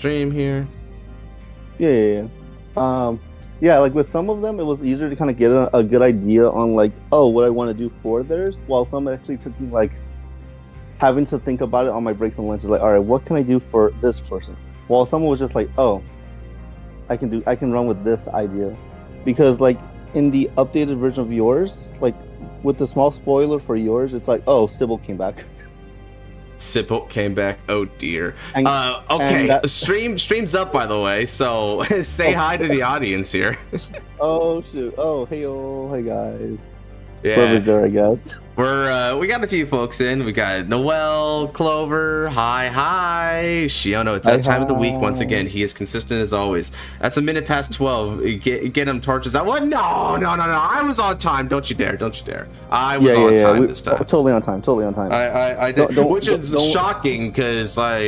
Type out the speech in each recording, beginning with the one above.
stream here. Yeah. Yeah, like with some of them, it was easier to kind of get a good idea on like, oh, what I want to do for theirs, while some actually took me like having to think about it on my breaks and lunches, like, all right, what can I do for this person? While someone was just like, oh, I can run with this idea. Because like in the updated version of yours, like with the small spoiler for yours, it's like, oh, Sybil came back. Sybil came back. Oh dear. And, okay, and stream's up, by the way, so say hi to the audience here. Oh shoot. Oh, hey guys. Yeah. Whoever's there, I guess. We got a few folks in. We got Noel, Clover, hi. Shiono, it's that time of the week once again. He is consistent as always. That's a minute past 12. Get him torches out. What? No. I was on time. Don't you dare. I was on time this time. Totally on time. I did, which is shocking because I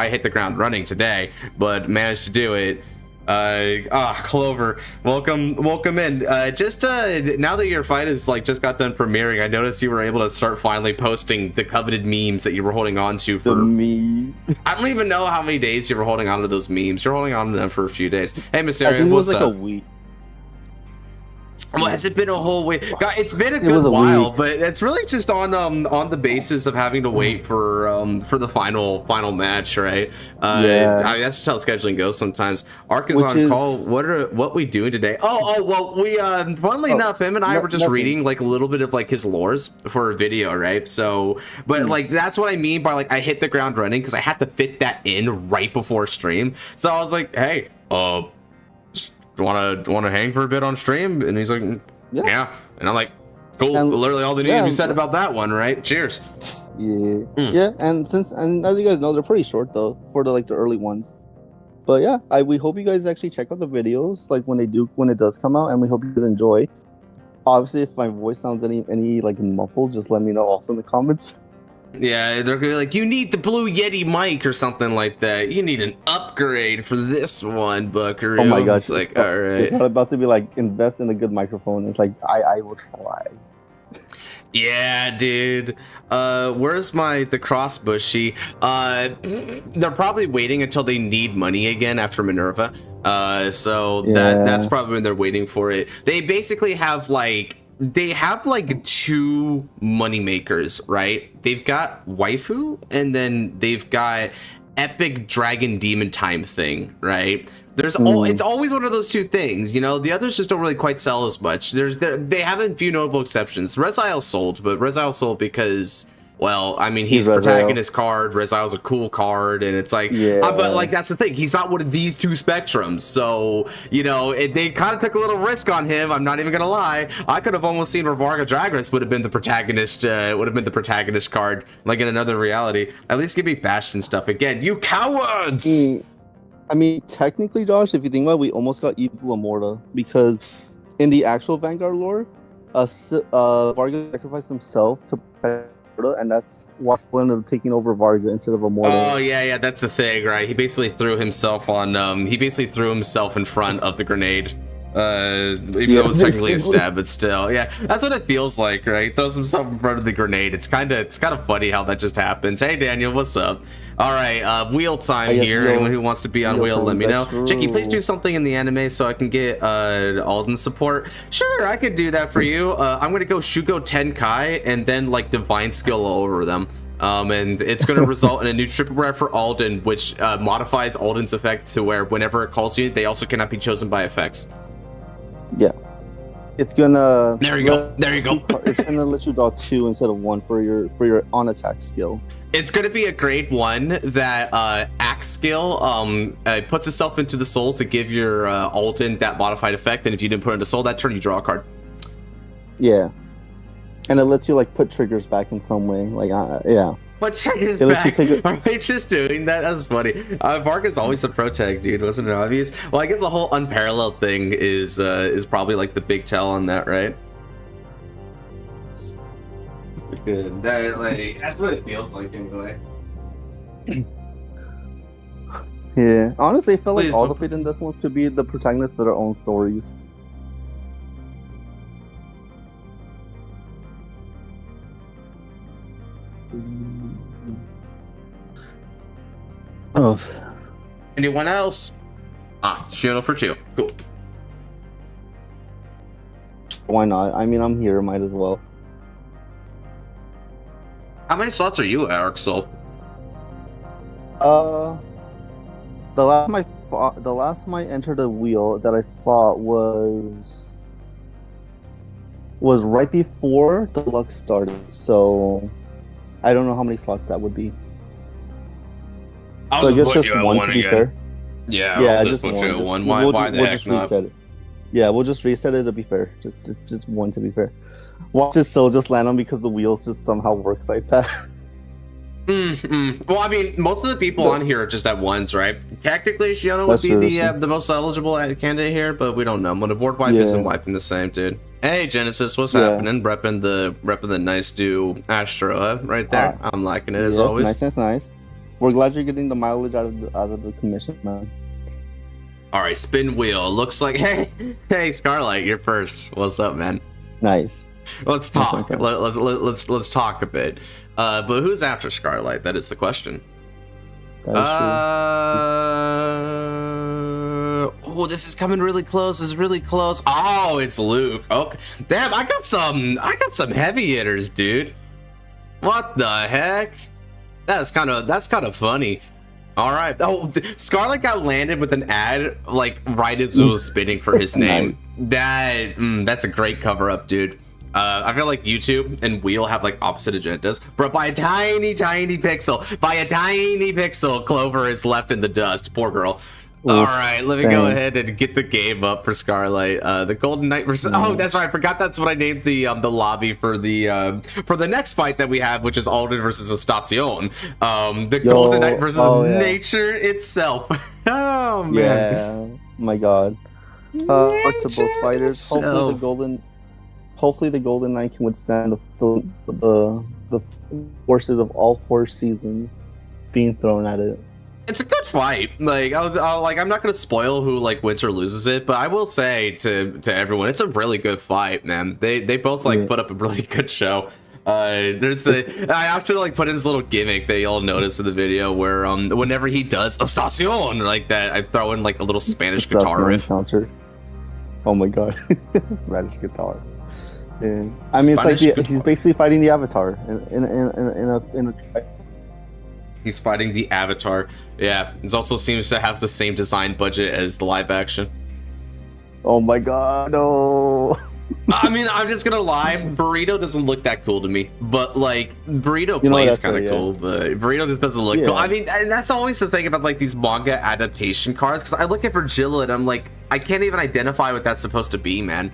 hit the ground running today, but managed to do it. Clover, welcome in. Now that your fight is like just got done premiering, I noticed you were able to start finally posting the coveted memes that you were holding on to for I don't even know how many days you were holding on to those memes. You're holding on to them for a few days. Hey, Miss Area, what's up? It was like a week. Well, has it been a whole week? God, it's been a good while, but it's really just on the basis of having to wait for the final match, right? I mean, that's just how scheduling goes sometimes. Ark is on call. What we doing today? Well, we funnily enough, him and I were just reading like a little bit of like his lores for a video, right? So, but like that's what I mean by like I hit the ground running because I had to fit that in right before stream. So I was like, hey, want to hang for a bit on stream? And he's like, yeah. And I'm like, cool. And literally all the needs to be said about that one, right? Cheers. Yeah. And as you guys know, they're pretty short though for the early ones. But yeah, we hope you guys actually check out the videos like when it does come out, and we hope you guys enjoy. Obviously, if my voice sounds any like muffled, just let me know also in the comments. Yeah, they're gonna be like, you need the Blue Yeti mic or something like that. You need an upgrade for this one, Buckaroo. Oh my gosh. It's like, all right. It's not about to be like, invest in a good microphone. It's like, I will try. Yeah, dude. Where's the cross bushy? They're probably waiting until they need money again after Minerva. So that's probably when they're waiting for it. They basically have like two money makers, right? They've got waifu, and then they've got epic dragon demon time thing, right? It's always one of those two things, you know. The others just don't really quite sell as much. They have a few notable exceptions. Rezile sold, but Rezile sold because, well, I mean, he's protagonist card. Rezile's a cool card, and it's like, but like that's the thing. He's not one of these two spectrums, so you know they kind of took a little risk on him. I'm not even gonna lie. I could have almost seen where Varga Dragras would have been the protagonist. Would have been the protagonist card, like in another reality. At least give me Bastion stuff again, you cowards. I mean, technically, Josh, if you think about it, we almost got Evil Immorta because in the actual Vanguard lore, Varga sacrificed himself to protect Immorta, and that's why he ended up taking over Varga instead of Immorta. Oh yeah, that's the thing, right? He basically threw himself on. He basically threw himself in front of the grenade. Even though it was technically a stab, but still, yeah, that's what it feels like, right? Throws himself in front of the grenade. It's kind of funny how that just happens. Hey Daniel, what's up? All right, wheel time here. Anyone who wants to be on wheel, let me know. Jackie, please do something in the anime so I can get Alden support. Sure, I could do that for you. I'm gonna go Shugo Tenkai and then like divine skill over them. And it's going to result in a new triple rare for Alden, which modifies Alden's effect to where whenever it calls you, they also cannot be chosen by effects. Yeah, it's gonna. There you go. It's gonna let you draw 2 instead of 1 for your on attack skill. It's gonna be a grade 1 that axe skill puts itself into the soul to give your Alden that modified effect, and if you didn't put it into soul that turn, you draw a card. Yeah, and it lets you like put triggers back in some way. Like yeah. What triggers back? Are we just doing that? That's funny. Varga's always the protag, dude. Wasn't it obvious? Well, I guess the whole unparalleled thing is probably like the big tell on that, right? Good. That's what it feels like anyway. Yeah. Honestly, I felt like all the Fate in this ones could be the protagonists of their own stories. Oh, Anyone else? Shield for 2. Cool. why not? I mean, I'm here. Might as well. How many slots are you, Eric Soul? The last time I entered a wheel that I fought was right before Deluxe started. So I don't know how many slots that would be. So I guess just one to be fair. Yeah, just one. Why the heck just not? reset it. Yeah, we'll just reset it to be fair. Just one to be fair. Watch it still just land on because the wheels just somehow works like that. Well, I mean, most of the people on here are just at ones, right? Technically, Shiona would be the most eligible candidate here, but we don't know. When a board wipe isn't wiping the same, dude. Hey, Genesis, what's happening? Repping the nice new Astro right there. I'm liking it as always. Nice. We're glad you're getting the mileage out of the commission, man. All right, spin wheel. Looks like hey, Scarlight, you're first. What's up, man? Nice. Let's talk. Let's talk a bit. But who's after Scarlight? That is the question. Oh, this is coming really close. This is really close. Oh, it's Luke. Okay. Damn, I got some heavy hitters, dude. What the heck? That's kind of funny. All right. Oh, Scarlet got landed with an ad like right as it was spinning for his name. That's a great cover up, dude. I feel like YouTube and Wheel have like opposite agendas, but by a tiny pixel, Clover is left in the dust. Poor girl. All right, let me go ahead and get the game up for Scarlight. The Golden Knight versus. Oh, that's right. I forgot that's what I named the lobby for the next fight that we have, which is Alden versus Estasion. The Golden Knight versus nature itself. Oh man. Yeah. My God. Luck to both fighters. Hopefully the Golden Knight can withstand the forces of all 4 seasons being thrown at it. It's a good fight. Like I'm not gonna spoil who like wins or loses it, but I will say to everyone, it's a really good fight, man. They both like put up a really good show. I actually like put in this little gimmick that y'all noticed in the video where whenever he does Estación like that, I throw in like a little Spanish guitar riff. Counter. Oh my God, Spanish guitar. Yeah. I mean, Spanish it's like he's basically fighting the Avatar in a. He's fighting the Avatar. Yeah, it also seems to have the same design budget as the live action. Oh my God, no. I mean, I'm just gonna lie, Burrito doesn't look that cool to me. But like, Burrito plays kind of cool, but Burrito just doesn't look cool. I mean, and that's always the thing about like these manga adaptation cards, because I look at Virgil and I'm like, I can't even identify what that's supposed to be, man.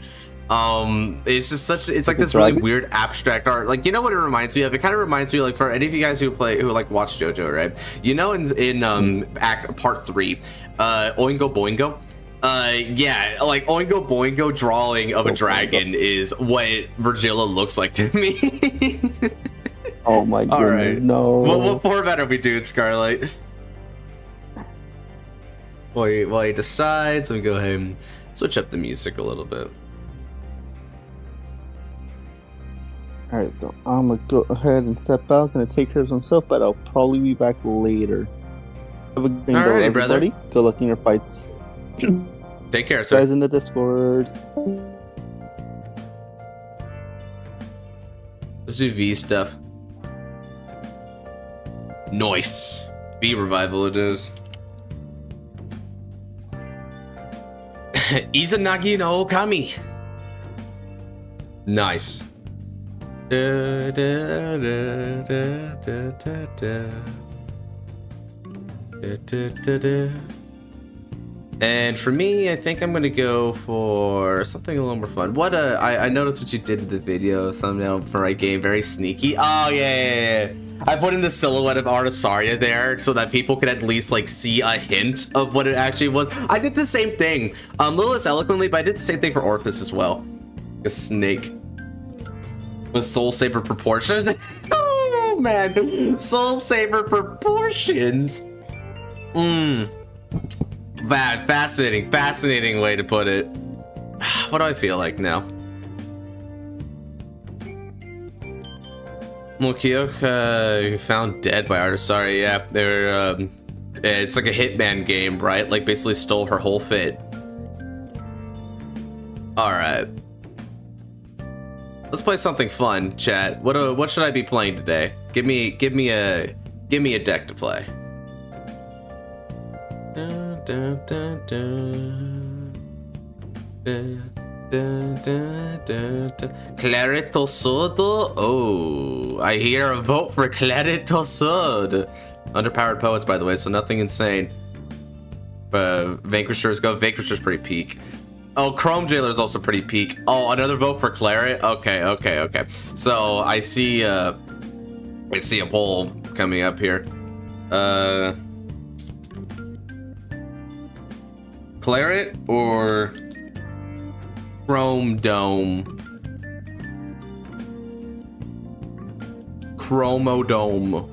It's just it's like this really weird abstract art. Like, you know what it reminds me of? It kind of reminds me, like, for any of you guys who like watch JoJo, right? You know, in part 3, Oingo Boingo. Yeah, like Oingo Boingo drawing of a dragon is what Virgila looks like to me. Oh my God! Right. No. What format are we doing, Scarlight? While he decides, let me go ahead and switch up the music a little bit. Alright, so I'm gonna go ahead and step out. Gonna take care of myself, but I'll probably be back later. Have a good day, everybody. Brother. Good luck in your fights. Take care, sir. Guys in the Discord. Let's do V stuff. Nice. V revival it is. Izanagi no Okami. Nice. And for me, I think I'm gonna go for something a little more fun. I noticed what you did in the video thumbnail for my game, very sneaky. Oh yeah. I put in the silhouette of Argosar there so that people could at least like see a hint of what it actually was. I did the same thing, a little less eloquently, but I did the same thing for Orphis as well. A snake with Soul Saber proportions. Oh man, Soul Saber proportions. Bad, fascinating way to put it. What do I feel like now? Mokiok found dead by Argosar. Yeah, they were It's like a Hitman game, right? Like basically stole her whole fit. All right. Let's play something fun, chat. What should I be playing today? Give me a deck to play. Claret Sword. Oh, I hear a vote for Claret Sword. Underpowered poets, by the way, so nothing insane. Vanquishers go. Vanquishers pretty peak. Oh, Chrome Jailer is also pretty peak. Oh, another vote for Claret. Okay. So I see a poll coming up here. Claret or Chrome Dome? Chromodome.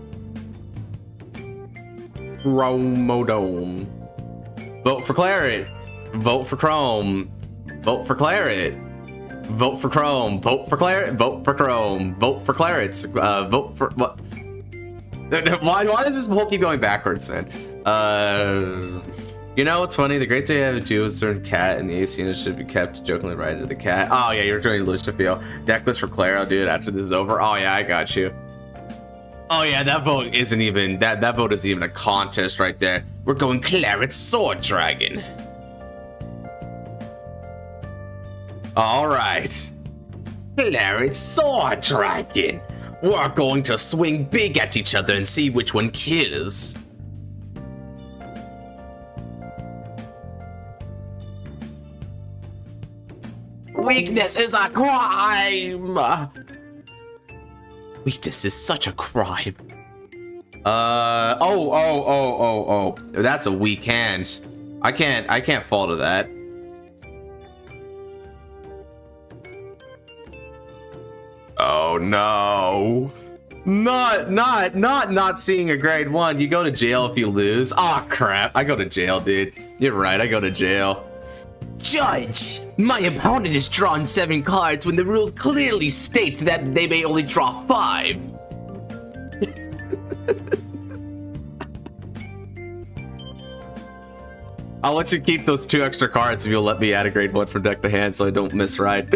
Vote for Claret. Vote for Chrome. Vote for Claret. Vote for Chrome. Vote for Claret. Vote for Chrome. Vote for Claret. Vote for what? Why does this poll keep going backwards, man? You know what's funny? The great day I have a duo with a certain cat, and the AC unit should be kept jokingly right to the cat. Oh yeah, you're doing Lucifer. Decklist for Claret, I'll do it after this is over. Oh yeah, I got you. Oh yeah, that vote isn't even that vote isn't even a contest right there. We're going Claret Sword Dragon. All right, Claret Sword Dragon. We're going to swing big at each other and see which one kills. Weakness is a crime. Weakness is such a crime. Oh. That's a weak hand. I can't fall to that. Oh no. Not seeing a grade 1. You go to jail if you lose. Oh crap. I go to jail, dude. You're right, I go to jail. Judge, my opponent has drawn 7 cards when the rules clearly state that they may only draw 5. I'll let you keep those 2 extra cards if you'll let me add a grade 1 from deck to hand so I don't miswrite.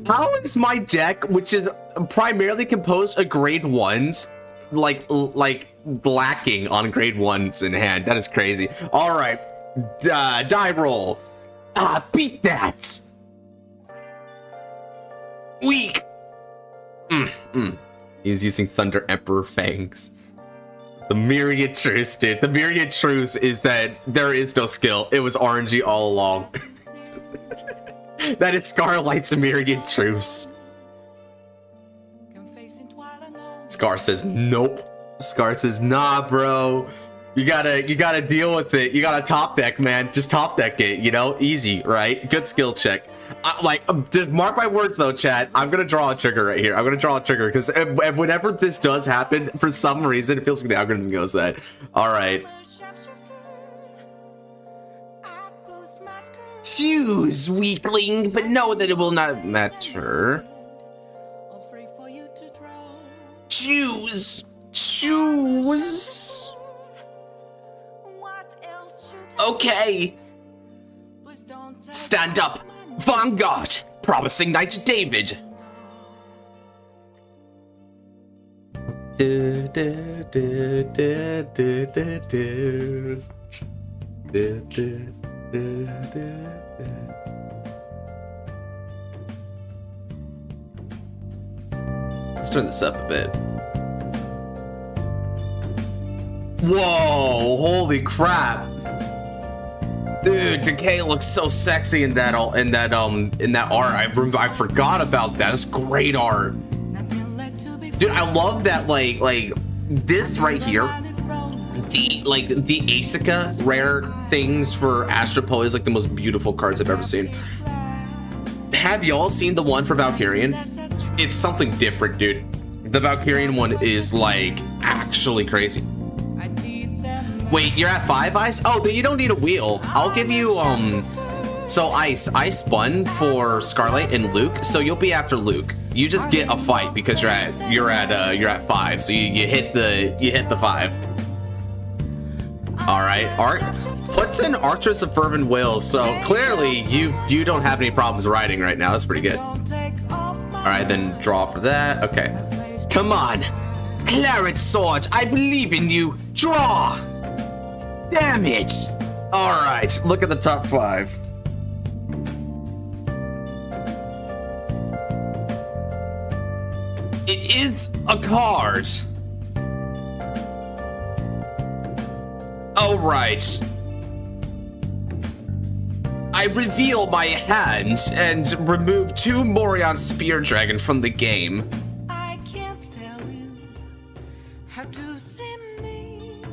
How is my deck, which is primarily composed of grade 1s, like lacking on grade 1s in hand? That is crazy. All right, die roll. Beat that. Weak. He's using Thunder Emperor Fangs. The Myriad Truce, dude. The Myriad Truce is that there is no skill. It was RNG all along. That is Scarlight's Myriad Truce. Scar says nope. Scar says nah, bro. You gotta deal with it. You gotta top deck, man. Just top deck it, you know? Easy, right? Good skill check. Just mark my words though, chat. I'm gonna draw a trigger right here. I'm gonna draw a trigger because whenever this does happen, for some reason, it feels like the algorithm goes that. All right. Choose, weakling, but know that it will not matter. Choose. Okay. Stand up. Vanguard. Promising Knight David. Let's turn this up a bit. Whoa, holy crap. Dude, Decay looks so sexy in that art. I forgot about that. That's great art. Dude, I love that like this right here. The Asica rare things for Astral Poet is like the most beautiful cards I've ever seen. Have y'all seen the one for Valkyrian? It's something different, dude. The Valkyrian one is like actually crazy. Wait, you're at 5 ice? Oh, then you don't need a wheel. I'll give you so ice. I spun for Scarlet and Luke, so you'll be after Luke. You just get a fight because you're at 5. So you hit the 5. All right, Art puts in Archers of Fervent Wills. So clearly you don't have any problems writing right now. That's pretty good. All right, then draw for that. Okay, come on, Claret Sword. I believe in you. Draw. Damn it. All right, look at the top 5. It is a card. All right. I reveal my hand and remove 2 Morion Spear Dragon from the game. I can't tell you how to see me.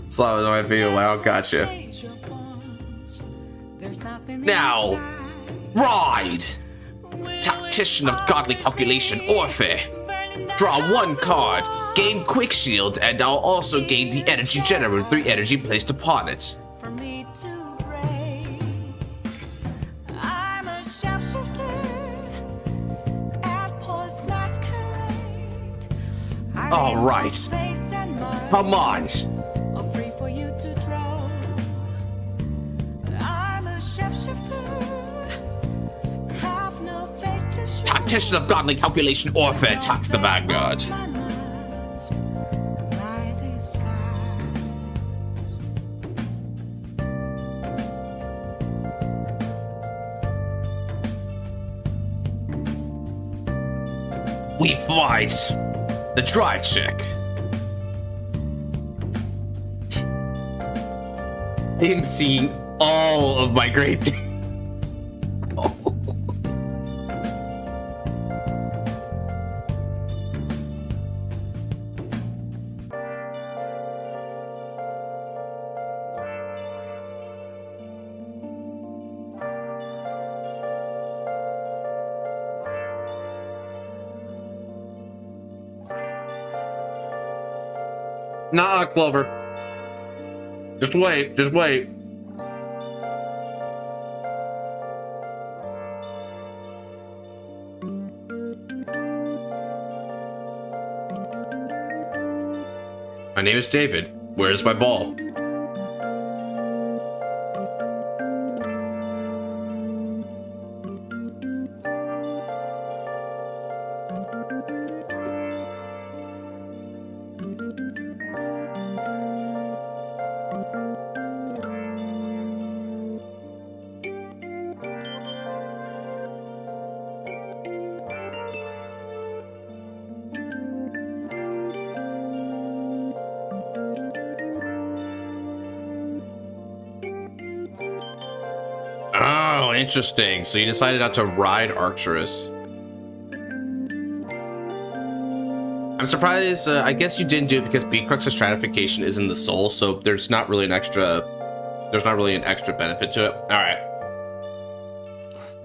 Slow my video. Wow, gotcha. Now, ride. Tactician of Godly Calculation, Orphe. Draw 1 card, gain Quick Shield, and I'll also gain the Energy Generator 3 energy placed upon it. Alright, come on. Tactician of Godly Calculation, Orphe attacks the Vanguard. We fight the drive check. I am seeing all of my great. Nah, Clover. Just wait, just wait. My name is David. Where's my ball? Oh, interesting. So you decided not to ride Arcturus. I'm surprised. I guess you didn't do it because B-Crux's stratification is in the soul, so there's not really an extra benefit to it. All right.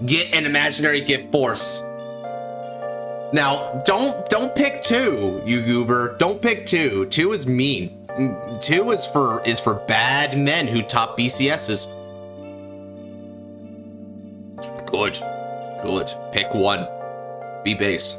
Get an imaginary gift force. Now, don't pick 2, you goober. Don't pick 2. 2 is mean. 2 is for bad men who top BCSs. Good. Good. Pick 1. Be base.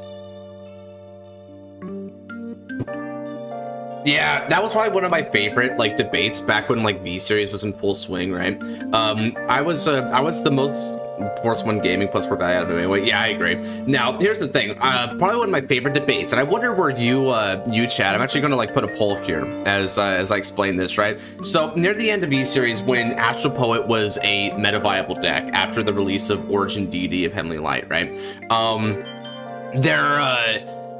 Yeah, that was probably one of my favorite debates back when V-Series was in full swing, right? I was the most Force 1 gaming plus per value out of it anyway. Yeah, I agree. Now, here's the thing. Probably one of my favorite debates, and I wonder where you chat. I'm actually going to put a poll here as I explain this, right? So near the end of V-Series, when Astral Poet was a meta viable deck after the release of Origin Deity of Heavenly Light, right?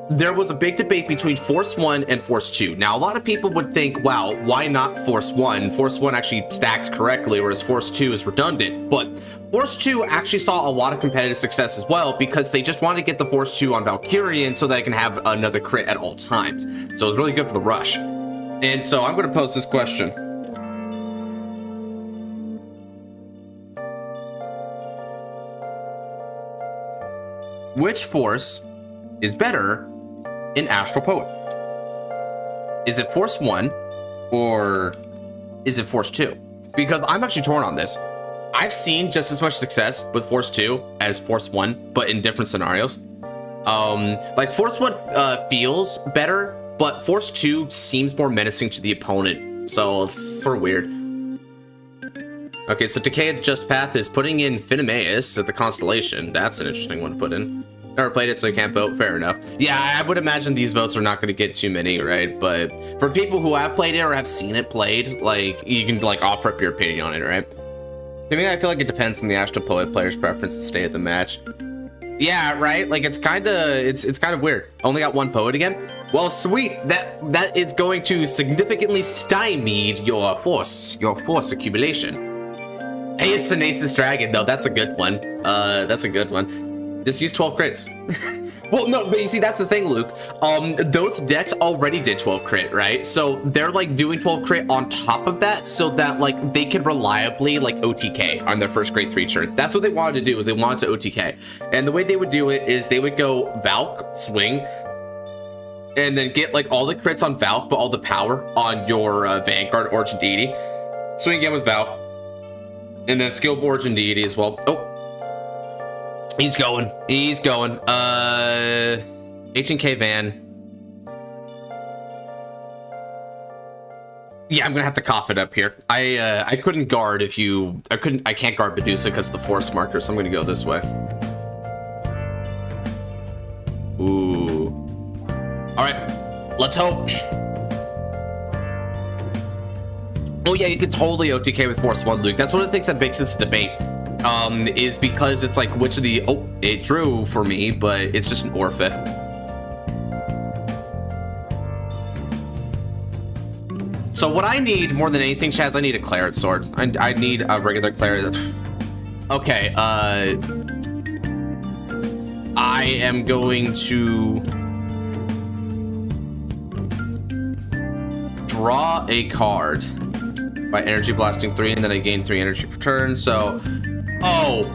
There was a big debate between Force 1 and Force 2. Now, a lot of people would think, wow, why not Force 1? Force 1 actually stacks correctly, whereas Force 2 is redundant. But Force 2 actually saw a lot of competitive success as well because they just wanted to get the Force 2 on Valkyrian so that it can have another crit at all times. So it's really good for the rush. And so I'm going to pose this question. Which Force is better in Astral Poet? Is it Force 1 or is it Force 2? Because I'm actually torn on this. I've seen just as much success with Force 2 as Force 1, but in different scenarios. Like Force 1 feels better, but Force 2 seems more menacing to the opponent, so it's sort of weird. Okay, so Decay of the Just Path is putting in Finnemeus at the Constellation. That's an interesting one to put in. Never played it, so I can't vote. Fair enough. Yeah, I would imagine these votes are not going to get too many, right? But for people who have played it or have seen it played, like, you can, like, offer up your opinion on it, right? To me, I feel like it depends on the Astral Poet player's preference to stay at the match. Yeah, right? Like, it's kind of weird. Only got one poet again? Well, sweet. That is going to significantly stymie your force accumulation. Aces Dragon, though, that's a good one. That's a good one. Just use 12 crits. Well, no, but you see, that's the thing, Luke. Those decks already did 12 crit, right? So they're like doing 12 crit on top of that so that like they can reliably like OTK on their first grade 3 turn. That's what they wanted to do, is they wanted to OTK. And the way they would do it is they would go Valk, swing, and then get like all the crits on Valk, but all the power on your Vanguard Origin Deity. Swing again with Valk. And then skill of Origin Deity as well. Oh. He's going. 18k Van. Yeah, I'm gonna have to cough it up here. I couldn't guard if you... I can't guard Medusa because of the force marker, so I'm gonna go this way. Ooh. Alright. Let's hope. Oh yeah, you could totally OTK with Force 1, Luke. That's one of the things that makes this debate. Is because it's like which of the... Oh, it drew for me, but it's just an Orphet. So what I need more than anything, Chaz, I need a Claret Sword. I need a regular Claret. Okay, I am going to draw a card by energy blasting 3, and then I gain 3 energy for turn. So, oh,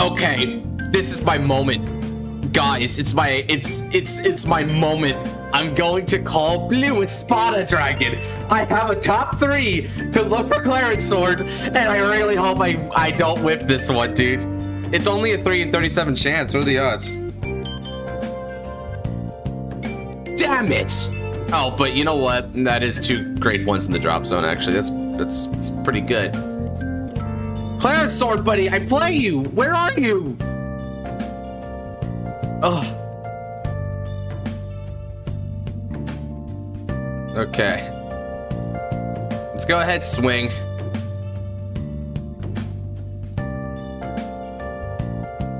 okay, this is my moment, guys. It's my moment. I'm going to call blue Espada Dragon. I have a top 3 to look for Claret Sword, and I really hope I don't whip this one, dude. It's only a 3 in 37 chance. What are the odds? Damn it! Oh, but you know what? That is 2 grade 1s in the drop zone, actually. That's pretty good. Claret Sword, buddy, I play you. Where are you? Oh. Okay. Let's go ahead, swing.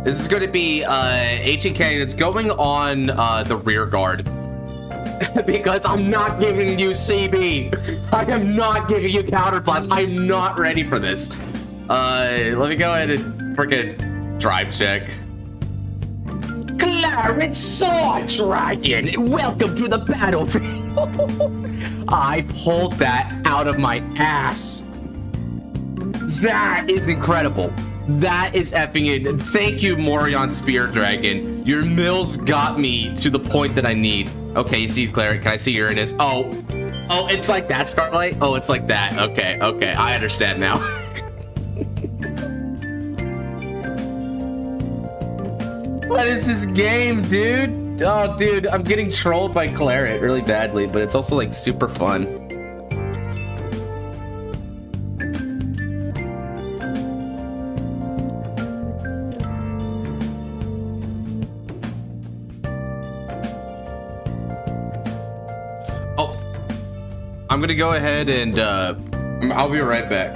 This is going to be 18k, and it's going on the rear guard. Because I'm not giving you CB. I am not giving you counterblast. I'm not ready for this. Let me go ahead and freaking drive check. Claret Sword Dragon, welcome to the battlefield. I pulled that out of my ass. That is incredible. That is effing in. Thank you, Morion Spear Dragon. Your mills got me to the point that I need. Okay, you see Claret. Can I see Uranus? Oh, it's like that, Scarlet? Oh, it's like that. Okay, I understand now. What is this game, dude? Oh, dude, I'm getting trolled by Claret really badly, but it's also like super fun. I'm gonna go ahead and I'll be right back.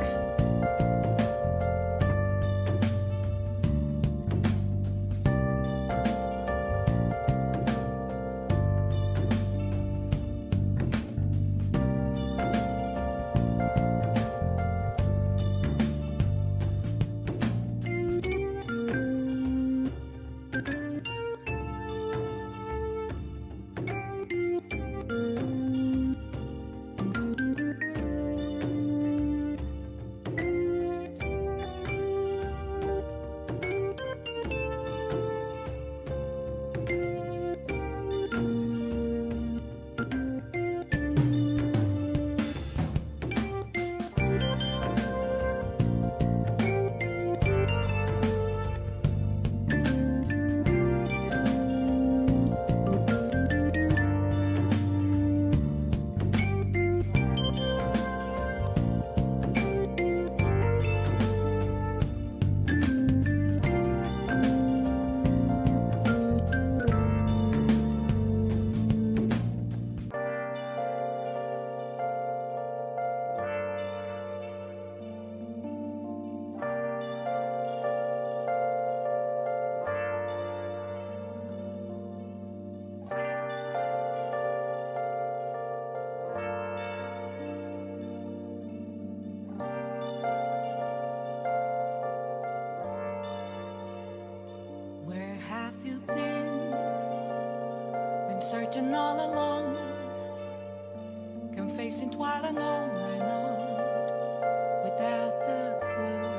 been searching all along, confessing while alone and on, without the clue,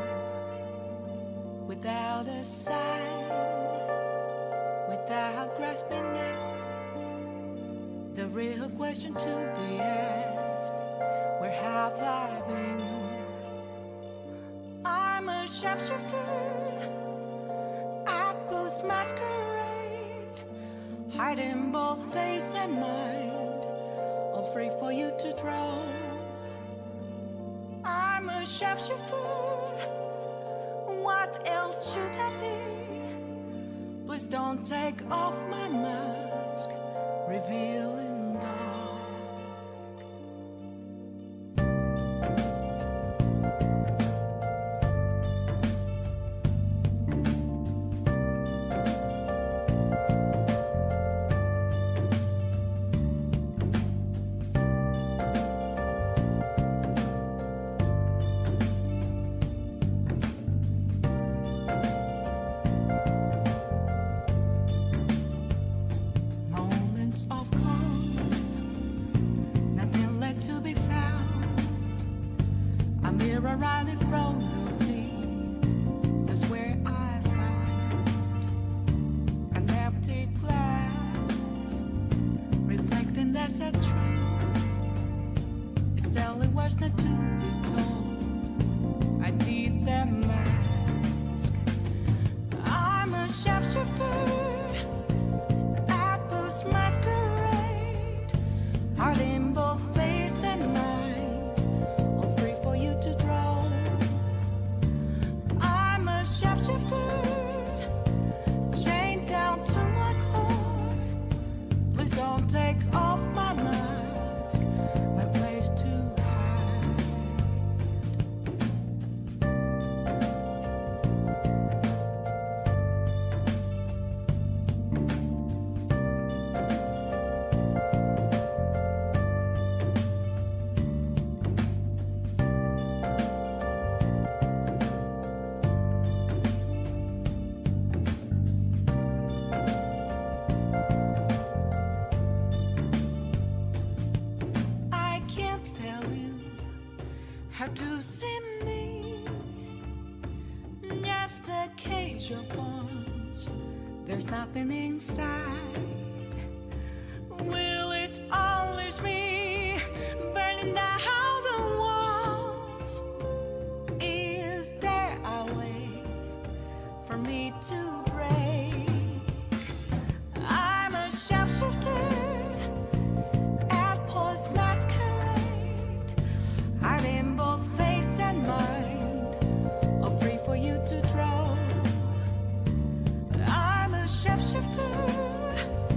without a sign, without grasping it. The real question to be asked: where have I been? I'm a sharpshooter at post masquerade, hiding both face and mind, all free for you to draw. I'm a sharpshooter, what else should I be? Please don't take off my mask, revealing dark. I'm a sharpshooter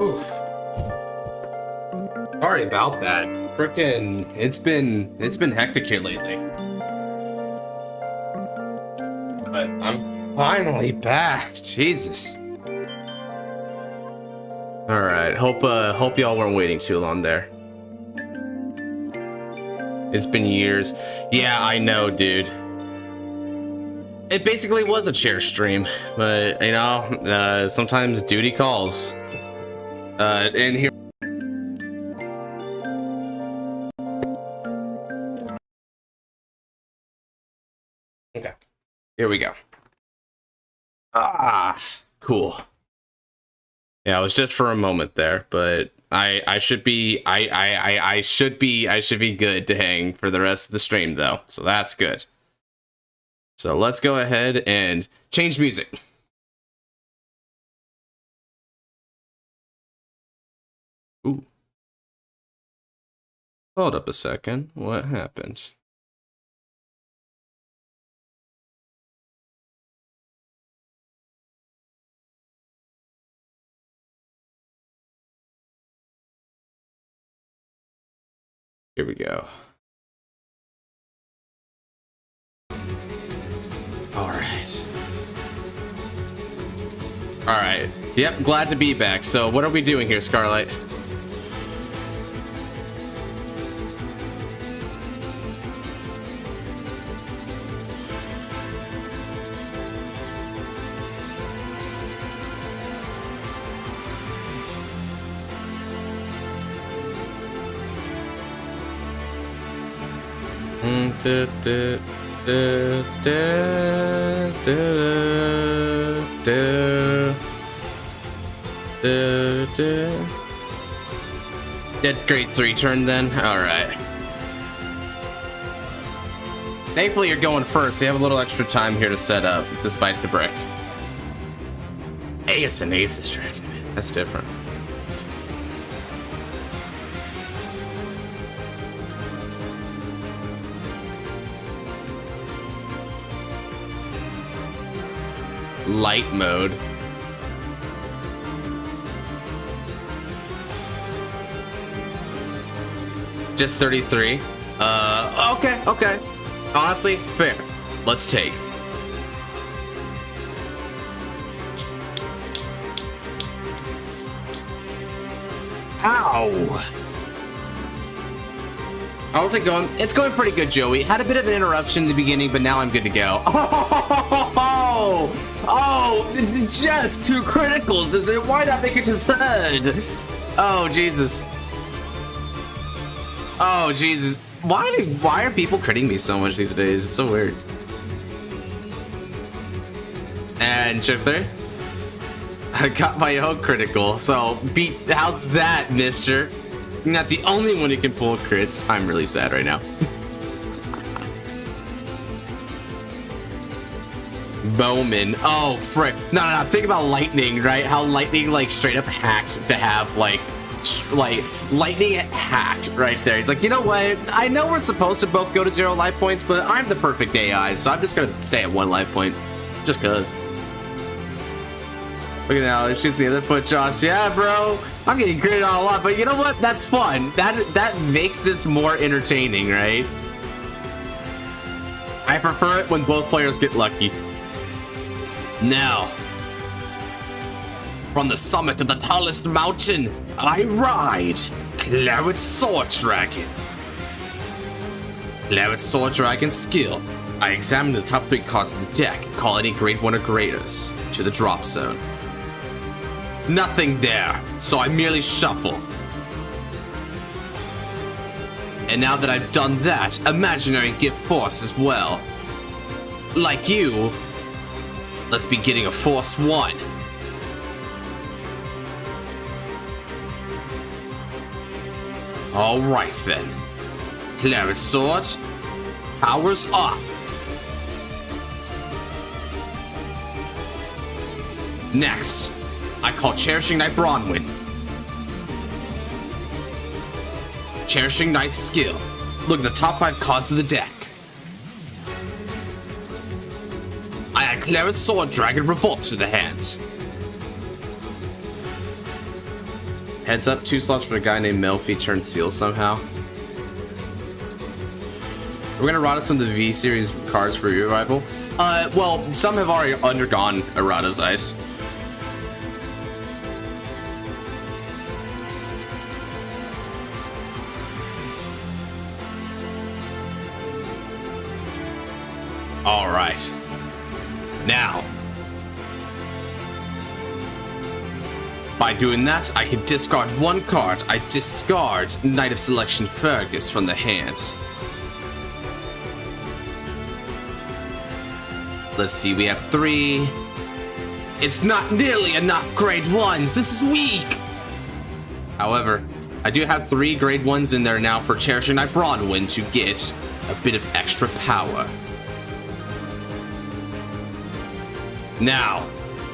Oof. Sorry about that. Frickin', it's been hectic here lately. But I'm finally back. Jesus. All right. Hope y'all weren't waiting too long there. It's been years. Yeah, I know, dude. It basically was a chair stream, but you know, sometimes duty calls. And here. Okay, here we go. Ah, cool. Yeah, it was just for a moment there, but I should be I should be good to hang for the rest of the stream though, so that's good. So let's go ahead and change music. Ooh. Hold up a second. What happened? Here we go. All right. Yep, glad to be back. So what are we doing here, Scarlet? Dead grade 3 turn then? Alright. Thankfully you're going first, so you have a little extra time here to set up, despite the brick. Ace and Aces Dragon. That's different. Light mode. Just 33. Okay. Honestly, fair. Let's take. Ow! I don't think it's going pretty good, Joey. Had a bit of an interruption in the beginning, but now I'm good to go. Oh, just 2 criticals. Why not make it to 3rd? Oh, Jesus. Oh, Jesus. Why are people critting me so much these days? It's so weird. And chip 3. I got my own critical. So, how's that, mister? You're not the only one who can pull crits. I'm really sad right now. Bowman. Oh, frick. No. Think about Lightning, right? How Lightning, like, straight up hacked to have, like Lightning hacked right there. He's like, you know what? I know we're supposed to both go to 0 life points, but I'm the perfect AI, so I'm just gonna stay at 1 life point. Just cause. Look at now, she's the other foot, Josh. Yeah, bro. I'm getting critted on a lot, but you know what? That's fun. That makes this more entertaining, right? I prefer it when both players get lucky. Now, from the summit of the tallest mountain, I ride Claret Sword Dragon. Claret Sword Dragon skill. I examine the top 3 cards of the deck and call any grade 1 or graders to the drop zone. Nothing there, so I merely shuffle. And now that I've done that, imaginary gift force as well. Like you, let's be getting a force 1. Alright then. Claret Sword, powers up. Next, I call Cherishing Knight Bronwyn. Cherishing Knight's skill. Look at the top 5 cards of the deck. I add Claret Sword Dragon Revolt to the hand. Heads up, 2 slots for a guy named Melfi turned seal somehow. We're gonna errata some of the V series cards for revival. Well, some have already undergone Errata's Ice. All right. Now, by doing that, I can discard 1 card. I discard Knight of Selection Fergus from the hand. Let's see, we have 3. It's not nearly enough grade 1s. This is weak. However, I do have 3 grade 1s in there now for Cherishing Knight Bronwyn to get a bit of extra power. Now,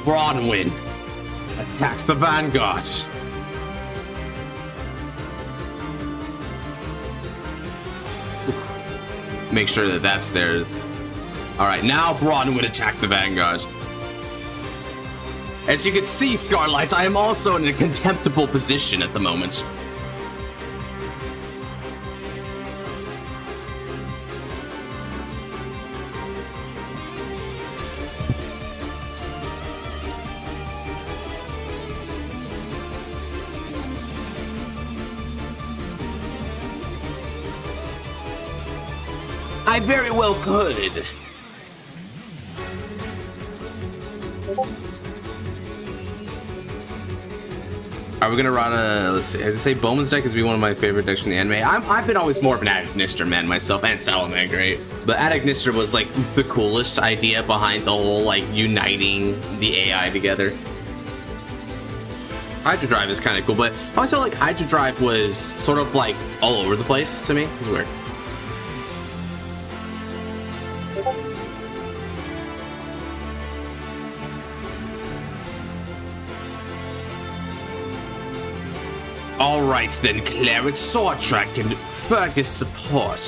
Bronwyn attacks the Vanguard. Make sure that that's there. Alright, now Bronwyn attack the Vanguard. As you can see, Scarlight, I am also in a contemptible position at the moment. I very well could. Are we gonna run a? Let's see. I'd say Bowman's deck is be one of my favorite decks from the anime. I've been always more of an Adagnister man myself, and Salamander, right? But Adagnister was like the coolest idea behind the whole like uniting the AI together. Hydro Drive is kind of cool, but I always felt like Hydro Drive was sort of like all over the place to me. It's weird. Alright then, Claret Sword Dragon, Fergus support.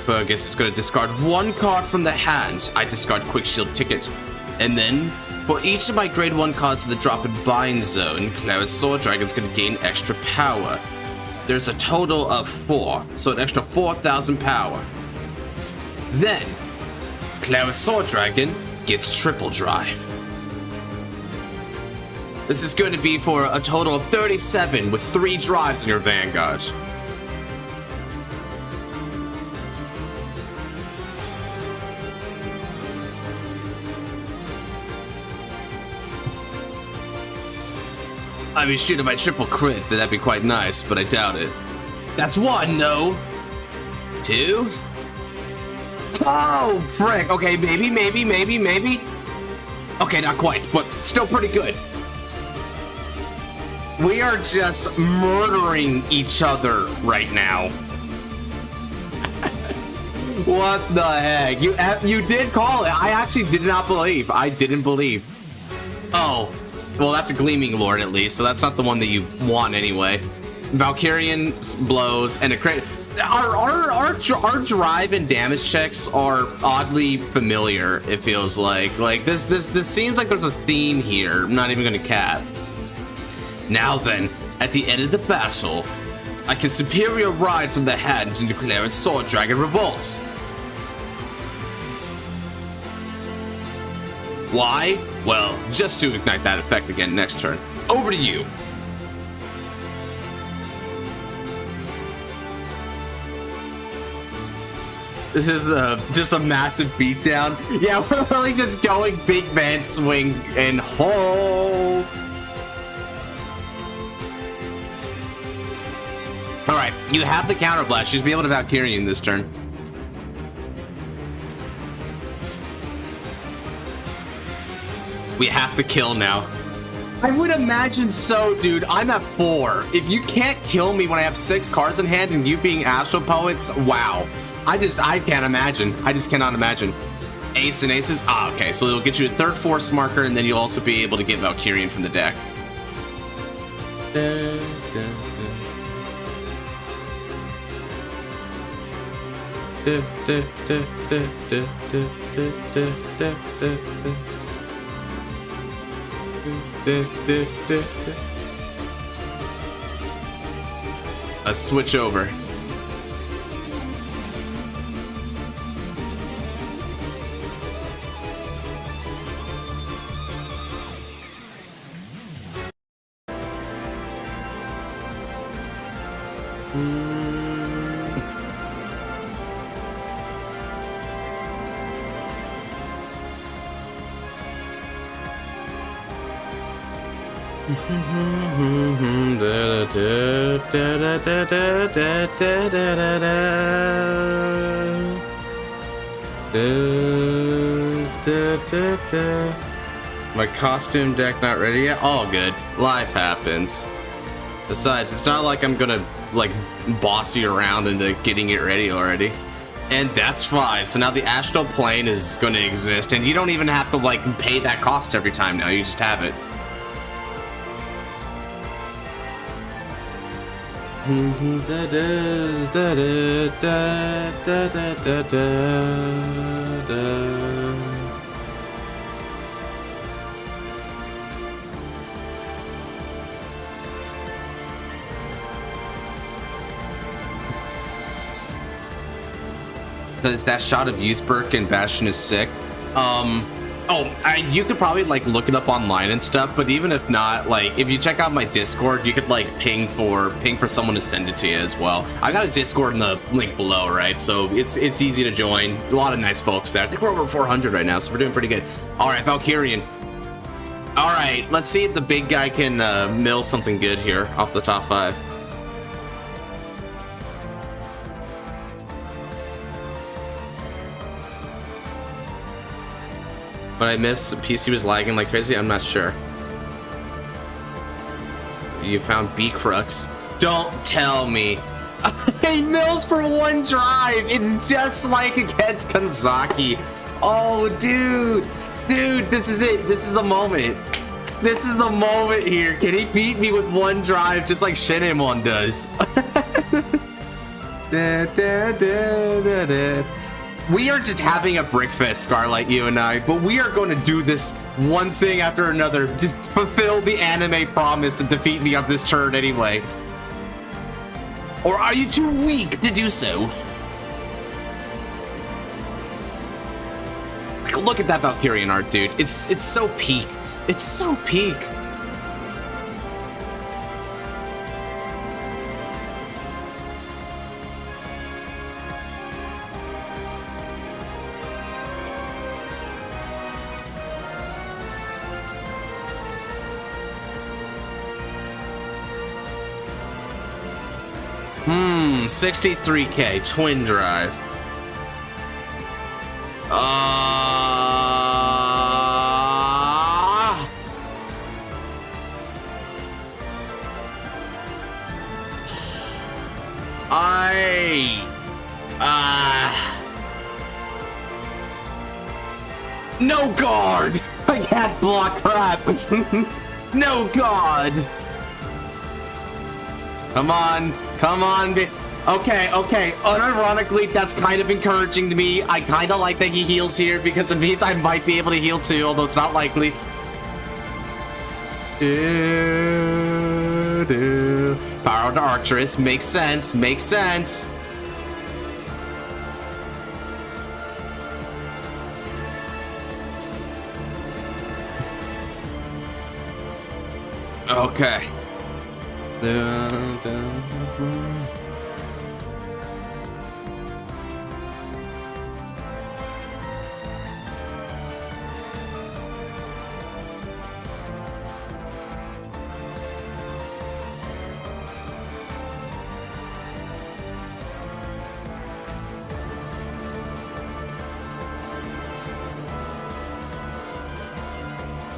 Fergus is going to discard 1 card from the hand. I discard Quick Shield Ticket. And then, for each of my grade 1 cards in the drop and bind zone, Claret Sword Dragon is going to gain extra power. There's a total of 4, so an extra 4,000 power. Then, Claret Sword Dragon gets Triple Drive. This is going to be for a total of 37 with 3 drives in your Vanguard. I mean, shoot, if I triple crit, then that'd be quite nice, but I doubt it. That's 1, no. 2. Oh, frick. Okay, maybe. Okay, not quite, but still pretty good. We are just murdering each other right now. What the heck? You did call it. I actually did not believe. I didn't believe. Oh, well, that's a Gleaming Lord at least, so that's not the one that you want anyway. Valkyrian blows and a crit. Our drive and damage checks are oddly familiar. It feels like this seems like there's a theme here. I'm not even gonna cap. Now then, at the end of the battle, I can superior ride from the hand and declare its Sword Dragon revolts. Why? Well, just to ignite that effect again next turn. Over to you. This is just a massive beatdown. Yeah, we're really just going big man swing and hold. Alright, you have the counter blast. Just be able to Valkyrian this turn. We have to kill now. I would imagine so, dude. I'm at 4. If you can't kill me when I have 6 cards in hand and you being Astral Poets, wow. I can't imagine. I just cannot imagine. Ace and aces? Ah, okay. So it'll get you a 3rd force marker, and then you'll also be able to get Valkyrian from the deck. a switch over. My costume deck not ready yet? All good. Life happens. Besides, it's not like I'm gonna like boss you around into getting it ready already. And that's 5. So now the astral plane is gonna exist, and you don't even have to like pay that cost every time now. You just have it. That shot of Youthberg and Bastion is sick. You could probably like look it up online and stuff, but even if not, like if you check out my Discord, you could like ping for someone to send it to you as well. I got a Discord in the link below, right? So it's easy to join. A lot of nice folks there. I think we're over 400 right now, so we're doing pretty good. All right, Valkyrian. All right, let's see if the big guy can mill something good here off the top 5. But I miss PC was lagging like crazy. I'm not sure. You found B Crux. Don't tell me. He mills for 1 drive. It's just like against Kanzaki. Oh, dude, this is it. This is the moment. This is the moment here. Can he beat me with 1 drive just like Shenmon does? We are just having a brickfest, Scarlight, you and I, but we are going to do this one thing after another. Just fulfill the anime promise and defeat me on this turn anyway. Or are you too weak to do so? Like, look at that Valkyrian art, dude. It's so peak. It's so peak. Hmm, 63K, twin drive. No guard! I can't block crap! No guard! Come on, okay, unironically, that's kind of encouraging to me. I kind of like that he heals here because it means I might be able to heal too, although it's not likely. Power to Archeress, makes sense. Okay.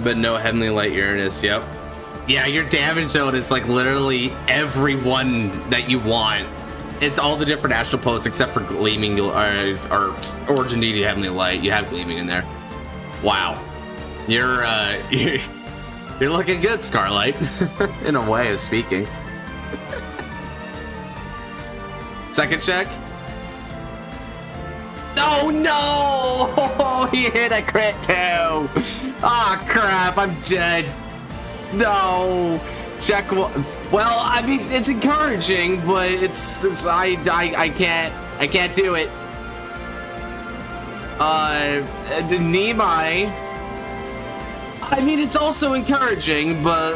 But no Heavenly Light Uranus, yep. Yeah, your damage zone is like literally every one that you want. It's all the different Astral Poets except for Gleaming or Origin Deity Heavenly Light. You have Gleaming in there. Wow. You're looking good, Scarlight. In a way of speaking. Second check. Oh no! He hit a crit too! Ah, crap, I'm dead. No! Check one. Well, I mean, it's encouraging, but I can't do it. Nimai. I mean, it's also encouraging, but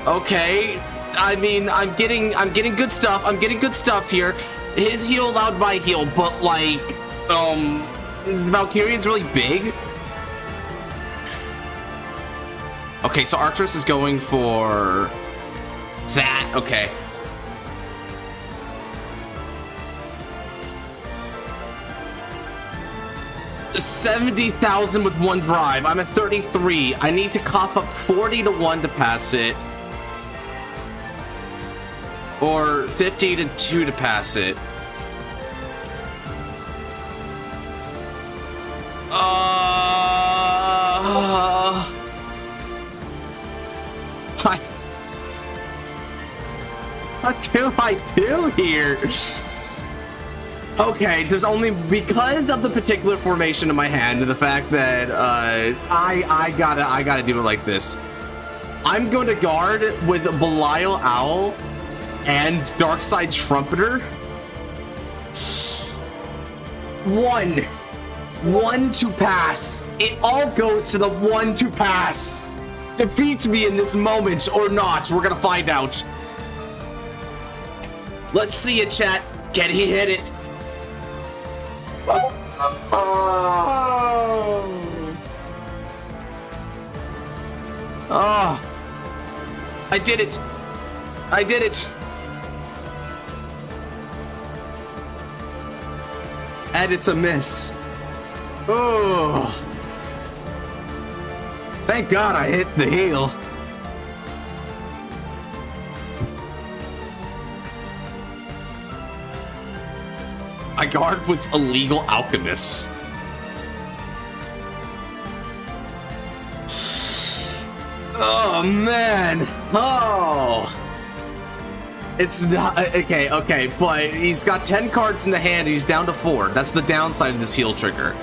okay. I mean, I'm getting good stuff. I'm getting good stuff here. His heal allowed my heal, but like, Valkyrian's really big. Okay, so Arcturus is going for that. Okay. $70,000 with one drive. I'm at 33. I need to cough up 40 to 1 to pass it. Or 50 to 2 to pass it. What do I do here? Okay, there's only because of the particular formation of my hand and the fact that I gotta do it like this. I'm going to guard with Belial Owl and Darkside Trumpeter. One to pass. It all goes to the one to pass. Defeats me in this moment or not. We're gonna find out. Let's see it, chat. Can he hit it? Oh, I did it. I did it. And it's a miss. Oh. Thank God I hit the heal. I guard with illegal alchemists. Oh man. Oh. It's not okay, but he's got 10 cards in the hand. He's down to 4. That's the downside of this heal trigger.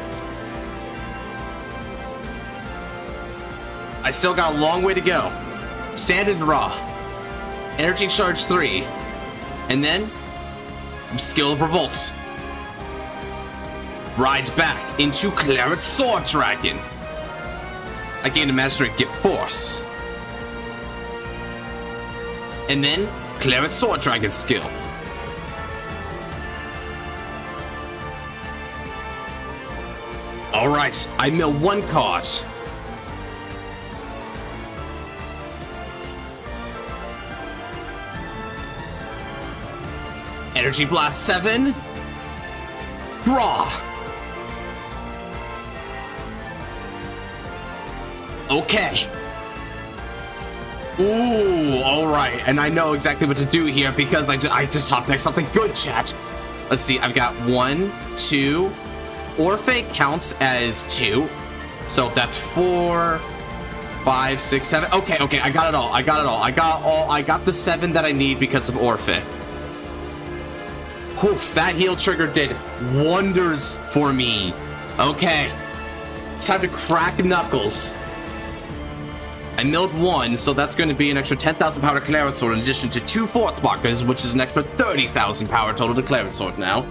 I still got a long way to go. Standard draw. Energy charge 3. And then skill of revolt. Rides back into Claret Sword Dragon. I gain a mastery gift force. And then Claret Sword Dragon skill. Alright, I mill 1 card. Energy Blast 7. Draw. Okay. Ooh, all right. And I know exactly what to do here because I just top deck something good, chat. Let's see. I've got 1, 2. Orphe counts as 2. So that's 4, 5, 6, 7. Okay. I got it all. I got the 7 that I need because of Orphe. Oof, that heal trigger did wonders for me. Okay. It's time to crack knuckles. I milled 1, so that's going to be an extra 10,000 power to Claret Sword in addition to 2 fourth blockers, which is an extra 30,000 power total to Claret Sword now.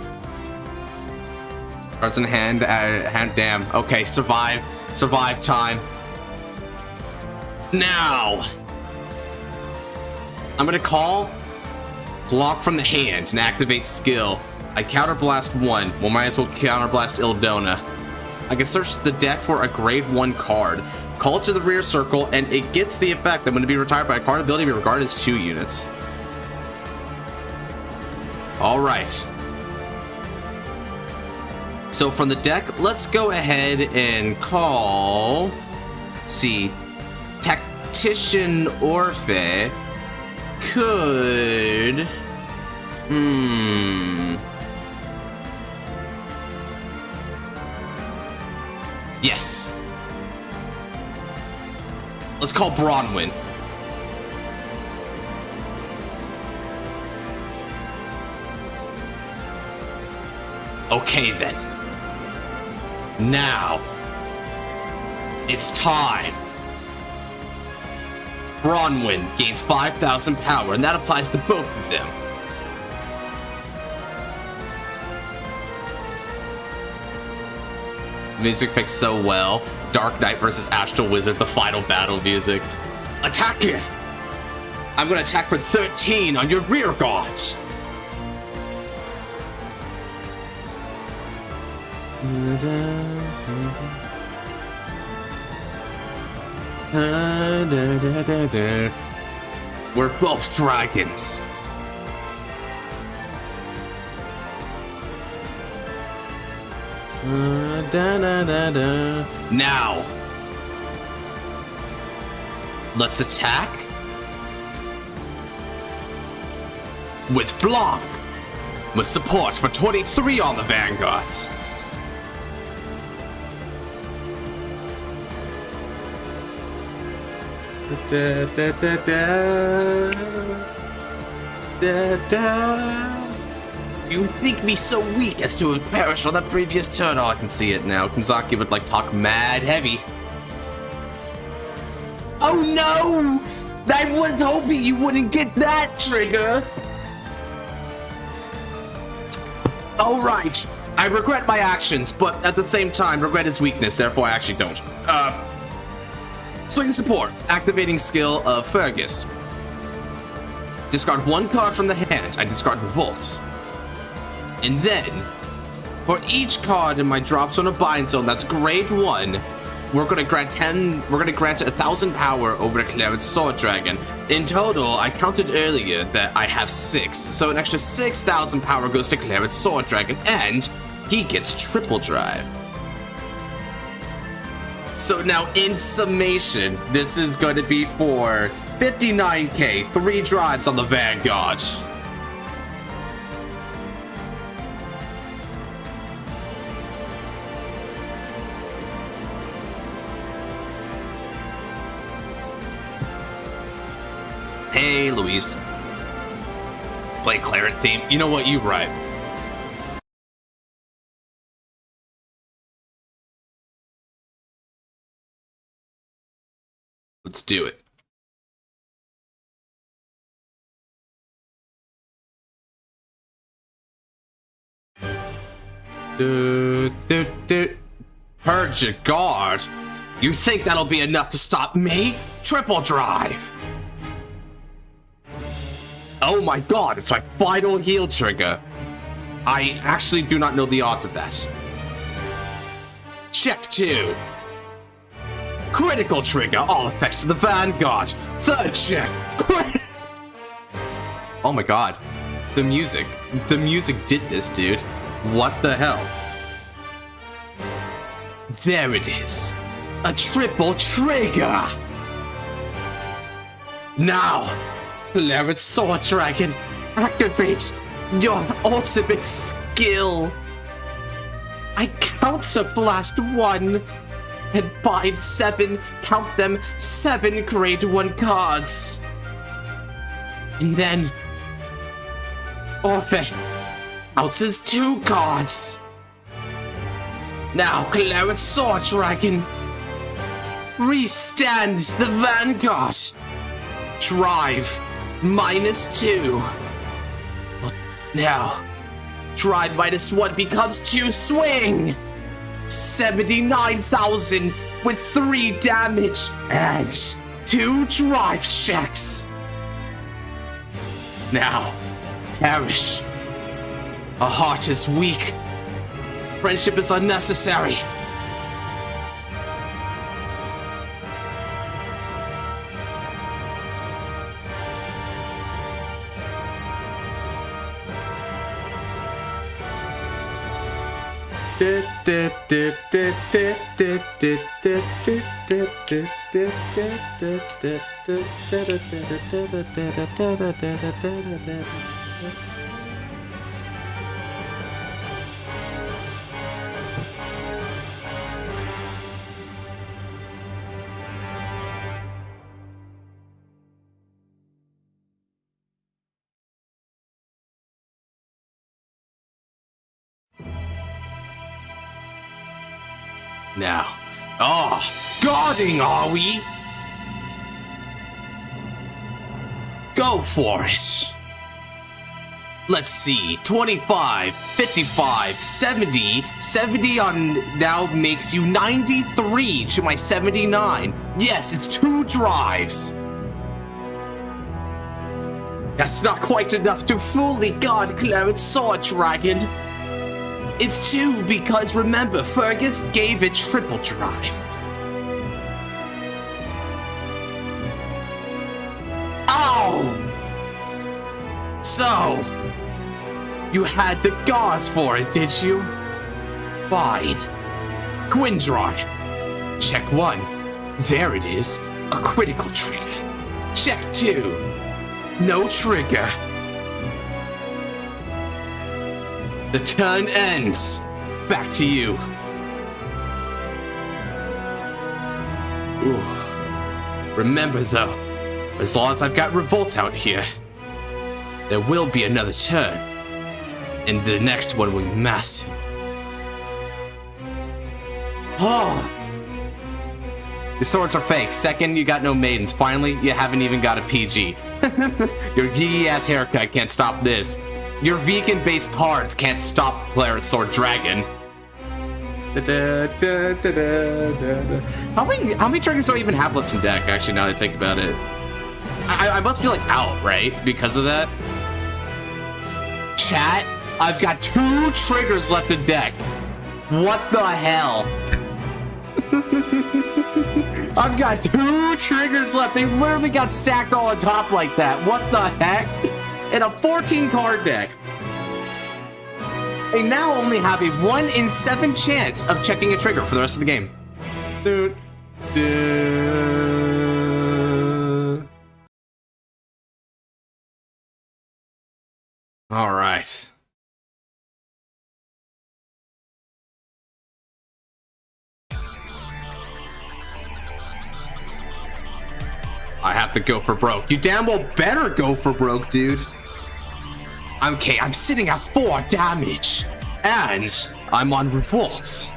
Cards in hand, damn. Okay, survive time. Now, I'm going to call block from the hand and activate skill. I counterblast 1. Well, might as well counterblast Ildona. I can search the deck for a grade 1 card. Call it to the rear circle, and it gets the effect that when to be retired by a card ability, be regarded as 2 units. All right. So from the deck, let's go ahead and call. Let's see, Tactician Orphe could. Yes. Let's call Bronwyn. Okay then. Now, it's time Bronwyn gains 5,000 power, and that applies to both of them. Music fits so well. Dark Knight versus Astral Wizard, the final battle music. Attack it! I'm gonna attack for 13 on your rear guard. We're both dragons. Now, let's attack with block, with support for 23 on the Vanguards. You think me so weak as to have perished on the previous turn? Oh, I can see it now. Kanzaki would like talk mad heavy. Oh no! I was hoping you wouldn't get that trigger. Alright. I regret my actions, but at the same time, regret its weakness, therefore I actually don't. Swing support. Activating skill of Fergus. Discard one card from the hand. I discard Revolts. And then, for each card in my drop zone or bind zone that's grade 1, we're gonna grant 1,000 power over to Claret Sword Dragon. In total, I counted earlier that I have 6, so an extra 6,000 power goes to Claret Sword Dragon, and he gets triple drive. So now, in summation, this is going to be for 59k, 3 drives on the Vanguard. Hey, Louise. Play Claret theme. You know what? You're right. Let's do it. Purge your guard? You think that'll be enough to stop me? Triple drive! Oh my god, it's my final heal trigger. I actually do not know the odds of that. Check 2. Critical trigger, all effects to the Vanguard. Third check. Oh my god. The music did this, dude. What the hell? There it is. A triple trigger. Now, Claret Sword Dragon, activate your ultimate skill. I counter blast 1 and bind 7, count them 7 grade 1 cards. And then Orphan counts as 2 cards. Now Claret Sword Dragon restands the Vanguard. Drive -2. Well, now, drive -1 becomes 2 swing. 79,000 with 3 damage and 2 drive checks. Now, perish. A heart is weak. Friendship is unnecessary. Now, guarding, are we? Go for it. Let's see, 25, 55, 70. 70 on now makes you 93 to my 79. Yes, it's 2 drives. That's not quite enough to fully guard Claret Sword Dragon. It's 2 because remember, Fergus gave it triple drive. Ow! So, you had the gauze for it, did you? Fine. Twin drive. Check 1. There it is. A critical trigger. Check 2. No trigger. The turn ends. Back to you. Ooh. Remember though, as long as I've got Revolt out here, there will be another turn. And the next one will be massive. Oh. The swords are fake. Second, you got no maidens. Finally, you haven't even got a PG. Your geeky-ass haircut can't stop this. Your vegan-based cards can't stop Claret Sword Dragon. How many triggers do I even have left in deck, actually, now that I think about it? I must be, like, out, right? Because of that? Chat, I've got 2 triggers left in deck. What the hell? I've got 2 triggers left. They literally got stacked all on top like that. What the heck? In a 14 card deck. They now only have a 1 in 7 chance of checking a trigger for the rest of the game. All right. I have to go for broke. You damn well better go for broke, dude. Okay, I'm sitting at 4 damage. And I'm on Revolt.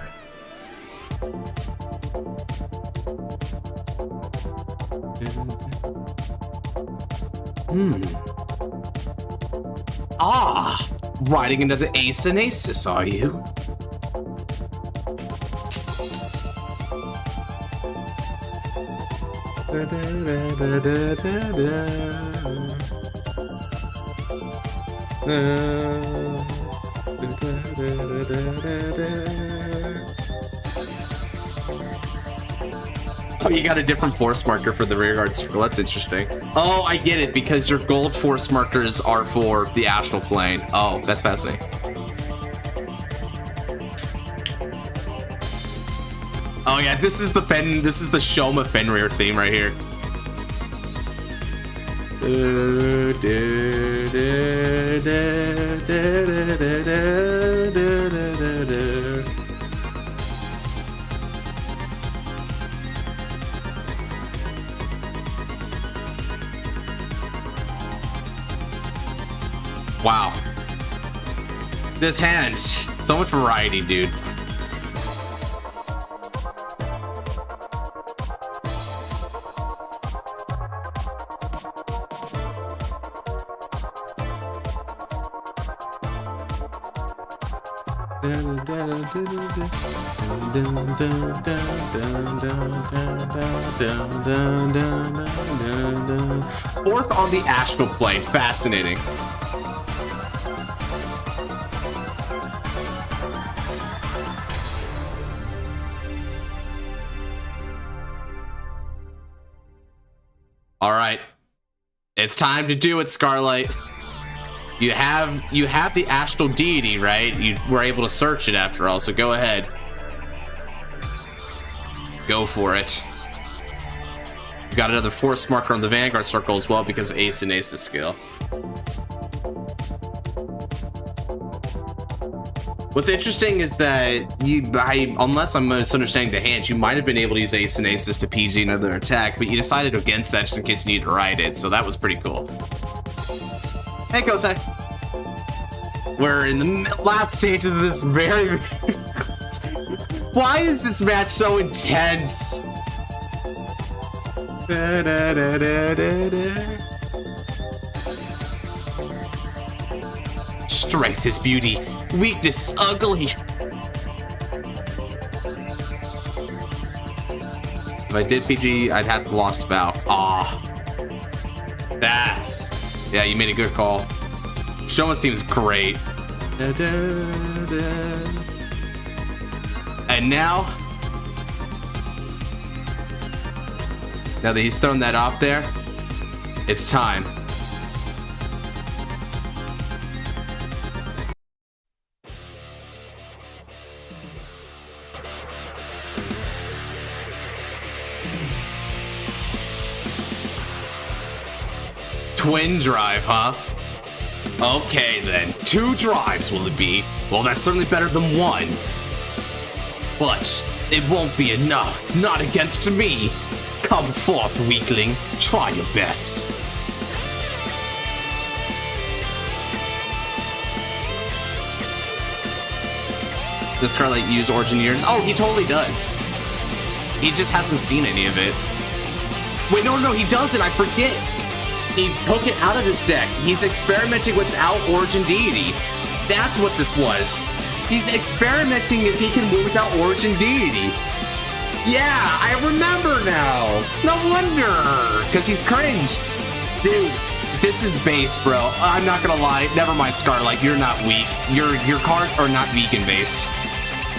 Ah, riding into the Ace and Aces, are you? Oh, you got a different force marker for the rearguard circle. That's interesting. Oh, I get it, because your gold force markers are for the astral plane. Oh, that's fascinating. Oh yeah, this is the Shoma Fenrir theme right here. Wow. This hand, so much variety, dude. Fourth on the astral plane, fascinating. All right, it's time to do it, Scarlight. You have the astral deity, right? You were able to search it after all, so go ahead. Go for it. You got another force marker on the Vanguard circle as well because of Ace and Ace's skill. What's interesting is that unless I'm misunderstanding the hand, you might have been able to use Ace and Aces to PG another attack, but you decided against that just in case you need to ride it, so that was pretty cool. Hey, Kosei. We're in the last stages of this very... Why is this match so intense? Strength is beauty, weakness is ugly. If I did PG, I'd have lost Valk. Aw. That's... Yeah, you made a good call. Shoma's theme is great. And now that he's thrown that off there, it's time. Twin drive, huh? Okay then, 2 drives will it be? Well, that's certainly better than 1. But it won't be enough, not against me. Come forth, weakling, try your best. Does Scarlet use Origin Years? Oh, he totally does. He just hasn't seen any of it. Wait, no, he doesn't, I forget. He took it out of his deck. He's experimenting without Origin Deity. That's what this was. He's experimenting if he can win without Origin Deity. Yeah, I remember now. No wonder. Because he's cringe. Dude, this is base, bro. I'm not gonna lie. Never mind, Scarlet. You're not weak. Your cards are not vegan based.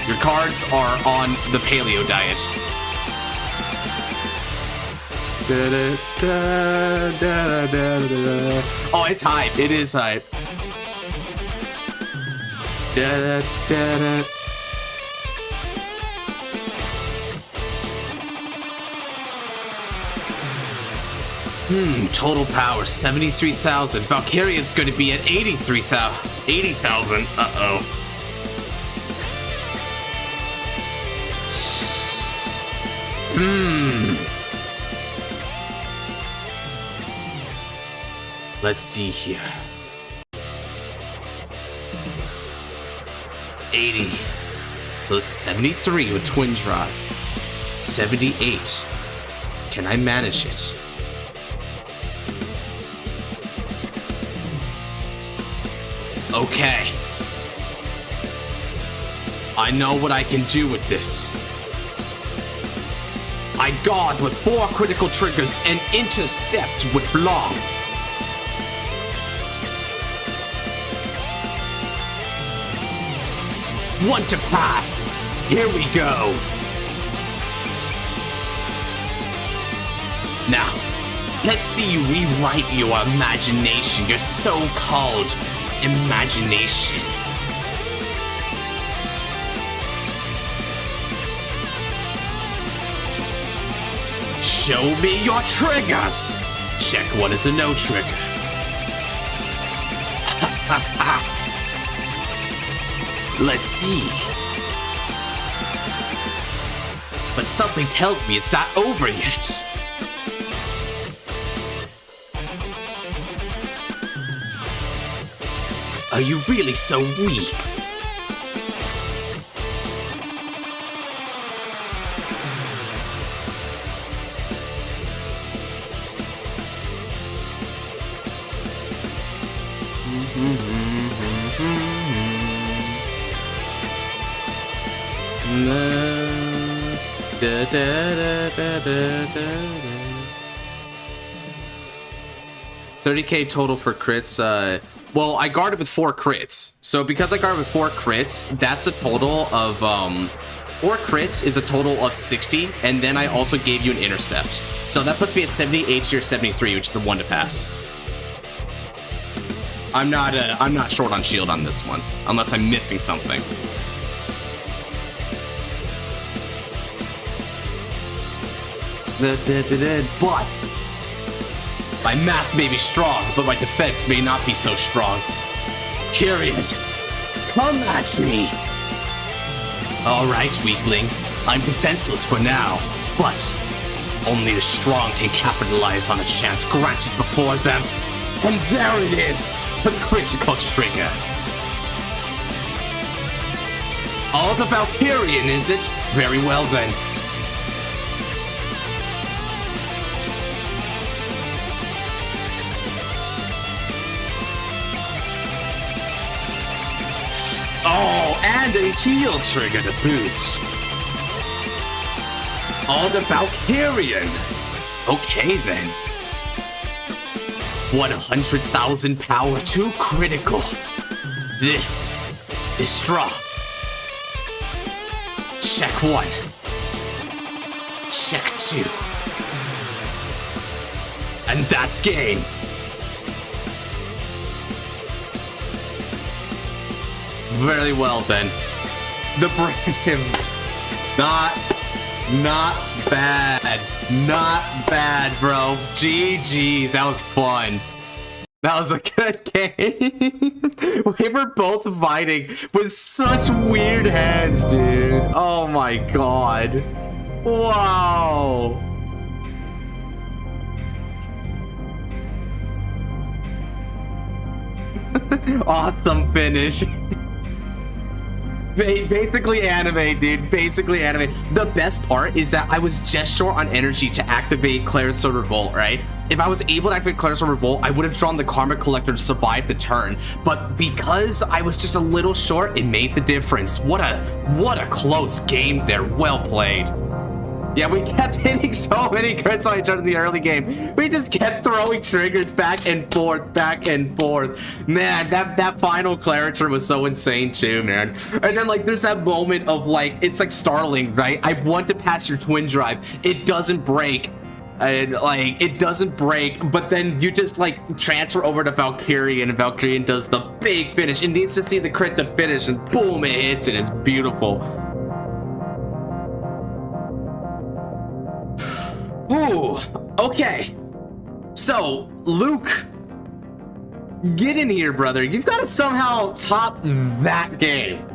Your cards are on the paleo diet. Oh, it's hype. It is hype. Total power 73,000. Valkyrian's going to be at 80,000. 80,000. Uh-oh. Let's see here. 80. So this is 73 with Twin Drive. 78. Can I manage it? Okay. I know what I can do with this. I guard with 4 critical triggers and intercept with Blanc. One to pass. Here we go. Now, let's see you rewrite your imagination, your so-called imagination. Show me your triggers. Check what is a no trigger. Let's see. But something tells me it's not over yet. Are you really so weak? $30K total for crits. Well, I guarded with 4 crits. So because I guarded with 4 crits, that's a total of 4 crits is a total of 60, and then I also gave you an intercept. So that puts me at 78 or 73, which is a 1 to pass. I'm not short on shield on this one, unless I'm missing something. But my math may be strong, but my defense may not be so strong. Period. Come at me. All right, weakling. I'm defenseless for now, but only the strong can capitalize on a chance granted before them. And there it is, a critical trigger. All the Valkyrian, is it? Very well then. And a heal trigger to boot. On the Valkyrian. Okay then. 100,000 power to critical. This is strong. Check 1. Check 2. And that's game. Very well then. The Brim. Not bad. Not bad, bro. GG's. That was fun. That was a good game. We were both fighting with such weird hands, dude. Oh my god. Wow. Awesome finish. Basically anime, dude. Basically anime. The best part is that I was just short on energy to activate Claret Sword Revolt, right? If I was able to activate Claret Sword Revolt, I would have drawn the Karma Collector to survive the turn. But because I was just a little short, it made the difference. What a close game there. Well played. Yeah, we kept hitting so many crits on each other in the early game. We just kept throwing triggers back and forth, back and forth. Man, that final Claret turn was so insane too, man. And then like there's that moment of like, it's like Starling, right? I want to pass your twin drive. It doesn't break. And like it doesn't break, but then you just like transfer over to Valkyrian, and Valkyrian does the big finish. It needs to see the crit to finish, and boom, it hits, and it's beautiful. Ooh, okay. So, Luke, get in here, brother. You've got to somehow top that game.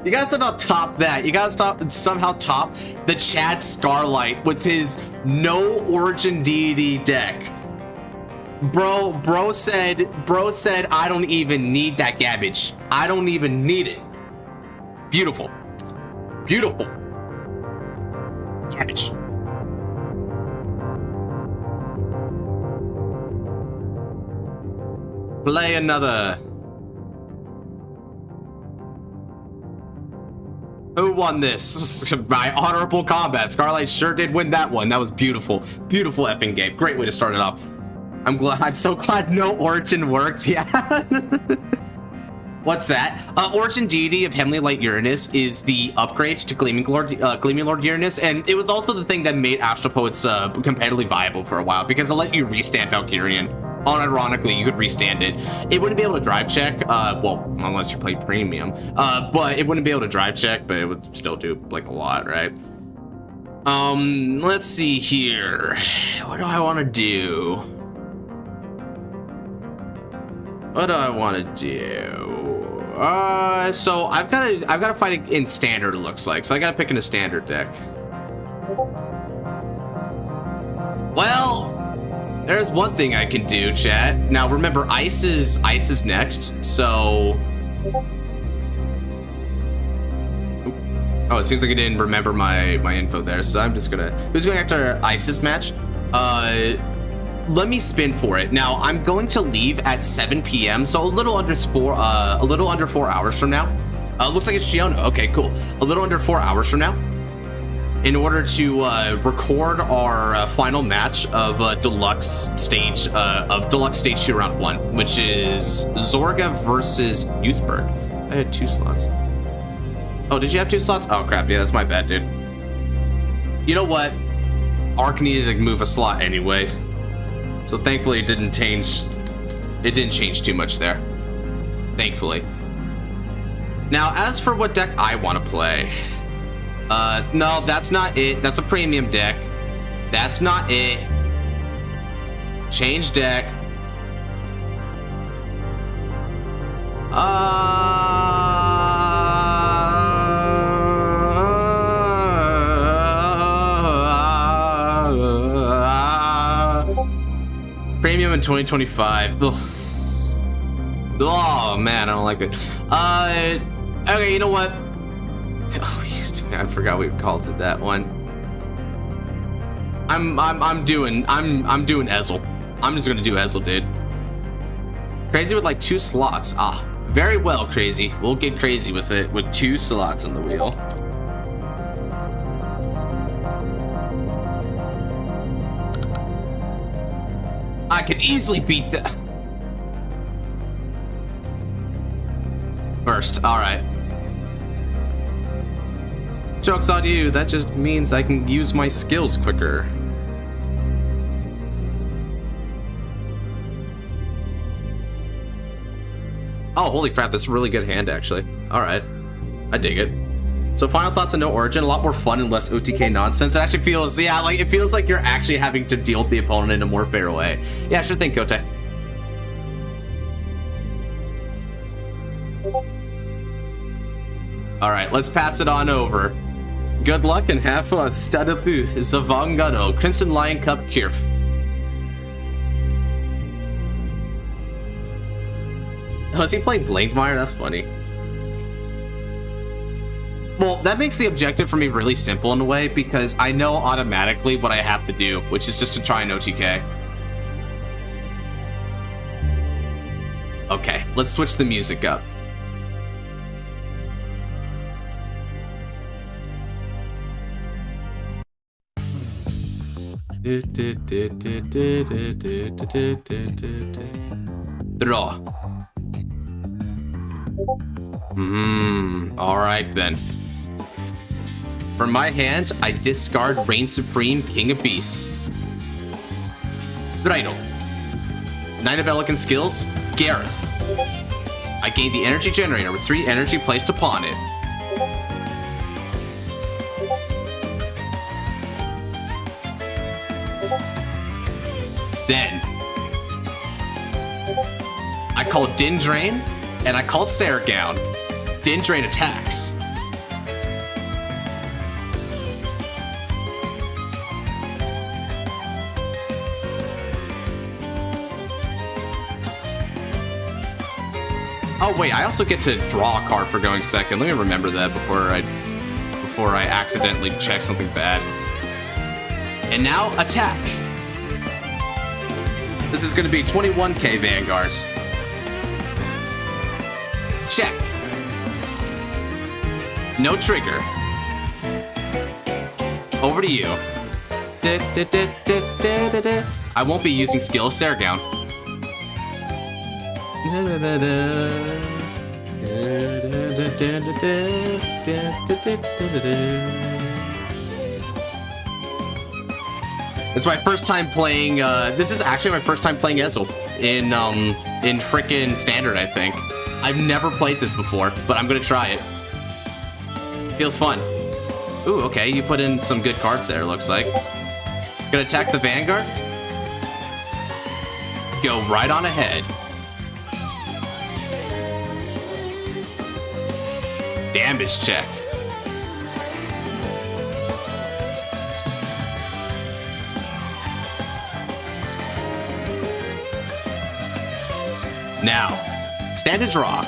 You gotta somehow top that. You gotta somehow top the Chad Scarlight with his no origin deity deck. Bro said, I don't even need that garbage. I don't even need it. Beautiful. Beautiful. Garbage. Play another. Who won this? By honorable combat. Scarlight sure did win that one. That was beautiful. Beautiful effing game. Great way to start it off. I'm so glad no origin worked. Yeah. What's that? Origin Deity of Heavenly Light Uranus is the upgrade to Gleaming Lord Uranus, and it was also the thing that made Astral Poets competitively viable for a while because it let you restand Valkyrian. Unironically, you could restand it. It wouldn't be able to drive check, well, unless you play premium, but it wouldn't be able to drive check, but it would still do like a lot, right? Let's see here. What do I want to do? What do I want to do? So I've got to fight it in standard, it looks like. So I got to pick in a standard deck. Well, there's one thing I can do, chat. Now remember, ice is next, so. Oh, it seems like I didn't remember my info there, so I'm just gonna. Who's going after Ice's match? Let me spin for it. Now I'm going to leave at 7 p.m. So a little under 4 hours from now. Looks like it's Shiona. Okay, cool. A little under 4 hours from now, in order to record our final match of Deluxe Stage 2 Round 1, which is Zorga versus Youthberg. I had 2 slots. Oh, did you have 2 slots? Oh crap, yeah, that's my bad, dude. You know what? Arc needed to move a slot anyway, so thankfully it didn't change too much there. Thankfully. Now, as for what deck I want to play, no, that's not it. That's a premium deck. That's not it. Change deck. Premium in 2025. Ugh. Oh man, I don't like it. Okay, you know what? Oh, I forgot we called it that one. I'm doing Ezel. I'm just gonna do Ezel, dude. Crazy with like 2 slots. Ah, Very well, crazy. We'll get crazy with it with 2 slots on the wheel. I could easily beat the... First, alright. Joke's on you, that just means I can use my skills quicker. Oh, holy crap, that's a really good hand, actually. Alright. I dig it. So final thoughts on No Origin, a lot more fun and less OTK nonsense. It actually feels, yeah, like, it feels like you're actually having to deal with the opponent in a more fair way. Yeah, sure thing, Kote. Alright, let's pass it on over. Good luck and have fun. Stadapu, Zavangado, Crimson Lion Cup, Kirf. Oh, is he playing Blademire? That's funny. Well, that makes the objective for me really simple in a way, because I know automatically what I have to do, which is just to try an OTK. Okay, let's switch the music up. Draw. Alright then. From my hand, I discard Reign Supreme, King of Beasts. Righto. Knight of Elegant Skills, Gareth. I gain the energy generator with 3 energy placed upon it. Then, I call Din Drain, and I call Saragown. Din Drain attacks. Oh wait, I also get to draw a card for going second. Let me remember that before I accidentally check something bad. And now attack. This is going to be 21k Vanguards. Check. No trigger. Over to you. I won't be using skill Saragown. It's my first time playing, this is actually my first time playing Ezel in frickin' Standard, I think. I've never played this before, but I'm gonna try it. Feels fun. Ooh, okay, you put in some good cards there, looks like. Gonna attack the Vanguard. Go right on ahead. Damage check. Now, stand and draw.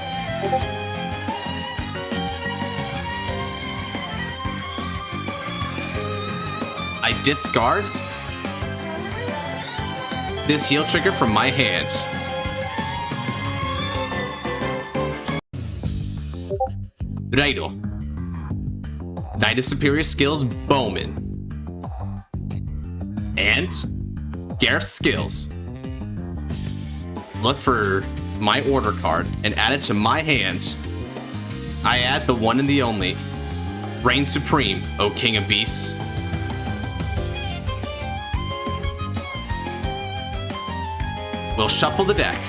I discard this heal trigger from my hands. Righto. Knight of Superior Skills, Bowman. And Gareth's skills. Look for my order card and add it to my hands. I add the one and the only. Reign Supreme, O King of Beasts. We'll shuffle the deck.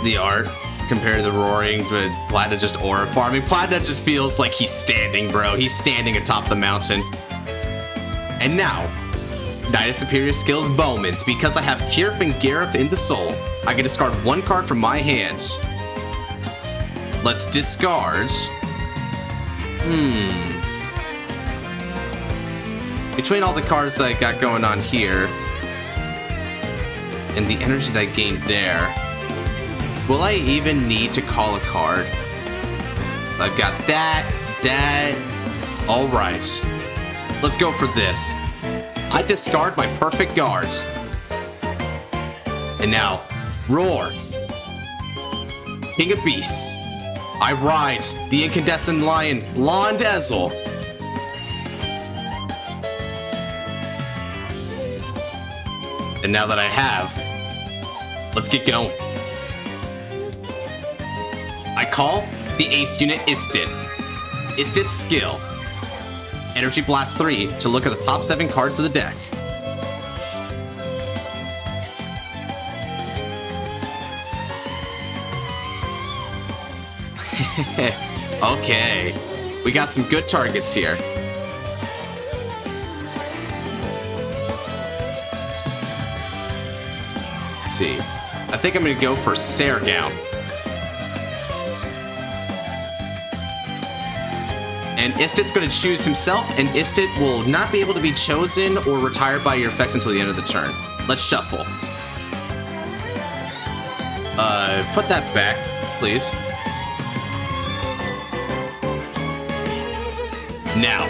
The art compared to the Roaring with Platinum just aura farming. Platinum just feels like he's standing, bro. He's standing atop the mountain. And now, Knight of Superior Skills Bowman's. Because I have Kirf and Gareth in the soul, I can discard 1 card from my hands. Let's discard. Between all the cards that I got going on here and the energy that I gained there, will I even need to call a card? I've got that. All right. Let's go for this. I discard my perfect guards. And now, roar. King of Beasts. I ride the incandescent lion, Blonde Ezel. And now that I have, let's get going. I call the ace unit Istin. Istin's skill. Energy Blast 3 to look at the top 7 cards of the deck. Okay, we got some good targets here. Let's see. I think I'm gonna go for Zorga. And Istin's going to choose himself, and Istin will not be able to be chosen or retired by your effects until the end of the turn. Let's shuffle. Put that back, please. Now.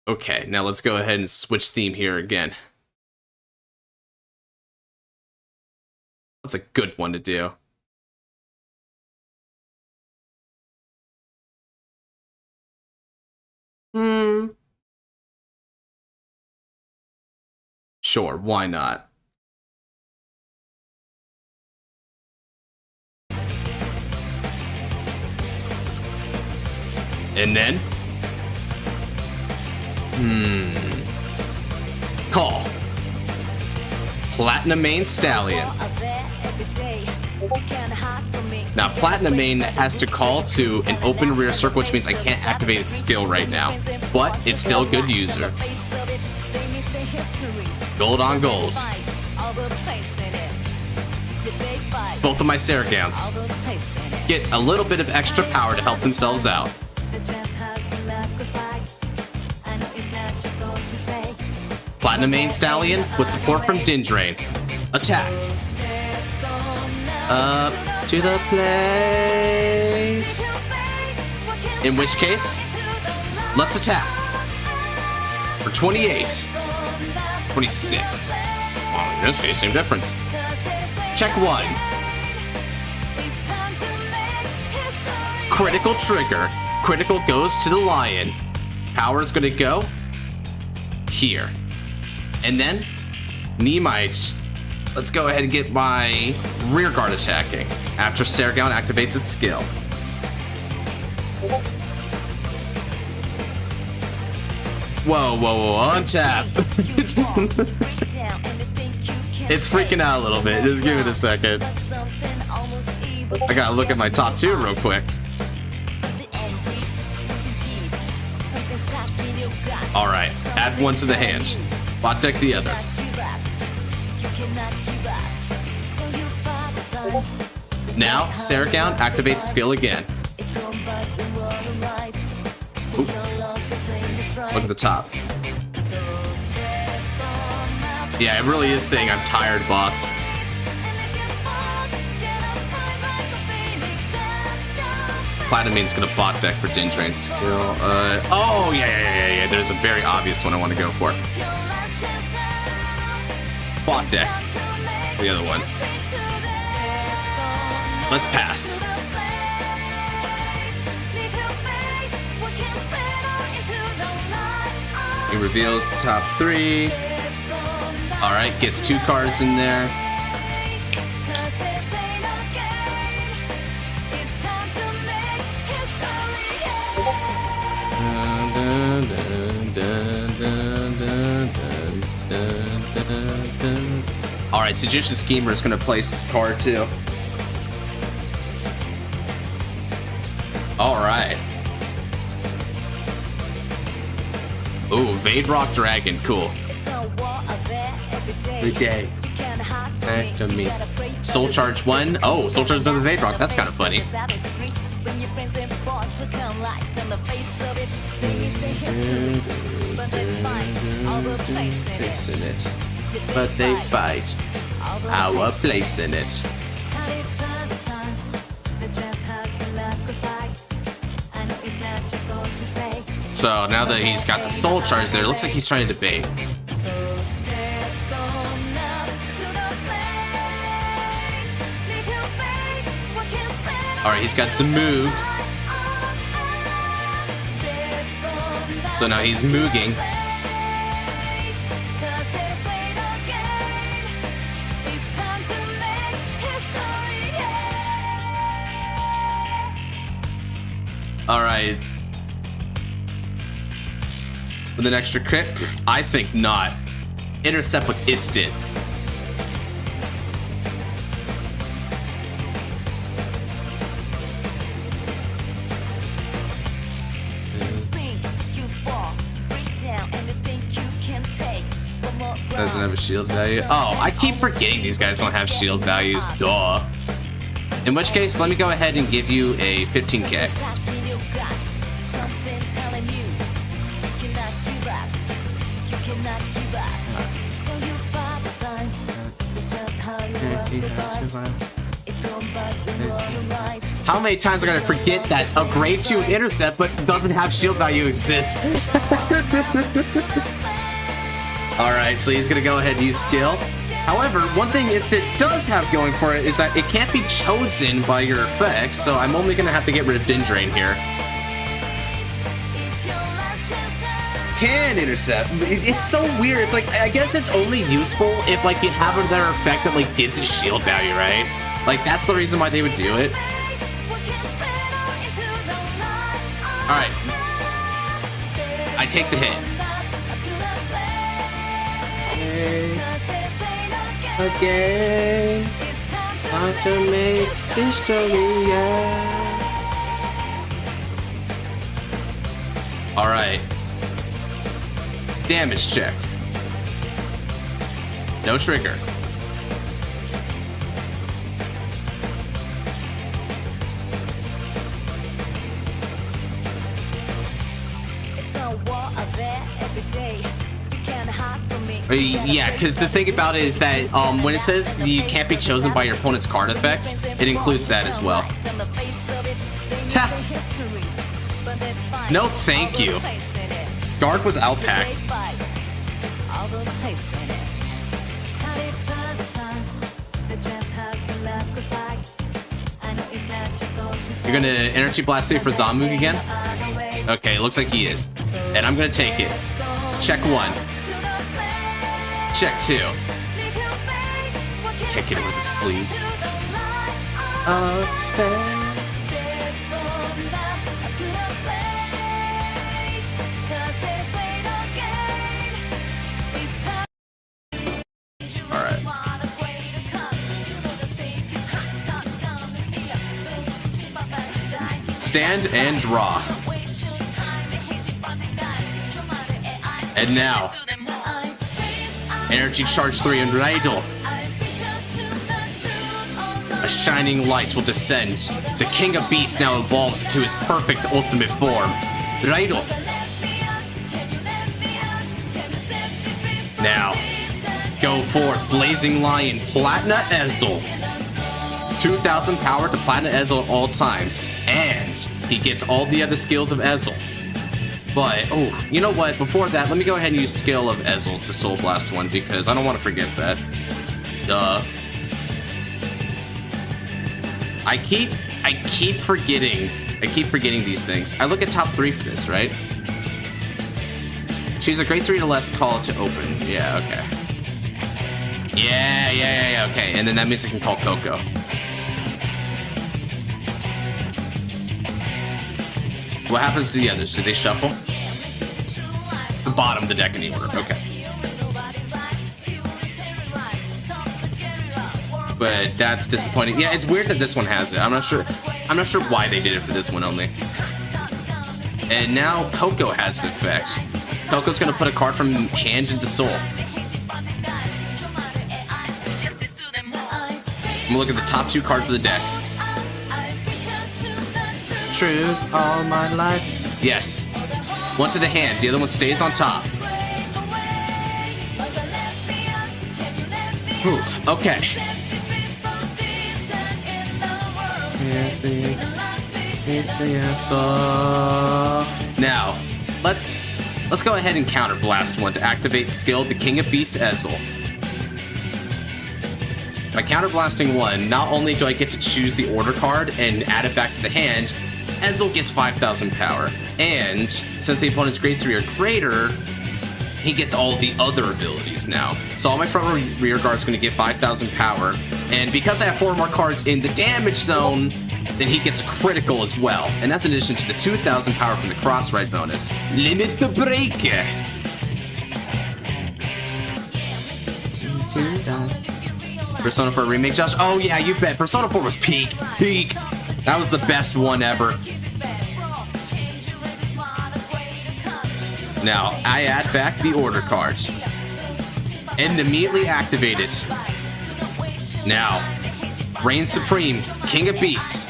Okay, now let's go ahead and switch theme here again. What's a good one to do? Sure, why not? And then? Call. Platinum Mane Stallion. Now, Platinum Mane has to call to an open rear circle, which means I can't activate its skill right now. But it's still a good user. Gold on gold. Both of my Zorgans get a little bit of extra power to help themselves out. Platinum Mane Stallion with support from Dindrain. Attack. Up to the plate. In which case, let's attack. For 28. 26. Well, in this case, same difference. Check 1. Critical trigger. Critical goes to the lion. Power is going to go here. And then, Nemite. Let's go ahead and get my rear guard attacking after Zorga activates its skill. Whoa, whoa, whoa, untap. It's freaking out a little bit. Just give it a second. I gotta look at my top 2 real quick. Alright, add 1 to the hand. Bot deck the other. Now, Zorga activates skill again. Ooh. Look at the top. Yeah, it really is saying I'm tired, boss. Platinum Mane's gonna bot deck for Dindrain's skill. Oh, yeah. There's a very obvious one I want to go for. Bot deck. The other one. Let's pass. He reveals the top 3. Alright, gets 2 cards in there. Alright, Suggestion Schemer is going to place this card too. Alright. Ooh, Vadrock Dragon, cool. Good day. Back to me. Soul Charge 1. Oh, Soul Charge another Vadrock. That's kind of funny. Placing it. But they fight. Our place in it. So now that he's got the soul charge there, it looks like he's trying to debate. Alright, he's got some Moog. So now he's Mooging. Alright. With an extra crit? I think not. Intercept with Istit. Doesn't have a shield value. Oh, I keep forgetting these guys don't have shield values. Duh. In which case, let me go ahead and give you a 15k. How many times are gonna forget that a grade 2 intercept but doesn't have shield value exists? Alright, so he's gonna go ahead and use skill. However, one thing Istit does have going for it is that it can't be chosen by your effects, so I'm only gonna have to get rid of Dindrain here. Can intercept. It's so weird. It's like, I guess it's only useful if like you have another effect that like gives it shield value, right? Like that's the reason why they would do it. Alright. I take the hit. Again, time to make history, yeah. Alright. Damage check. No trigger. Yeah, because the thing about it is that when it says you can't be chosen by your opponent's card effects, it includes that as well. No thank you. Guard with Alpac. You're gonna Energy Blast for Zamug again? Okay, looks like he is. And I'm gonna take it. Check 1. Check 2. Can't get it with his sleeves. Alright. Stand and draw. And now, Energy Charge 3 and Idol. A shining light will descend. The King of Beasts now evolves into his perfect ultimate form. Idol. Now, go forth, Blazing Lion, Platina Ezel. 2,000 power to Platina Ezel at all times. And he gets all the other skills of Ezel. But, oh, you know what? Before that, let me go ahead and use skill of Ezel to Soul Blast 1 because I don't want to forget that. Duh. I keep forgetting these things. I look at top 3 for this, right? Choose a grade 3 to less call to open. Yeah, okay. Yeah, okay. And then that means I can call Coco. What happens to the others? Do they shuffle? The bottom of the deck in the order. Okay. But that's disappointing. Yeah, it's weird that this one has it. I'm not sure why they did it for this one only. And now Coco has an effect. Coco's gonna put a card from hand into soul. I'm gonna look at the top 2 cards of the deck. Truth all my life. Yes. One to the hand, the other one stays on top. Whew. Okay. Now, let's go ahead and counterblast one to activate skill the King of Beasts Ezel. By counterblasting one, not only do I get to choose the order card and add it back to the hand, Ezel gets 5,000 power. And since the opponent's grade 3 or greater, he gets all the other abilities now. So all my front and rear guard's going to get 5,000 power. And because I have 4 more cards in the damage zone, then he gets critical as well. And that's in addition to the 2,000 power from the cross ride bonus. Limit the break! Persona 4 remake, Josh? Oh yeah, you bet. Persona 4 was peak. Peak! That was the best one ever. Now, I add back the order cards. And immediately activate it. Now, Reign Supreme, King of Beasts.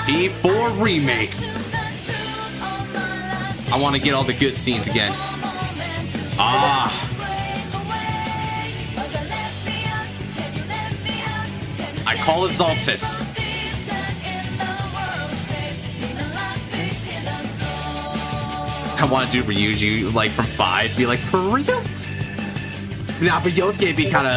P4 Remake. I want to get all the good scenes again. Ah. I call it Zaltis. I want to do Ryuji like from 5. Be like, for real? Nah, but Yosuke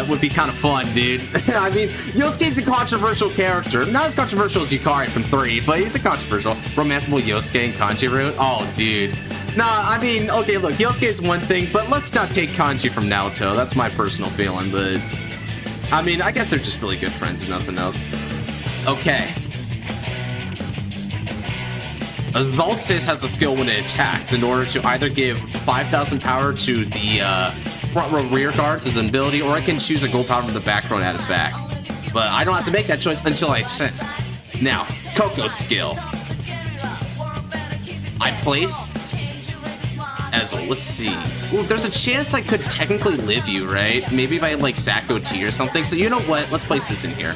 would be kind of fun, dude. I mean, Yosuke's a controversial character. Not as controversial as Yukari from 3, but he's a controversial. Romanceable Yosuke and Kanji route? Oh, dude. Nah, I mean, okay, look, Yosuke is one thing, but let's not take Kanji from Naoto. That's my personal feeling, but... I mean, I guess they're just really good friends, if nothing else. Okay. Zaltis has a skill when it attacks in order to either give 5,000 power to the front row rear guards as an ability, or I can choose a gold power from the back row and add it back. But I don't have to make that choice until I ascend. Now, Coco's skill. I place Ezel. Let's see. Ooh, there's a chance I could technically live you, right? Maybe by like Sacco T or something. So you know what? Let's place this in here.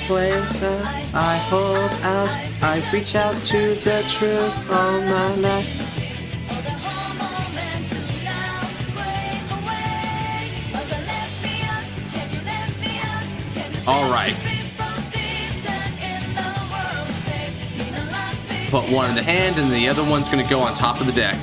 Place I hold out, I reach out to the truth all my life. Alright. Put one in the hand and the other one's gonna go on top of the deck.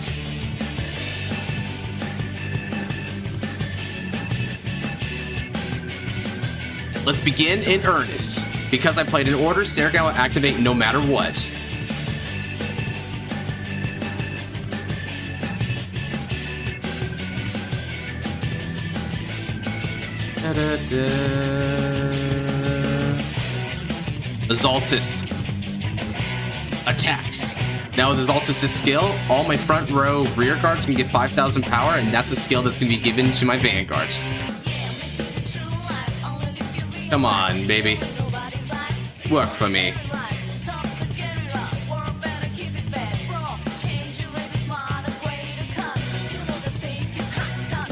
Let's begin in earnest. Because I played in order, Serga will activate no matter what. Zaltis attacks. Now with Zaltis' skill, all my front row rear guards can get 5,000 power, and that's a skill that's going to be given to my Vanguards. Come on, baby. Work for me.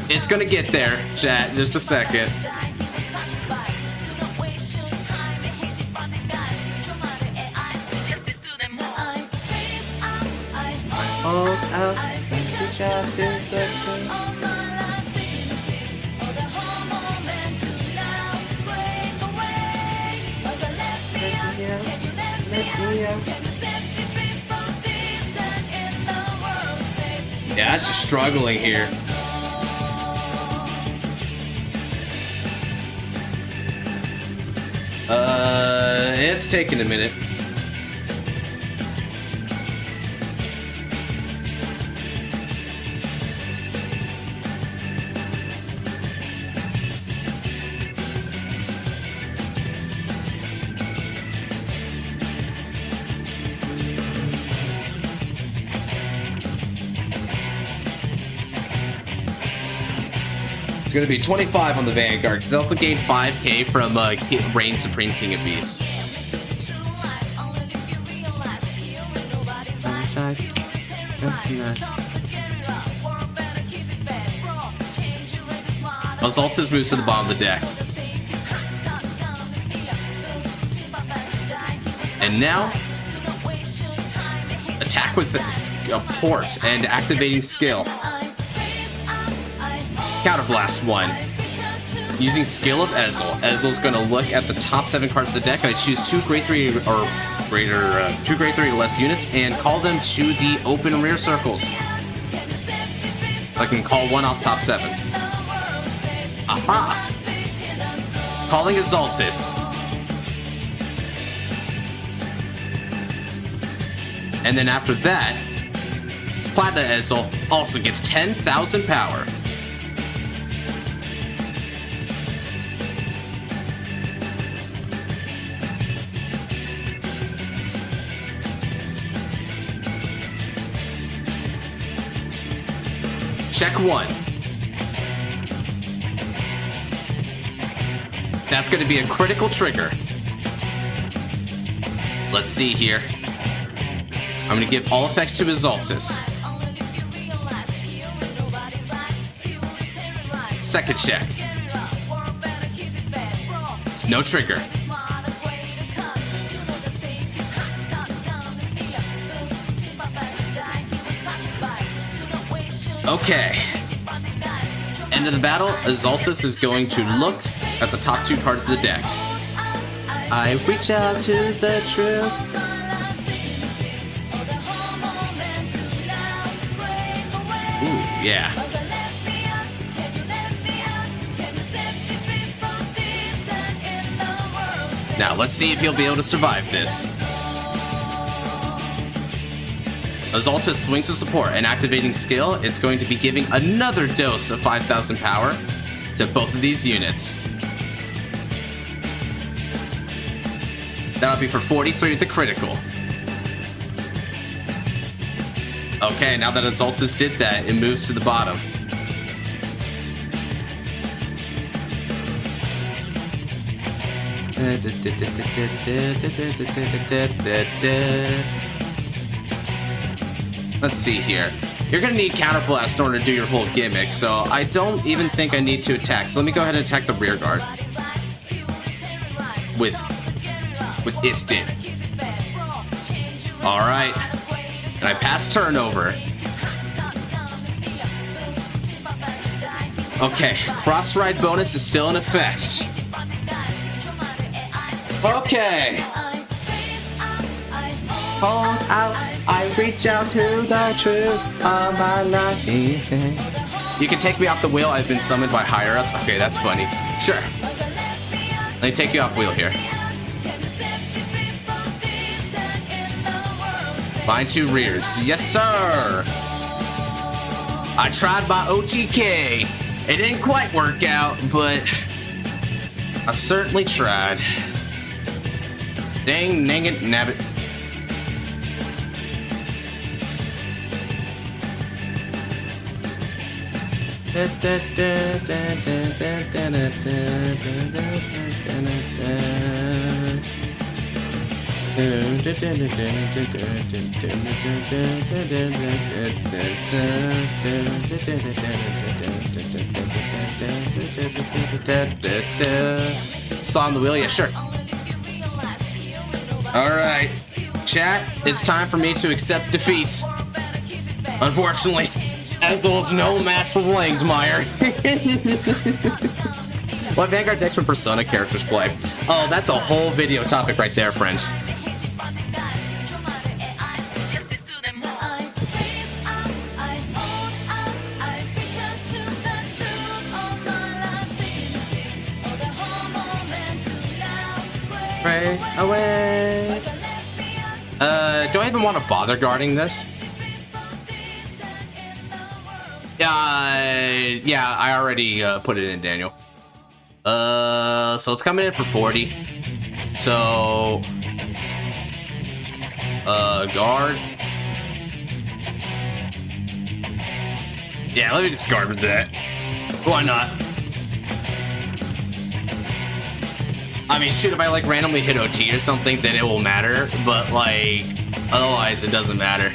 It's gonna get there, chat. Just a second. Hold out and reach out to the Yeah, that's just struggling here. It's taking a minute. It's going to be 25 on the Vanguard, because they'll gain 5k from Reign Supreme King of Beasts. Zaltis moves to the bottom of the deck. And now, attack with a port and activating skill. Counterblast 1. Using skill of Ezel, Ezel's going to look at the top 7 cards of the deck, and I choose 2 grade 3 or greater, 2 grade 3 or less units, and call them to the open rear circles. I can call 1 off top 7. Aha! Calling Exaltis. And then after that, Platinum Ezel also gets 10,000 power. Check 1. That's going to be a critical trigger. Let's see here. I'm going to give all effects to Exaltis. Second check. No trigger. Okay. End of the battle, Exaltis is going to look at the top 2 cards of the deck. I reach out to the truth. Ooh, yeah. Now, let's see if you'll be able to survive this. Exaltis swings to support, and activating skill, it's going to be giving another dose of 5,000 power to both of these units. That'll be for 43 with the critical. Okay, now that Exaltis did that, it moves to the bottom. Let's see here. You're gonna need Counterblast in order to do your whole gimmick, so I don't even think I need to attack. So let me go ahead and attack the rear guard. With Istin. Alright. And I pass turnover. Okay, cross ride bonus is still in effect. Okay. Hold out, I reach out to the truth of my life. You can take me off the wheel. I've been summoned by higher ups. Okay, that's funny. Sure. Let me take you off wheel here. Bind 2 rears. Yes, sir. I tried my OTK. It didn't quite work out, but I certainly tried. Dang, dang it, nabbit. Saw on the wheel, yeah, sure. Alright, chat, it's time for me to accept defeat. Unfortunately, as there's no match for Blademire. What Vanguard decks for Persona characters play? Oh, that's a whole video topic right there, friends. Pray away. Do I even want to bother guarding this? Yeah, I already put it in, Daniel. So it's coming in for 40. So, guard. Yeah, let me discard with that. Why not? I mean, shoot, if I like randomly hit OT or something, then it will matter. But like, otherwise, it doesn't matter.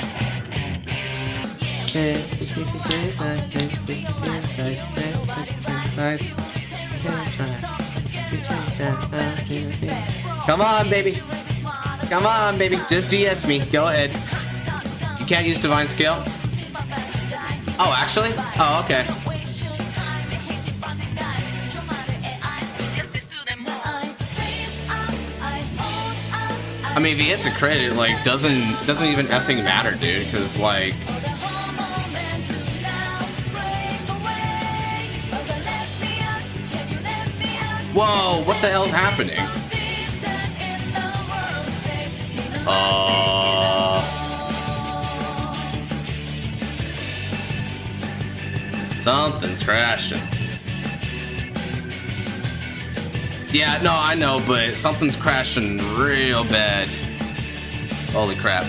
Come on, baby. Come on, baby. Just DS me. Go ahead. You can't use Divine Skill? Oh, actually? Oh, okay. I mean, if he hits a crit, it like doesn't even effing matter, dude. Because like, whoa, what the hell's happening? Something's crashing. Yeah, no, I know, but something's crashing real bad. Holy crap.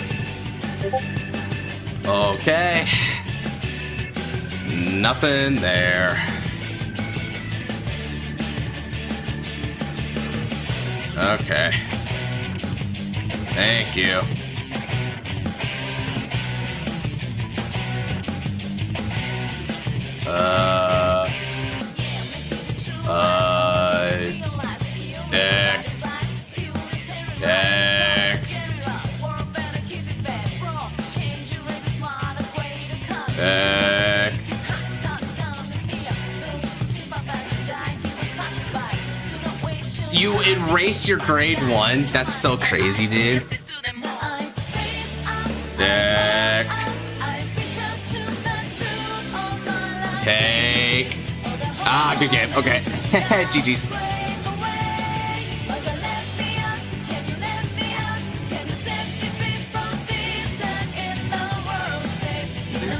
Okay. Nothing there. Okay. Thank you. You erased your grade 1? That's so crazy, dude. Deck. Take. Ah, good game. Okay. GG's.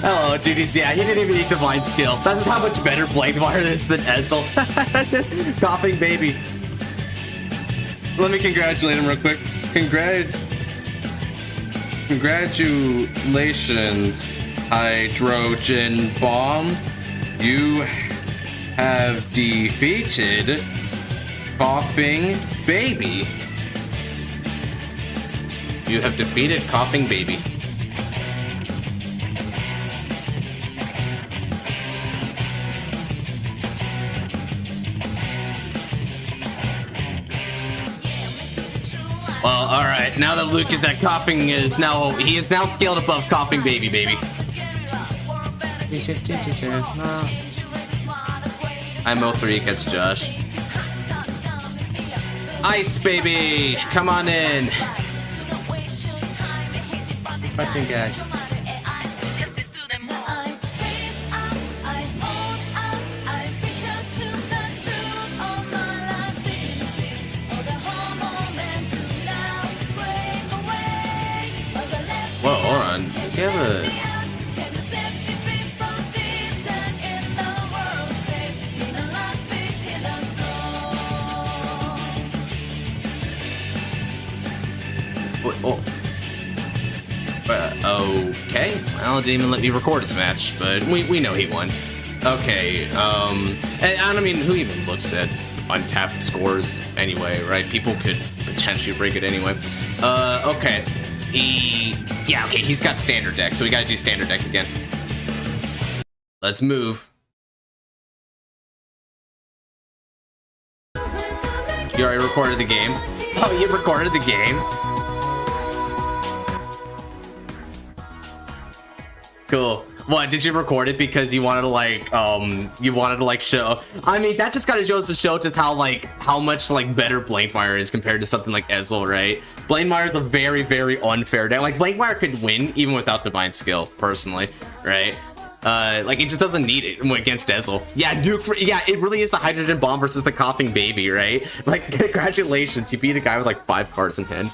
Hello, GG's. Yeah, he didn't even need Divine Skill. That's how much better Blademire is than Ezel. Coughing baby. Let me congratulate him real quick. Congratulations, Hydrogen Bomb. You have defeated Coughing Baby. You have defeated Coughing Baby. Well, all right. Now that Luke is at coughing, he is now scaled above Coughing Baby, I'm 03 against Josh. Ice baby, come on in. Watching, guys. Whoa, hold on. Does he have a... Oh. Okay. Well, it didn't even let me record his match, but we know he won. Okay. And I mean, who even looks at Untap scores anyway, right? People could potentially break it anyway. Okay. Yeah, okay, he's got standard deck, so we gotta do standard deck again. Let's move. You already recorded the game? Oh, you recorded the game? Cool. What, did you record it because you wanted to show? I mean, that just kind of goes to show just how much better Blademire is compared to something like Ezel, right? Blademire is a very, very unfair deck. Like, Blademire could win even without Divine Skill, personally, right? Like, it just doesn't need it against Ezel. Yeah, yeah, it really is the Hydrogen Bomb versus the Coughing Baby, right? Like, congratulations, you beat a guy with like 5 cards in hand.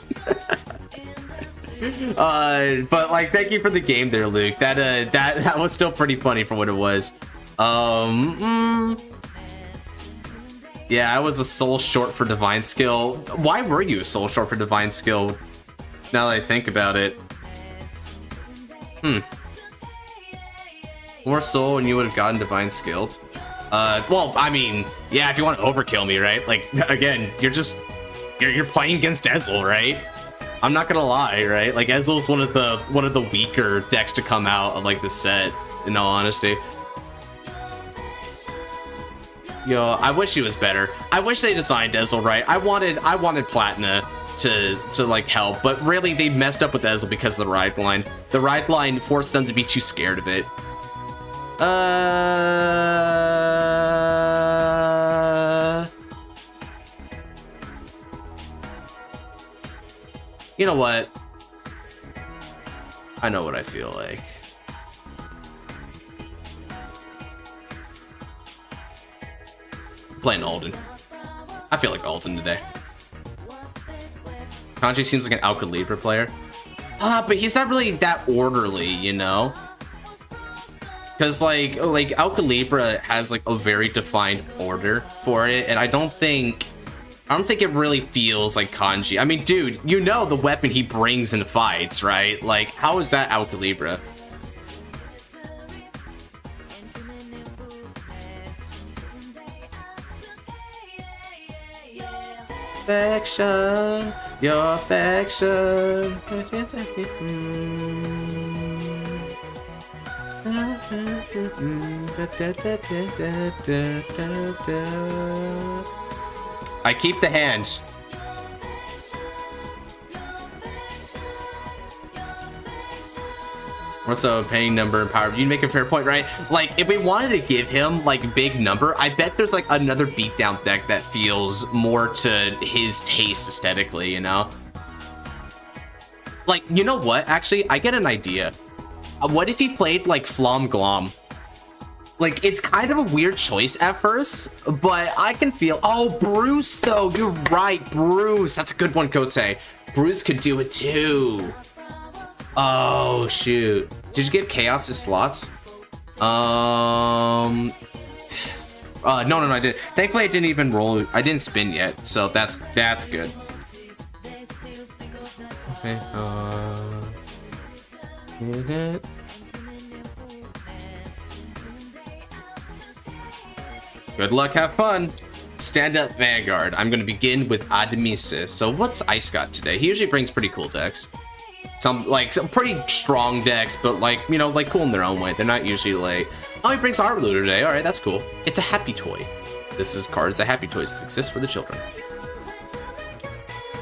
But like, thank you for the game there, Luke. That was still pretty funny for what it was. Yeah, I was a soul short for Divine Skill. Why were you a soul short for Divine Skill? Now that I think about it. More soul and you would have gotten Divine Skilled. Well, I mean, yeah, if you want to overkill me, right? Like, again, you're playing against Ezel, right? I'm not gonna lie, right? Like, Ezel's one of the weaker decks to come out of like this set, in all honesty. Yo, I wish he was better. I wish they designed Ezel right. I wanted Platina to like help, but really they messed up with Ezel because of the ride line. The ride line forced them to be too scared of it. You know what? I know what I feel like. Playing Alden. I feel like Alden today. Kanji seems like an Alcalibra player. But he's not really that orderly, you know? Because like Alcalibra has like a very defined order for it, and I don't think it really feels like Kanji. I mean, dude, you know the weapon he brings in fights, right? Like, how is that Alcalibra? Affection, your affection. I keep the hands. Also, paying number and power. You make a fair point, right? Like, if we wanted to give him like big number, I bet there's like another beatdown deck that feels more to his taste aesthetically, you know? Like, you know what? Actually, I get an idea. What if he played like Flom Glom? Like, it's kind of a weird choice at first, but I can feel... Oh, Bruce, though. You're right, Bruce. That's a good one, Kotse. Bruce could do it, too. Oh, shoot. Did you give Chaos his slots? No, I didn't. Thankfully, I didn't even roll. I didn't spin yet, so that's good. Okay, get it. Good luck, have fun. Stand up Vanguard. I'm gonna begin with Ademisis. So what's Ice got today? He usually brings pretty cool decks. Some pretty strong decks, but like, you know, like cool in their own way. They're not usually like, oh, he brings Arloo today. All right, that's cool. It's a happy toy. This is cards that happy toys that exist for the children.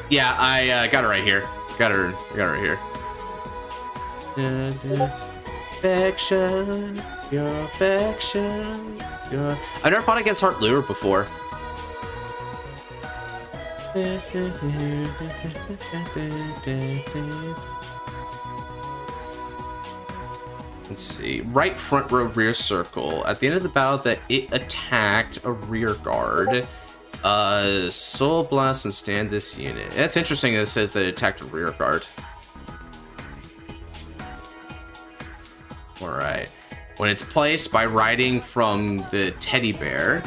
Yeah, I got it right here. Got her right here. Affection, your affection, your... I've never fought against Heart Lure before. Let's see. Right front row, rear circle. At the end of the battle that it attacked a rear guard, Soul Blast and stand this unit. That's interesting that it says that it attacked a rear guard. Alright. When it's placed by riding from the teddy bear,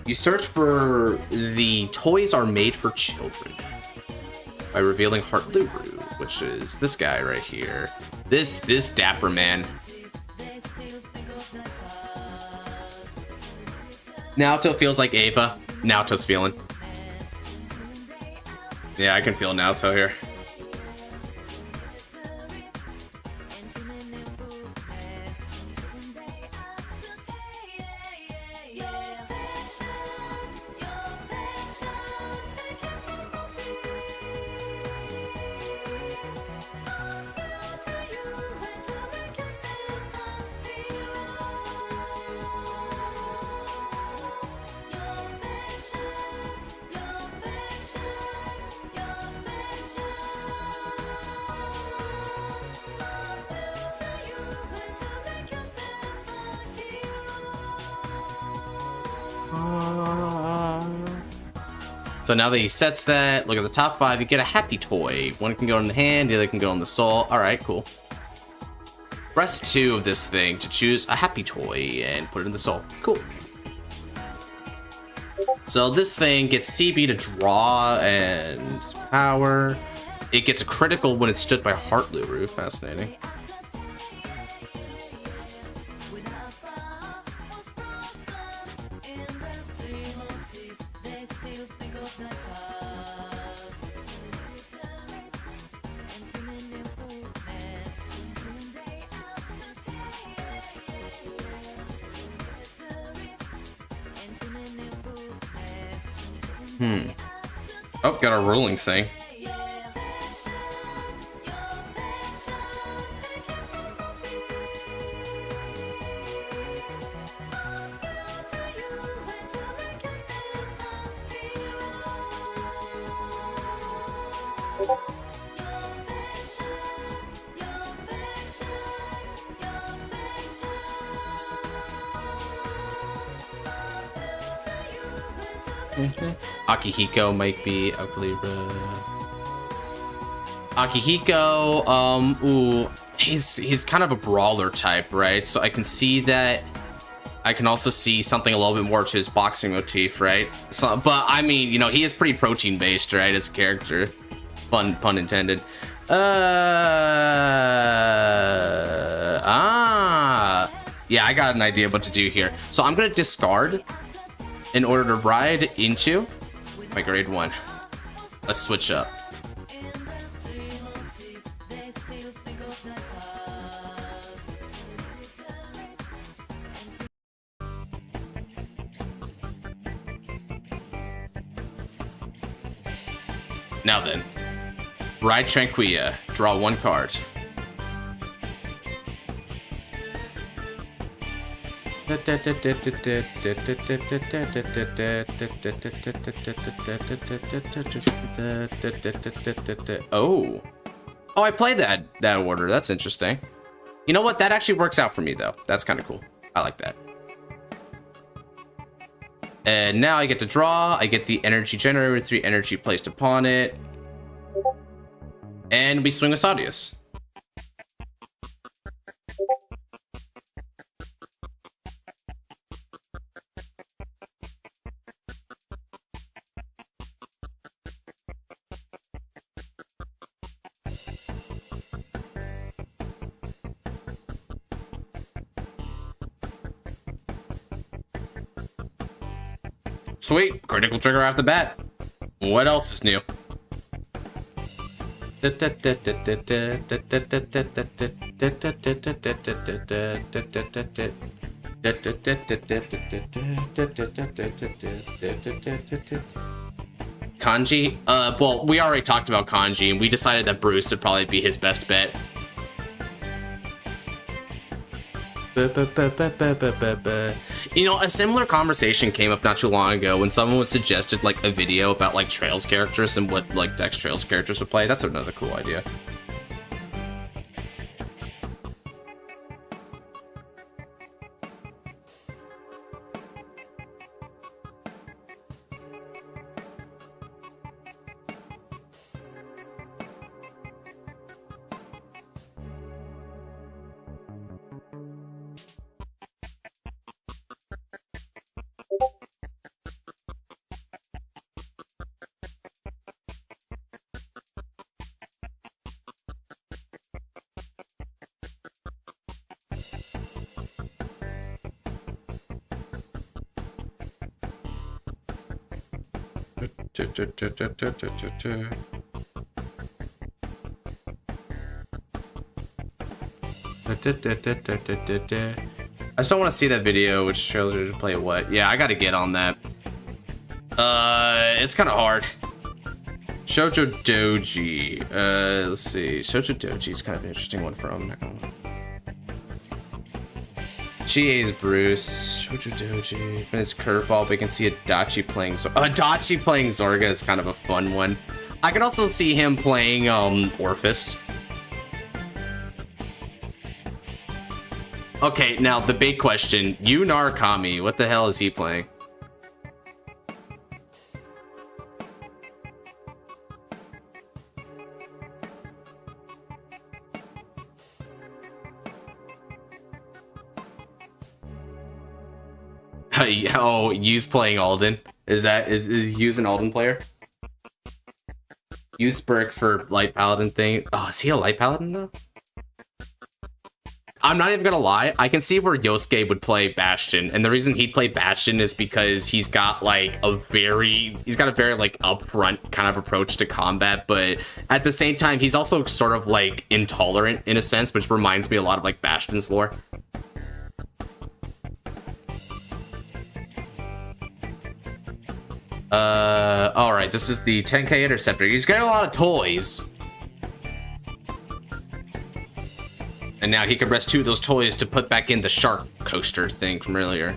you search for the toys are made for children by revealing Arloo, which is this guy right here. This dapper man. Naoto feels like Ava. Naoto's feeling. Yeah, I can feel Naoto here. So now that he sets that, look at the top 5, you get a happy toy. One can go in the hand, the other can go in the soul. Alright, cool. Press 2 of this thing to choose a happy toy and put it in the soul. Cool. So this thing gets CB to draw and power. It gets a critical when it's stood by Arloo. Fascinating. Oh, got a rolling thing. Akihiko might be Akihiko, ooh, he's kind of a brawler type, right? So I can see that. I can also see something a little bit more to his boxing motif, right? So, but I mean, you know, he is pretty protein based, right, as a character. Pun intended. Yeah, I got an idea what to do here. So I'm gonna discard in order to ride into my grade 1. Let's switch up. Now then, ride Tranquilla, draw 1 card. Oh, I played that order. That's interesting. You know what? That actually works out for me though. That's kind of cool. I like that. And now I get to draw. I get the energy generator with 3 energy placed upon it. And we swing with Sadius. Sweet, critical trigger off the bat. What else is new? Kanji? Well, we already talked about Kanji, and we decided that Bruce would probably be his best bet. You know, a similar conversation came up not too long ago when someone suggested like a video about like Trails characters and what like Dex Trails characters would play. That's another cool idea. I still want to see that video, which trailers to play what. Yeah, I gotta get on that. It's kind of hard. Shoujo Doji. Let's see. Shoujo Doji is kind of an interesting one from. GA's Bruce. Shoujo Doji. From his curveball, we can see Adachi playing. Adachi playing Zorga is kind of a fun one. I can also see him playing Orphist. Okay, now the big question. Yu Narukami, what the hell is he playing? Oh, Yu's playing Alden. Is Yu's an Alden player? Youth Burke for Light Paladin thing. Oh, is he a Light Paladin though? I'm not even gonna lie, I can see where Yosuke would play Bastion, and the reason he'd play Bastion is because he's got like a very like upfront kind of approach to combat, but at the same time he's also sort of like intolerant in a sense, which reminds me a lot of like Bastion's lore. All right, this is the 10K Interceptor. He's got a lot of toys. And now he can rest 2 of those toys to put back in the shark coaster thing from earlier.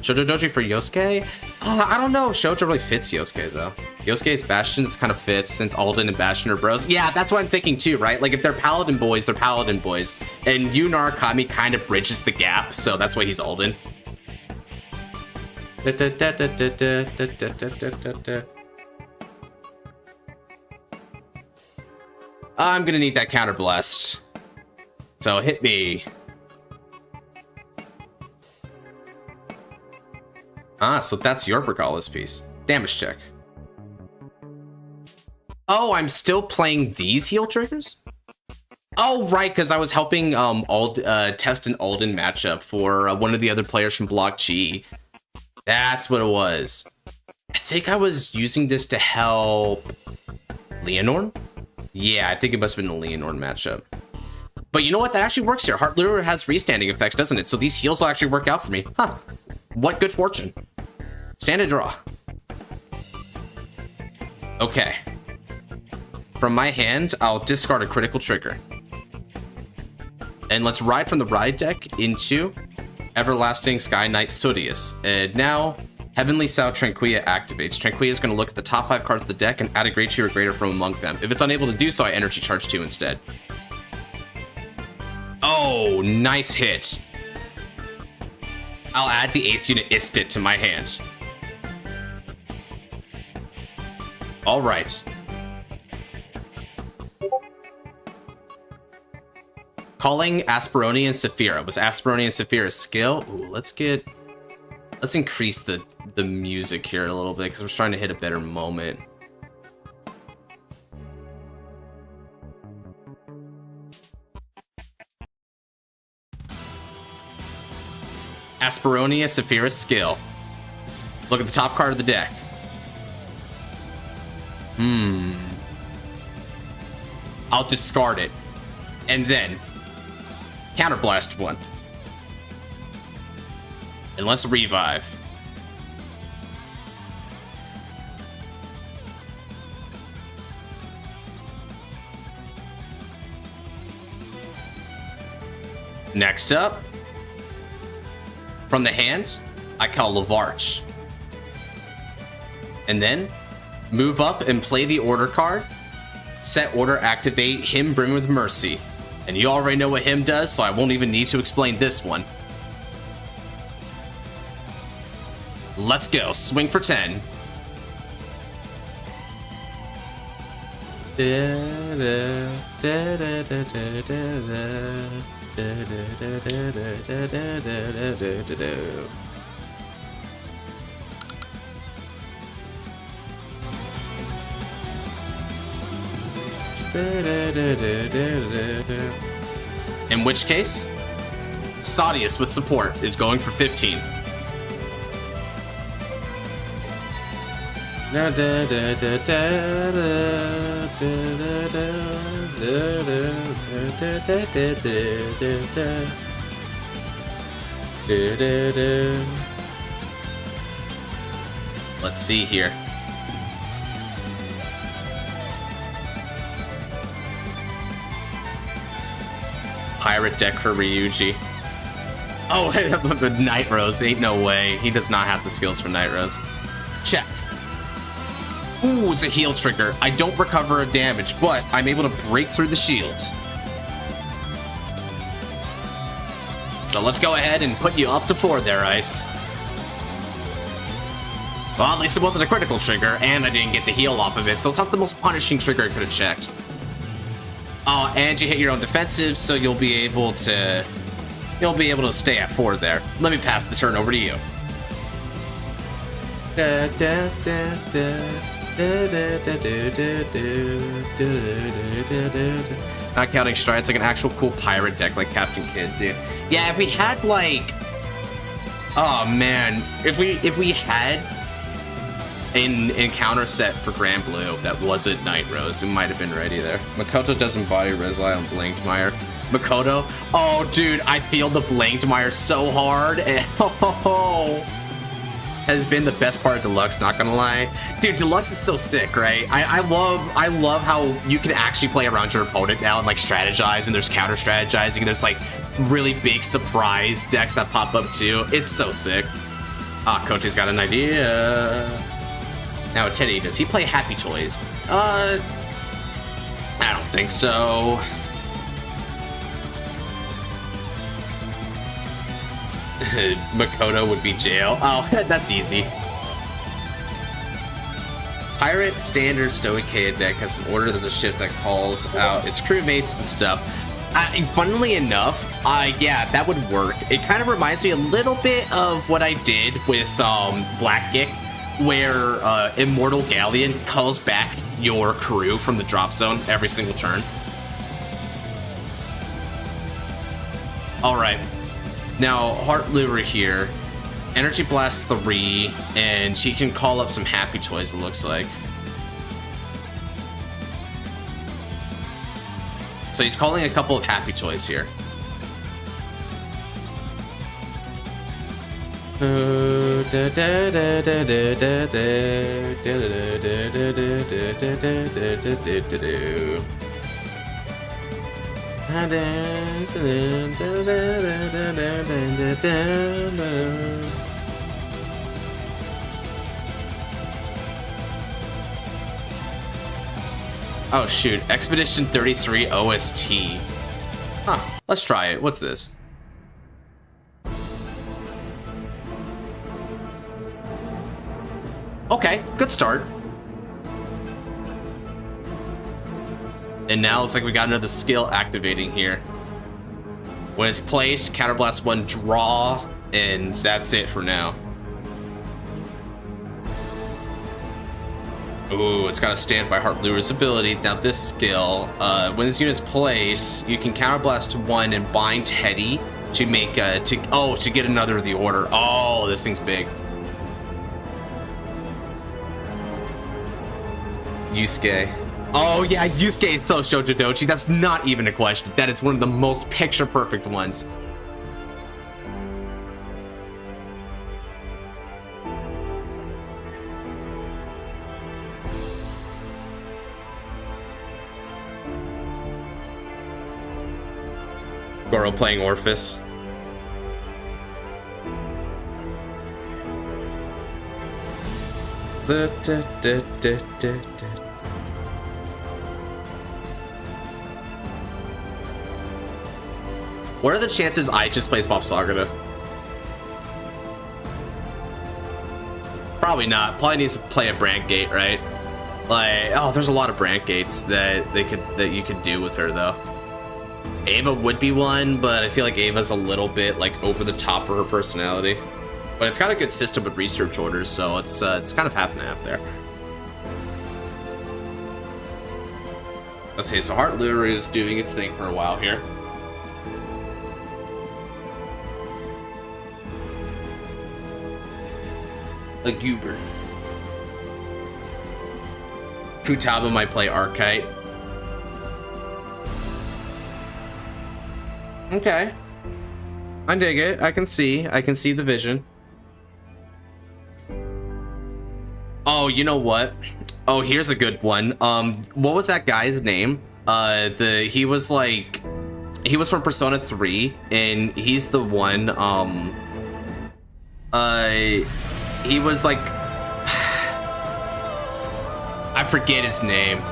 Shoujo Doji for Yosuke? I don't know if Shoujo really fits Yosuke, though. Yosuke's Bastion, it's kind of fits since Alden and Bastion are bros. Yeah, that's what I'm thinking, too, right? Like, if they're Paladin boys, they're Paladin boys. And Yu Narukami kind of bridges the gap, so that's why he's Alden. I'm gonna need that counter blast. So hit me. Ah, so that's your Regardless piece. Damage check. Oh, I'm still playing these heal triggers? Oh, right, because I was helping test an Alden matchup for one of the other players from Block G. That's what it was. I think I was using this to help Leonor? Yeah, I think it must have been a Leonor matchup. But you know what? That actually works here. Heart Lure has restanding effects, doesn't it? So these heals will actually work out for me. Huh. What good fortune. Stand and draw. Okay. From my hand, I'll discard a critical trigger. And let's ride from the ride deck into Everlasting Sky Knight Sodius. And now, Heavenly Sow Tranquilla activates. Tranquilla is going to look at the top 5 cards of the deck and add a Great Shield or greater from among them. If it's unable to do so, I Energy Charge 2 instead. Oh, nice hit. I'll add the Ace Unit Istit to my hands. All right. Calling Asperoni and Saphira. Was Asperoni and Saphira skill? Ooh, let's increase the music here a little bit because we're trying to hit a better moment. Asperonia Saphira's skill. Look at the top card of the deck. I'll discard it. And then counterblast one. And let's revive. Next up, from the hand, I call Lavarch. And then move up and play the order card. Set order, activate him, Brim with Mercy. And you already know what him does, so I won't even need to explain this one. Let's go, swing for 10. In which case, Sadius with support is going for 15. Let's see here. Pirate deck for Ryuji. Oh, but Night Rose, ain't no way. He does not have the skills for Night Rose. Check. Ooh, it's a heal trigger. I don't recover a damage, but I'm able to break through the shields. So let's go ahead and put you up to 4 there, Ice. Well, at least it wasn't a critical trigger, and I didn't get the heal off of it, so it's not the most punishing trigger I could have checked. Oh, and you hit your own defensive, so you'll be able to stay at 4 there. Let me pass the turn over to you. Not counting strides, like an actual cool pirate deck like Captain Kidd, dude. Yeah, if we had like, oh man, if we had an encounter set for Grand Blue that wasn't Night Rose, it might have been ready there. Makoto doesn't body Rezai on Blademire. Makoto, oh dude, I feel the Blademire so hard, and has been the best part of Deluxe, not gonna lie. Dude, Deluxe is so sick, right? I love how you can actually play around your opponent now and like strategize, and there's counter strategizing, and there's like really big surprise decks that pop up too. It's so sick. Ah, Kote's got an idea. Now, Teddy, does he play Happy Toys? I don't think so. Makoto would be jail. Oh, that's easy. Pirate standard Stoicheia deck has an order. There's a ship that calls out its crewmates and stuff. Funnily enough, yeah, that would work. It kind of reminds me a little bit of what I did with Black Geek, where Immortal Galleon calls back your crew from the drop zone every single turn. Alright, now Heart Lure here. Energy Blast 3, and she can call up some Happy Toys, it looks like. So he's calling a couple of Happy Toys here. Oh shoot, Expedition 33 OST. Huh, let's try it. What's this? Okay, good start. And now it looks like we got another skill activating here. When it's placed, Counterblast 1, draw, and that's it for now. Ooh, it's got to stand by Heart Lure's ability. Now this skill, when this unit is placed, you can Counterblast 1 and bind Teddy to make to get another of the order. Oh, this thing's big. Yusuke. Oh yeah, Yusuke is so Shoujodochi. That's not even a question. That is one of the most picture-perfect ones. Goro playing Orphis. What are the chances I just plays Moff Sagata? Probably not. Probably needs to play a Brand Gate, right? Like, oh, there's a lot of Brand Gates that you could do with her though. Ava would be one, but I feel like Ava's a little bit like over the top for her personality. But it's got a good system with research orders, so it's kind of half and half there. Let's see. So Heart Lure is doing its thing for a while here. A Goober. Futaba might play Archite. Okay. I dig it. I can see the vision. Oh, you know what? Oh, here's a good one. What was that guy's name? He was from Persona 3, and he's the one, he was like, I forget his name.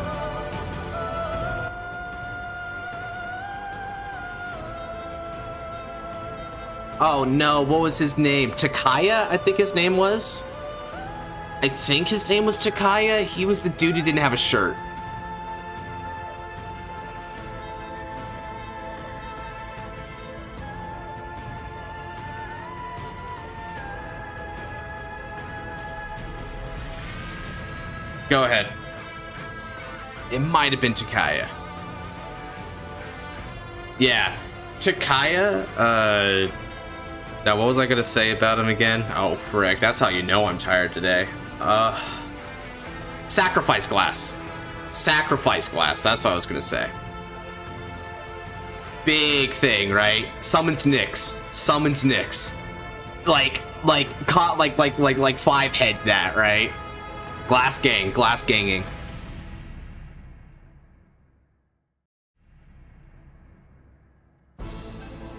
Oh no, what was his name? Takaya, I think his name was. I think his name was Takaya. He was the dude who didn't have a shirt. Go ahead. It might have been Takaya. Yeah, Takaya, now, what was I gonna say about him again? Oh, frick. That's how you know I'm tired today. Sacrifice Glass. Sacrifice Glass. That's what I was gonna say. Big thing, right? Summons Nyx. Summons Nyx. Like 5 head that, right? Glass gang. Glass ganging.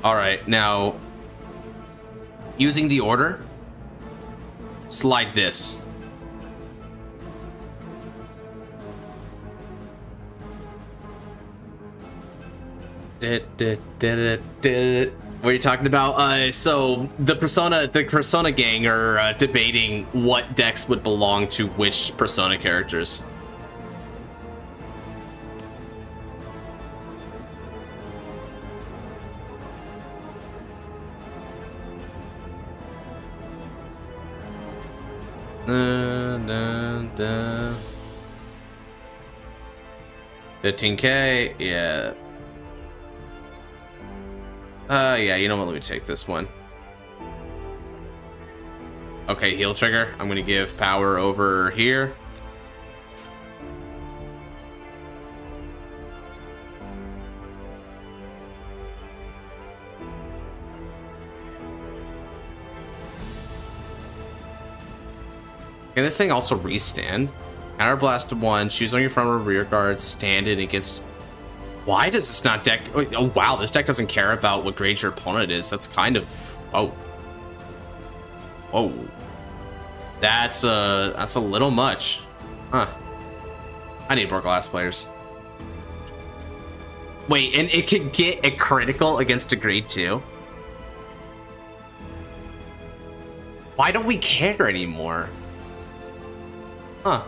All right, now. Using the order, slide this. What are you talking about? So the Persona gang are debating what decks would belong to which Persona characters. Dun, dun, dun. 15K, yeah. Yeah, you know what? Let me take this one. Okay, heal trigger. I'm gonna give power over here. Can this thing also restand? Counter blast 1, choose on your front or rear guard, stand it against. Why does this not deck? Oh wow, this deck doesn't care about what grade your opponent is. That's kind of oh. That's a little much. Huh. I need more glass players. Wait, and it can get a critical against a grade 2? Why don't we care anymore? Huh.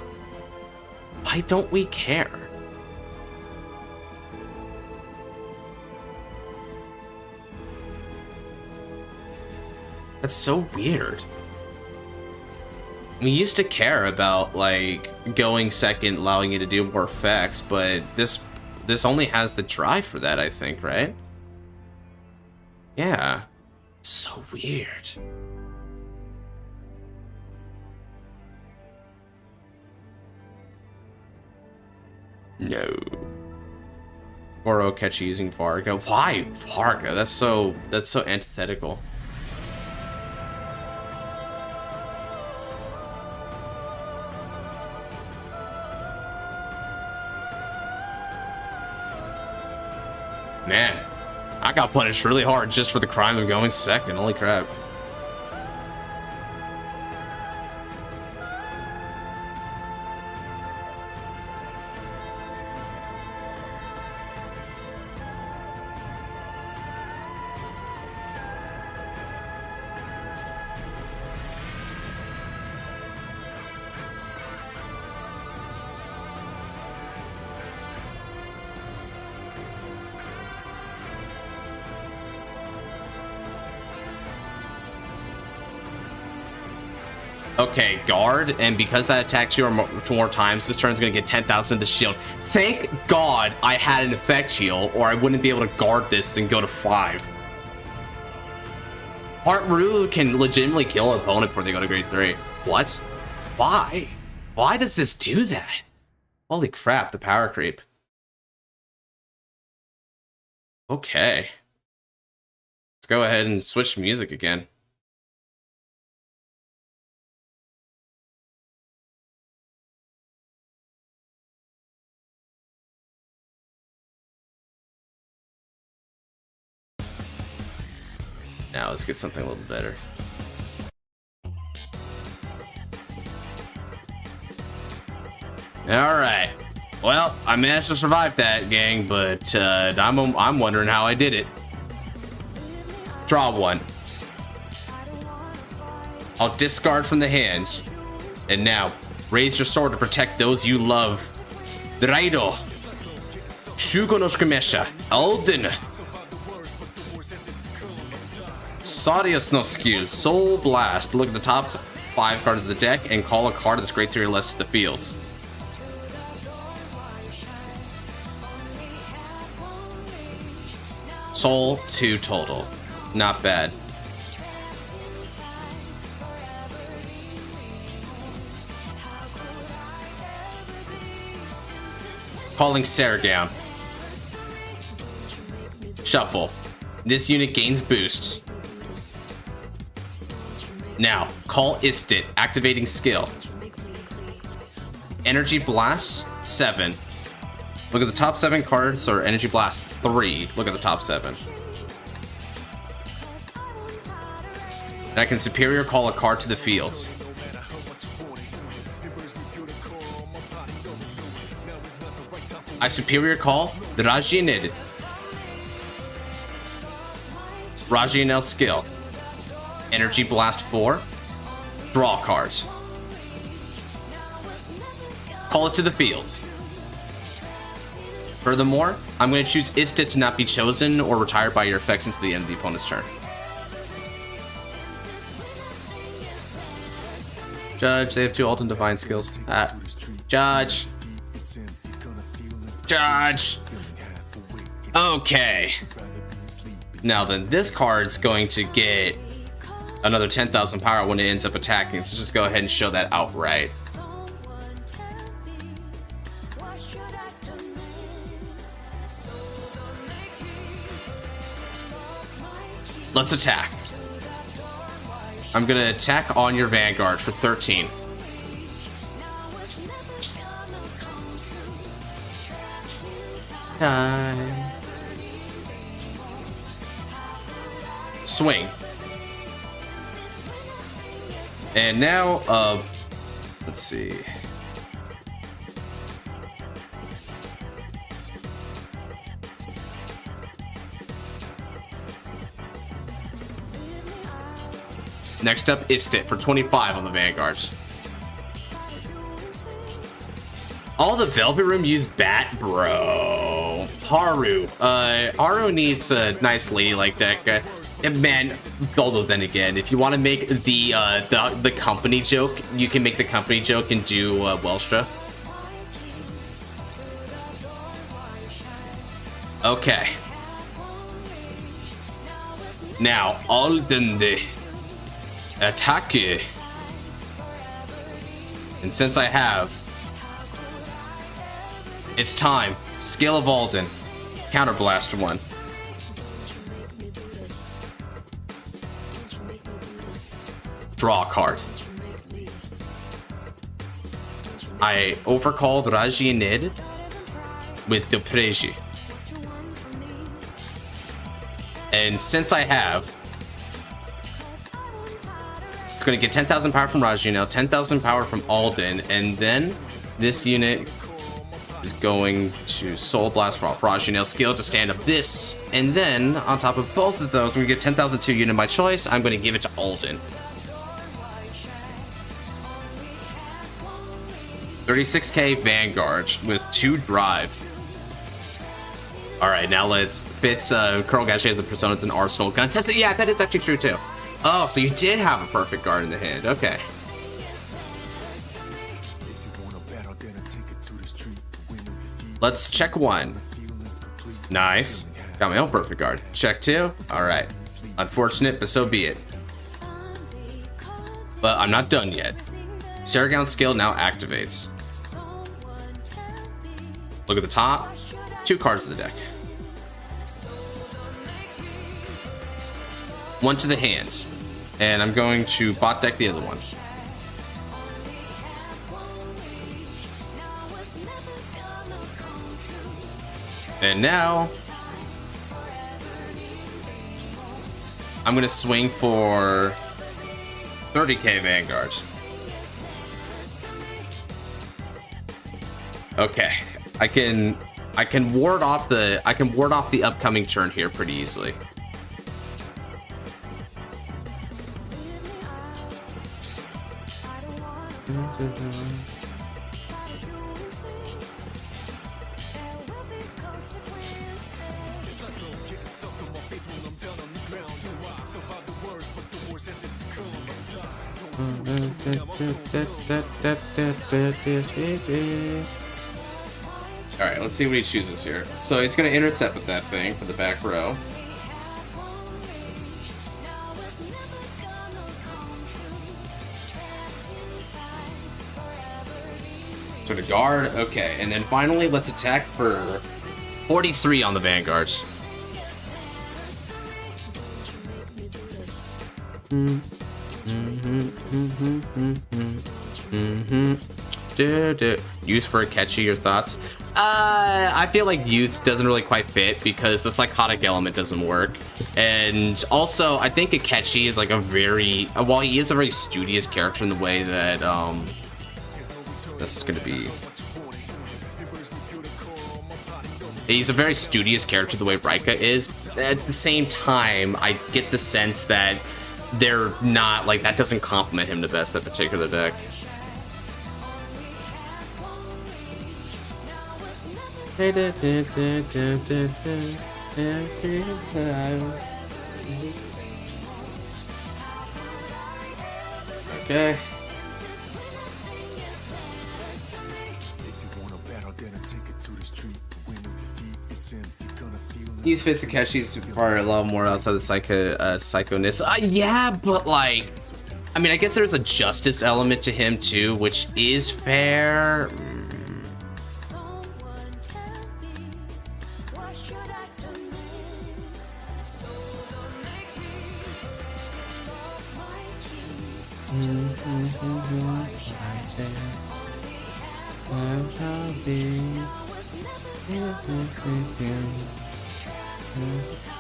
Why don't we care? That's so weird. We used to care about like going second, allowing you to do more effects, but this only has the drive for that, I think, right? Yeah. So weird. No. Goro catch using Varga. Why Varga? That's so antithetical. Man, I got punished really hard just for the crime of going second. Holy crap. Okay, guard, and because that attacked you two more times, this turn's gonna get 10,000 to the shield. Thank God I had an effect heal, or I wouldn't be able to guard this and go to 5. Arloo can legitimately kill an opponent before they go to grade 3. What? Why? Why does this do that? Holy crap, the power creep. Okay. Let's go ahead and switch music again. Now let's get something a little better. All right. Well, I managed to survive that, gang, but I'm wondering how I did it. Draw 1. I'll discard from the hands, and now raise your sword to protect those you love. Raido, Shugo no Shikimesha, Alden. Sadius no skill, Soul Blast. Look at the top 5 cards of the deck and call a card that's grade 3 or less to the fields. Soul 2 total. Not bad. Calling Sargon. Shuffle. This unit gains boost. Now, call Istit, activating skill. Energy Blast, 7. Look at the top 7 cards, or Energy Blast, 3. Look at the top 7. And I can Superior Call a card to the fields. I Superior Call the Rajinid. Rajinel skill. Energy Blast 4. Draw cards. Call it to the fields. Furthermore, I'm going to choose Ista to not be chosen or retired by your effects until the end of the opponent's turn. Judge, they have 2 Alden Divine skills. Judge. Judge. Okay. Now then, this card's going to get another 10,000 power when it ends up attacking, so just go ahead and show that outright. Let's attack. I'm gonna attack on your Vanguard for 13. Time. Swing. And now, let's see. Next up, Istit for 25 on the Vanguards. All the Velvet Room use Bat, bro. Haru. Haru needs a nice ladylike deck. Man, although then again, if you want to make the company joke, you can make the company joke and do Welstra. Okay. Now, Alden the attack. And since I have, it's time. Skill of Alden. Counterblast 1. Draw a card. I overcalled Rajinid with the Preji. And since I have, it's going to get 10,000 power from Rajinil, 10,000 power from Alden, and then this unit is going to Soul Blast for Rajinil skill to stand up this, and then on top of both of those, I'm going to get 10,002 unit of my choice. I'm going to give it to Alden. 36k Vanguard with 2 drive. Alright, now let's fits Colonel Gachet as the Personas and Arsenal guns. Yeah, that is actually true too. Oh, so you did have a perfect guard in the hand. Okay. Let's check 1. Nice. Got my own perfect guard. Check 2. Alright. Unfortunate, but so be it. But I'm not done yet. Saragon's skill now activates. Look at the top. 2 cards in the deck. 1 to the hand. And I'm going to bot deck the other one. And now I'm going to swing for 30k Vanguard. Okay. I can ward off the upcoming turn here pretty easily. Alright, let's see what he chooses here. So it's going to intercept with that thing for the back row. So to guard, okay. And then finally, let's attack for 43 on the Vanguards. Youth for Akechi, your thoughts? I feel like Youth doesn't really quite fit because the psychotic element doesn't work. And also, I think Akechi is like a very, while he is a very studious character in the way that, this is going to be He's a very studious character the way Rika is. At the same time, I get the sense that they're not, like, that doesn't complement him the best, that particular deck. Okay. These fits Takeshi's are a lot more outside the psychoness. Yeah, but like, I mean, I guess there's a justice element to him too, which is fair.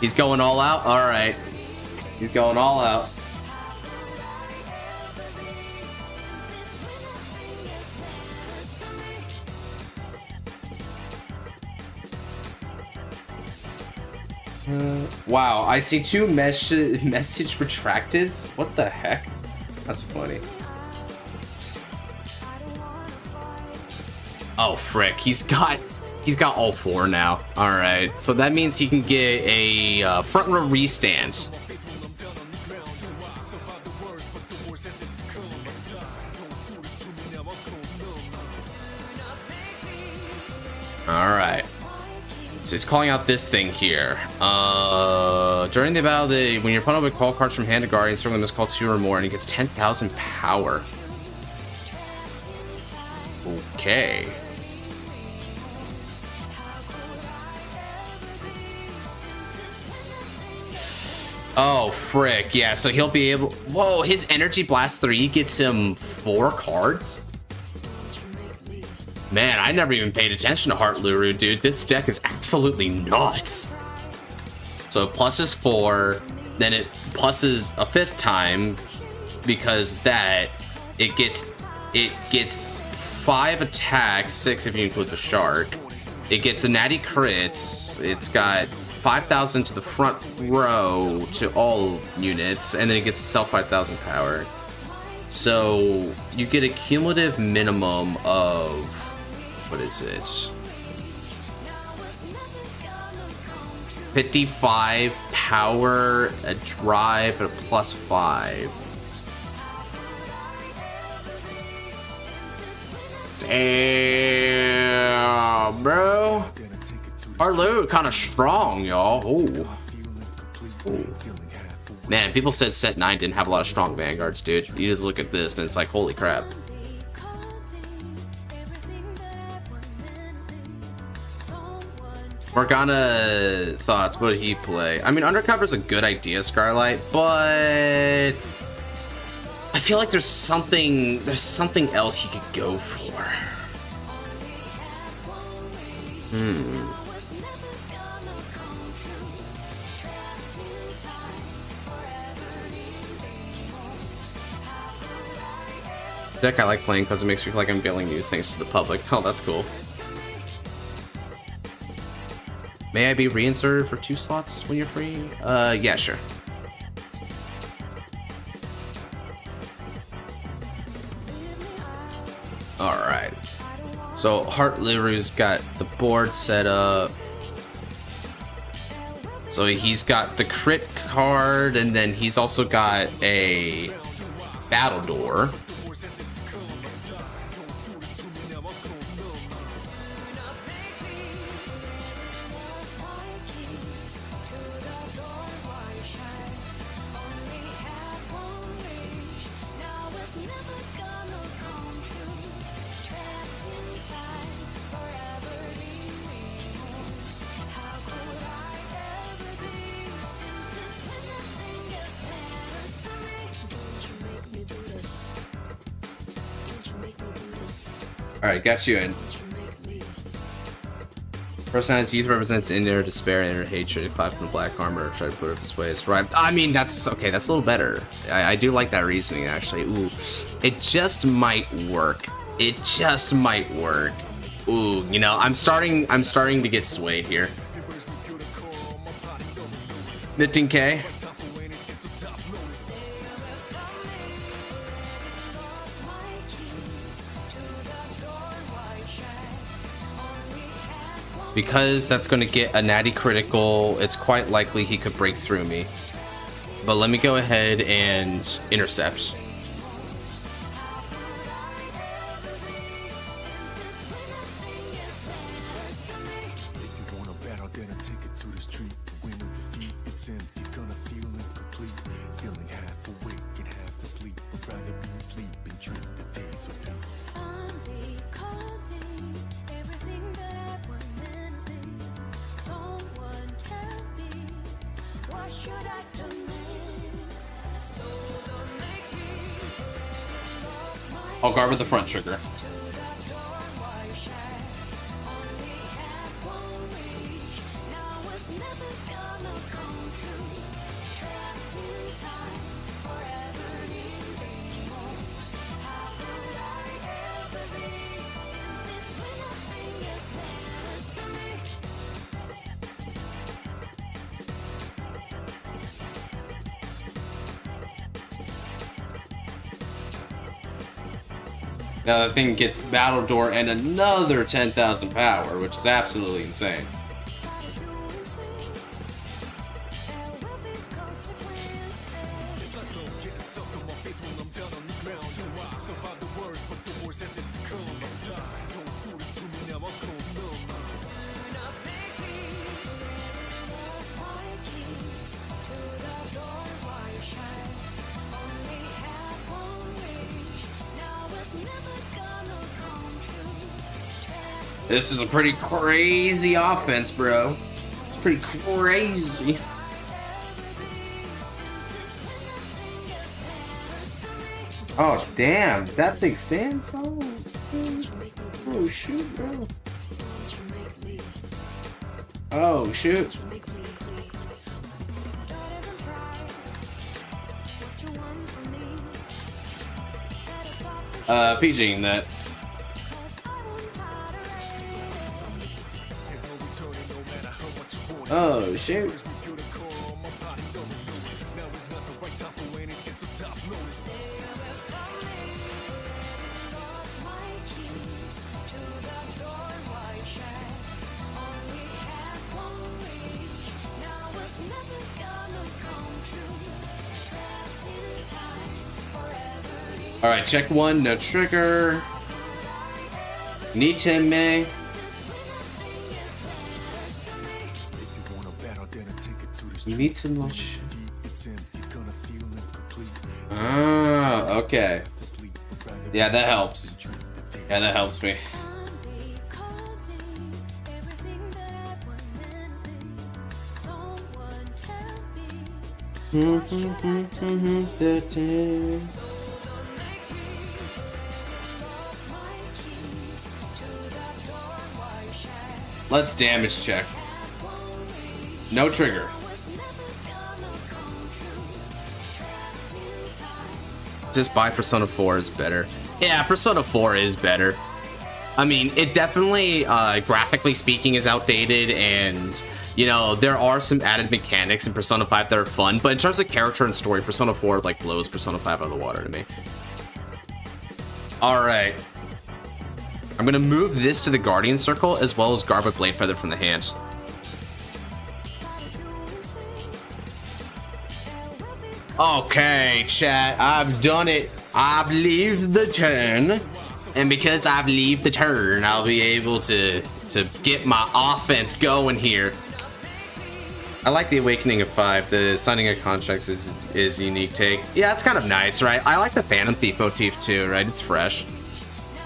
He's going all out? Alright. He's going all out. Wow, I see two message retracteds? What the heck? That's funny. Oh frick, he's got all four now. Alright, so that means he can get a front row restand. Alright. So he's calling out this thing here. During the battle, when your opponent would call cards from hand to guardian, circle them as call 2 or more, and he gets 10,000 power. Okay. Oh, frick. Yeah, so he'll be able... Whoa, his Energy Blast 3 gets him 4 cards? Man, I never even paid attention to Heartluru, dude. This deck is absolutely nuts. So it pluses 4, then it pluses a 5th time, because that, it gets 5 attacks, 6 if you include the shark. It gets a natty crits, it's got 5,000 to the front row to all units, and then it gets itself 5,000 power. So you get a cumulative minimum of, what is it? 55 power, a drive, and a +5. Damn, bro. Arloo kind of strong, y'all. Ooh. Man, people said set 9 didn't have a lot of strong Vanguards, dude. You just look at this and it's like, holy crap. Morgana thoughts, what did he play? I mean, Undercover's a good idea, Scarlight, but I feel like there's something else he could go for. Deck I like playing because it makes me feel like I'm billing new things to the public. Oh, that's cool. May I be reinserted for 2 slots when you're free? Yeah, sure. Alright. So, Heartluru's got the board set up. So he's got the crit card, and then he's also got a battle door. Alright, got you in. Personalized youth represents inner despair, inner hatred, clap from the black armor, try to put it this way. It's right. I mean, that's okay, that's a little better. I do like that reasoning, actually. Ooh, it just might work. It just might work. Ooh, you know, I'm starting to get swayed here. 15K. Because that's going to get a natty critical, it's quite likely he could break through me. But let me go ahead and intercept. I'll guard with the front trigger. Now that thing gets Battle Door and another 10,000 power, which is absolutely insane. This is a pretty crazy offense, bro. It's pretty crazy. Oh, damn. That thing stands? Oh, shoot, bro. Oh, shoot. PGing that. Oh, shoot. All right, check one, no trigger. Niteme. You need to launch. Ah, okay. Yeah, that helps. Yeah, that helps me. Let's damage check. No trigger. Just buy Persona 4 is better. Yeah, Persona 4 is better. I mean, it definitely, graphically speaking, is outdated, and, you know, there are some added mechanics in Persona 5 that are fun, but in terms of character and story, Persona 4, like, blows Persona 5 out of the water to me. Alright. I'm gonna move this to the Guardian Circle, as well as guard with Blade Feather from the hand. Okay, chat, I've done it. I've leave the turn, and because I've leave the turn, I'll be able to get my offense going here. I like the Awakening of 5. The signing of contracts is a unique take. Yeah, it's kind of nice, right? I like the Phantom Thief motif too, right? It's fresh.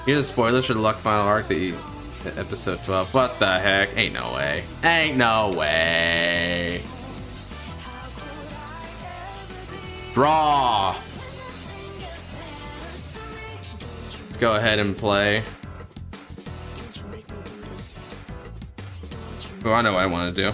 Here's the spoilers for the Luck Final Arc, the episode 12. What the heck? Ain't no way. Ain't no way. Draw. Let's go ahead and play. Oh, I know what I want to do.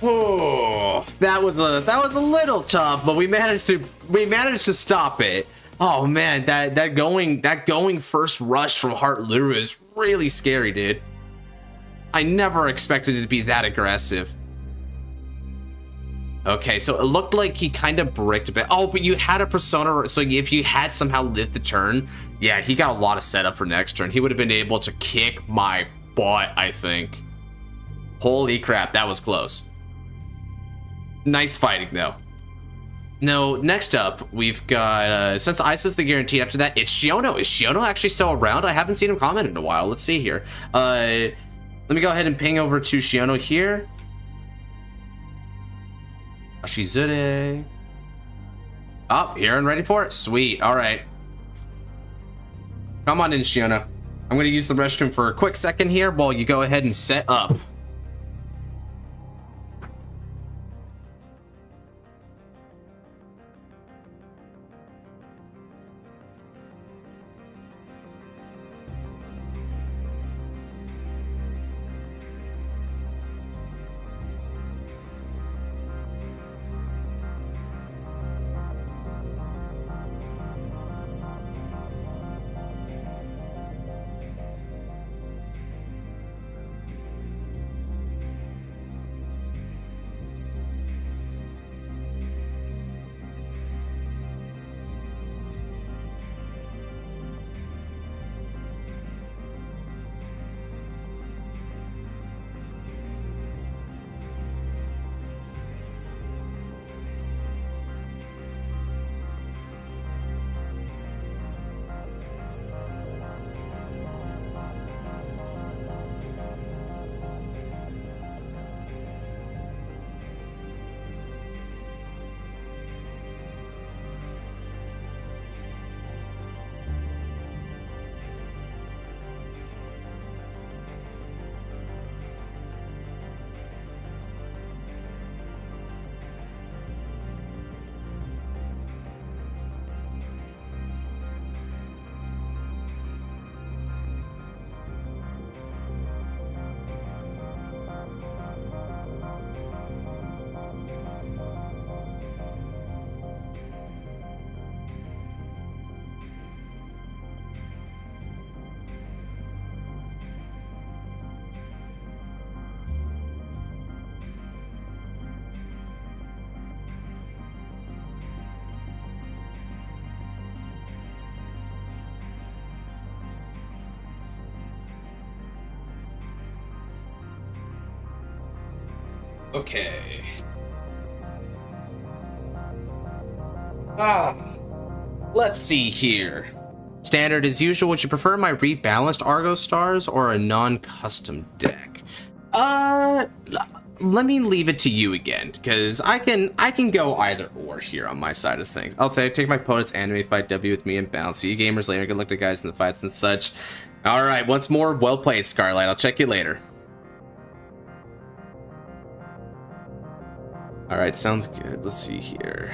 Oh, that was a little tough, but we managed to stop it. Oh man, that going first rush from Arloo is really scary, dude. I never expected it to be that aggressive. Okay, so it looked like he kind of bricked a bit. Oh, but you had a persona, so if you had somehow lived the turn, yeah, he got a lot of setup for next turn. He would have been able to kick my butt, I think. Holy crap, that was close. Nice fighting, though. No, next up, we've got, since Ice was the guarantee after that, it's Shiono. Is Shiono actually still around? I haven't seen him comment in a while. Let's see here. Let me go ahead and ping over to Shiono here. Ashizure. Oh, here and ready for it. Sweet. All right. Come on in, Shiono. I'm going to use the restroom for a quick second here while you go ahead and set up. Okay. Let's see here. Standard as usual. Would you prefer my rebalanced Argosars or a non-custom deck? Let me leave it to you again, because I can go either or here on my side of things. I'll take my opponent's anime fight W with me and bounce. See you gamers later. Good luck to guys in the fights and such. All right, once more, well played, Scarlight. I'll check you later. All right, sounds good. Let's see here.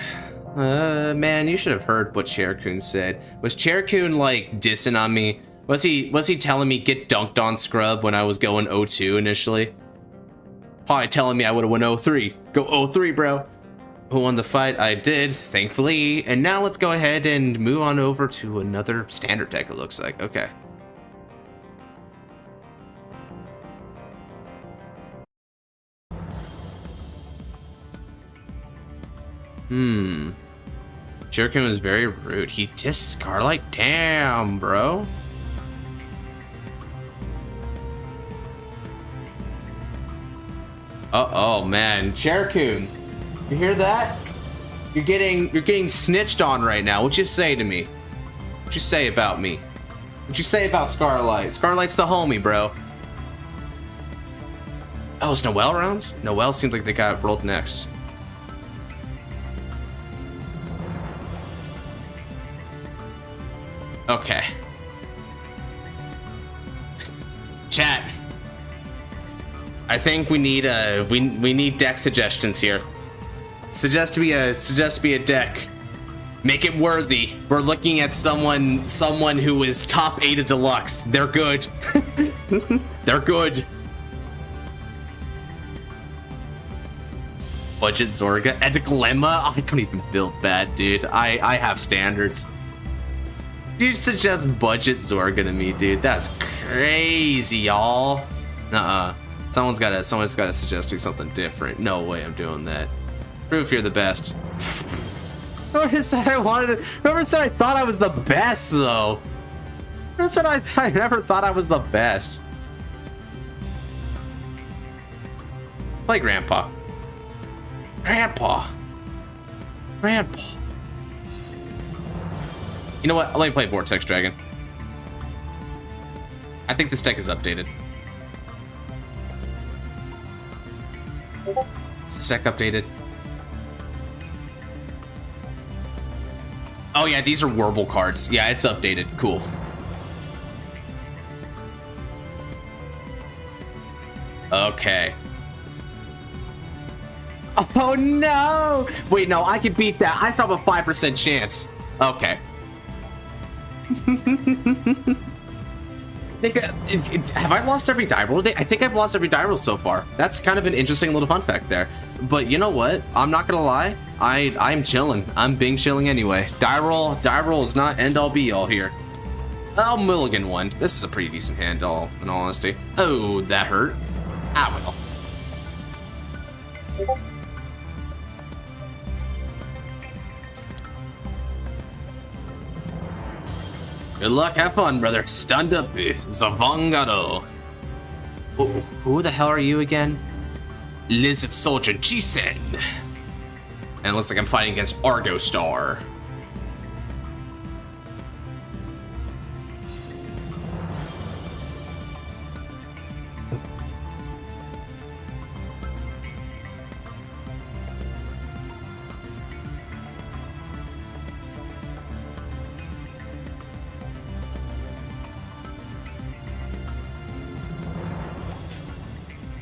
Man, you should have heard what Cherokun said. Was Cherokun like dissing on me? Was he telling me get dunked on scrub when I was going 0-2 initially? Probably telling me I would have won 0-3. Go 0-3, bro. Who won the fight? I did, thankfully. And now let's go ahead and move on over to another standard deck, it looks like. Okay. Cherokun was very rude. He dissed Scarlight? Damn, bro. Oh man, Cherokun, you hear that? You're getting snitched on right now. What you say to me? What you say about me? What you say about Scarlight? Scarlight's the homie, bro. Oh, is Noelle around? Noelle seems like they got rolled next. Okay. Chat. I think we need we need deck suggestions here. Suggest to be a deck. Make it worthy. We're looking at someone who is top 8 of deluxe. They're good. They're good. Budget Zorga and Glemma. I don't even build that, dude. I have standards. You suggest budget Zorga to me, dude. That's crazy, y'all. Someone's gotta suggest me something different. No way I'm doing that. Proof you're the best. Whoever said I thought I was the best, though. Whoever said I never thought I was the best. Play Grandpa. Grandpa. You know what? Let me play Vortex Dragon. I think this deck is updated. Is this deck updated? Oh yeah, these are Warble cards. Yeah, it's updated. Cool. Okay. Oh no! Wait, no, I can beat that. I still have a 5% chance. Okay. Have I lost every die roll today? I think I've lost every die roll so far. That's kind of an interesting little fun fact there. But you know what? I'm not gonna lie. I'm chilling. I'm Bing chilling anyway. Die roll is not end all be all here. I'll mulligan one. This is a pretty decent hand, in all honesty. Oh, that hurt. Ah well. Good luck, have fun, brother. Stand up, Vanguard. Who the hell are you again? Lizard Soldier Jisen. And it looks like I'm fighting against Argosar.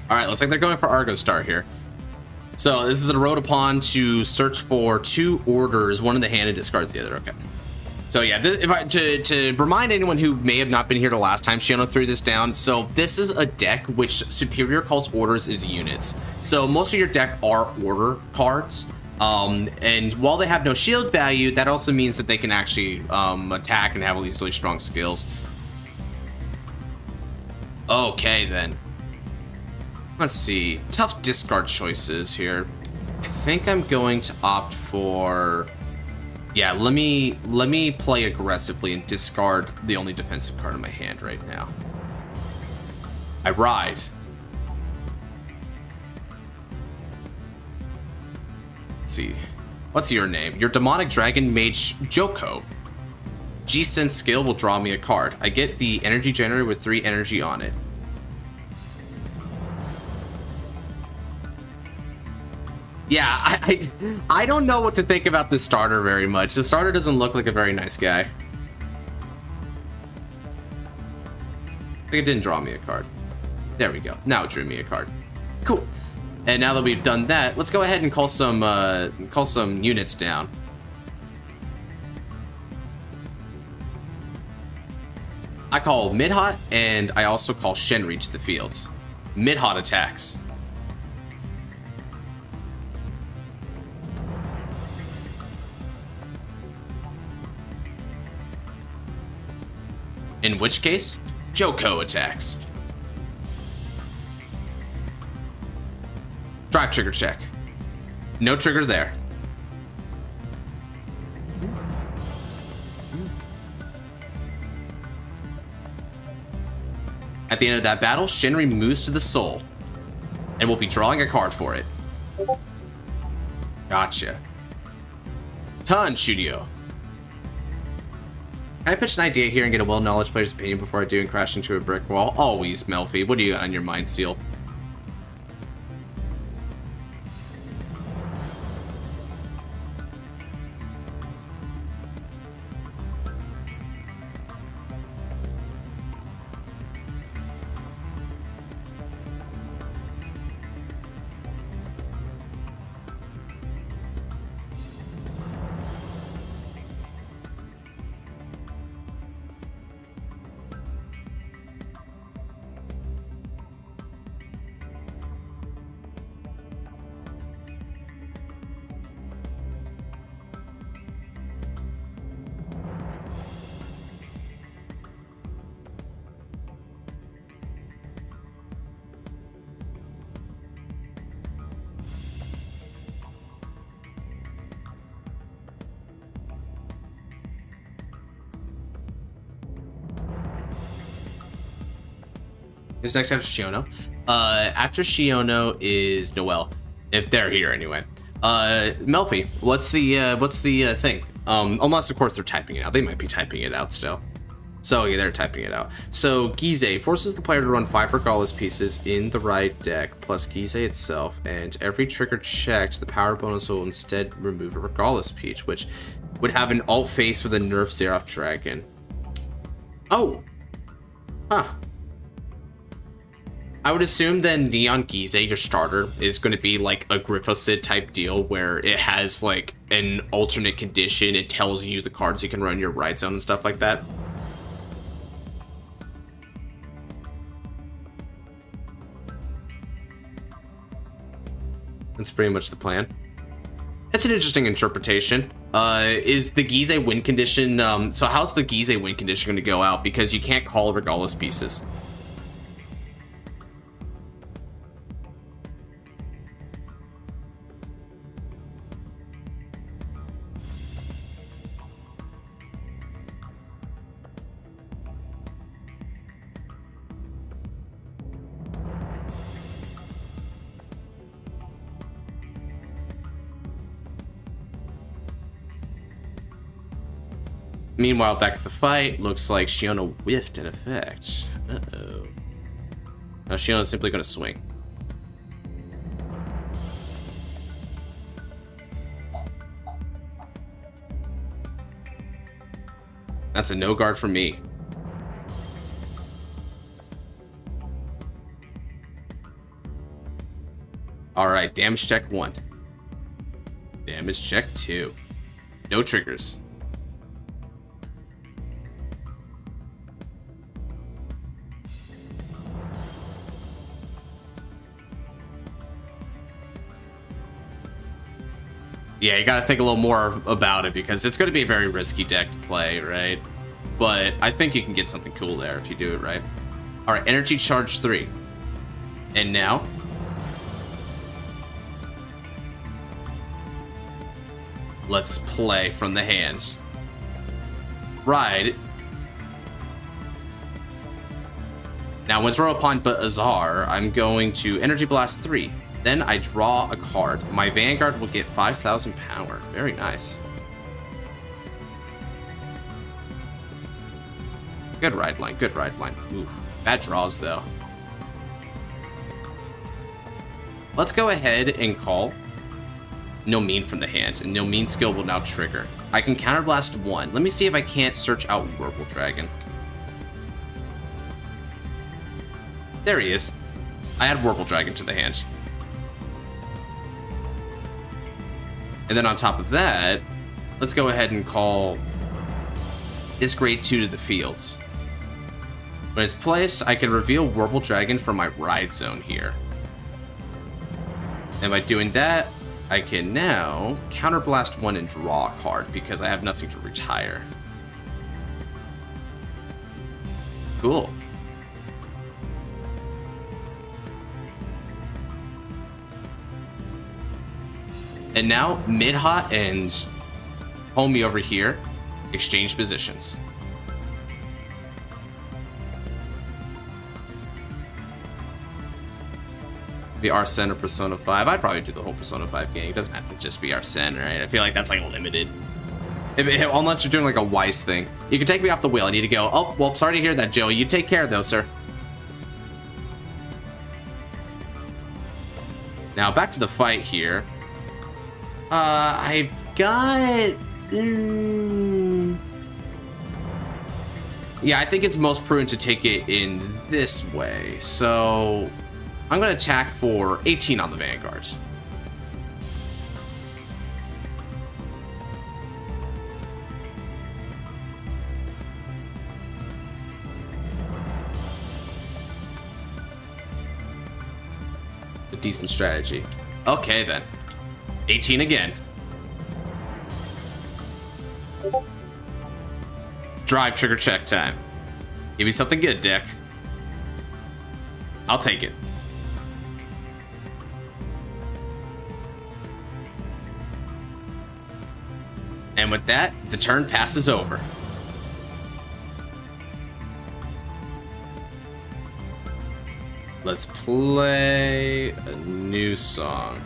All right, looks like they're going for Argosar here. So this is a road upon to search for 2 orders, one in the hand and discard the other. Okay. So yeah, to remind anyone who may have not been here the last time Shiano threw this down, so this is a deck which Superior calls orders as units. So most of your deck are order cards. And while they have no shield value, that also means that they can actually attack and have all these really strong skills. Okay then. Let's see. Tough discard choices here. I think I'm going to opt for... Yeah, let me play aggressively and discard the only defensive card in my hand right now. I ride. Let's see. What's your name? Your demonic dragon mage Yugioh. G-Sense skill will draw me a card. I get the energy generator with 3 energy on it. Yeah, I don't know what to think about this starter very much. The starter doesn't look like a very nice guy. I think it didn't draw me a card. There we go. Now it drew me a card. Cool. And now that we've done that, let's go ahead and call some units down. I call Mid-Hot, and I also call Shenri to the fields. Mid-Hot attacks. In which case, Yugioh attacks. Drive trigger check. No trigger there. At the end of that battle, Shenri moves to the soul, and we'll be drawing a card for it. Gotcha. Ton, Yugioh. Can I pitch an idea here and get a well-knowledge player's opinion before I do and crash into a brick wall? Always, Melfi. What do you got on your mind, Seal? Who's next after Shiono? After Shiono is Noelle, if they're here anyway. Melfi, what's the thing? Unless of course they're typing it out. They might be typing it out still. So yeah, they're typing it out. So Gize forces the player to run 5 regardless pieces in the right deck, plus Gize itself, and every trigger checked, the power bonus will instead remove a regardless piece, which would have an alt face with a nerf Xerath Dragon. Oh! Huh. I would assume then Neon Gize, your starter, is going to be like a Gryphosid type deal where it has like an alternate condition. It tells you the cards you can run in your ride zone and stuff like that. That's pretty much the plan. That's an interesting interpretation. Is the Gize win condition... so how's the Gize win condition going to go out? Because you can't call regardless pieces. Meanwhile, back at the fight, looks like Shiono whiffed an effect. Uh-oh. Now Shiono's simply going to swing. That's a no guard for me. Alright, damage check 1. Damage check 2. No triggers. Yeah, you gotta think a little more about it because it's gonna be a very risky deck to play, right? But I think you can get something cool there if you do it right. Alright, energy charge 3. And now... let's play from the hand. Ride. Now, when throw upon but Azar, I'm going to Energy Blast 3. Then I draw a card. My Vanguard will get 5,000 power. Very nice. Good ride line, good ride line. Ooh, bad draws though. Let's go ahead and call No Mean from the hand, and No Mean skill will now trigger. I can counterblast 1. Let me see if I can't search out Whirlpool Dragon. There he is. I add Whirlpool Dragon to the hand. And then on top of that, let's go ahead and call this grade 2 to the fields. When it's placed, I can reveal Whirlpool Dragon from my ride zone here. And by doing that, I can now counterblast 1 and draw a card because I have nothing to retire. Cool. And now, Midhot and Homie over here exchange positions. Be Arsene or Persona 5. I'd probably do the whole Persona 5 game. It doesn't have to just be Arsene, right? I feel like that's like limited. Unless you're doing like a Weiss thing. You can take me off the wheel. I need to go. Oh, well, sorry to hear that, Joe. You take care though, sir. Now, back to the fight here. I've got... yeah, I think it's most prudent to take it in this way. So, I'm going to attack for 18 on the Vanguard. A decent strategy. Okay, then. 18 again. Drive trigger check time. Give me something good, deck. I'll take it. And with that, the turn passes over. Let's play a new song.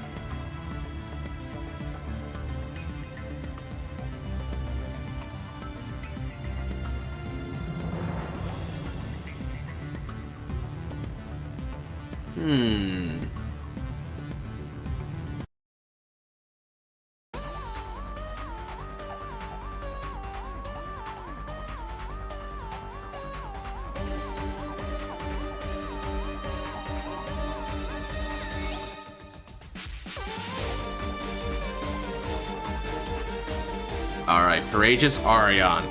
Alright, Courageous Arion.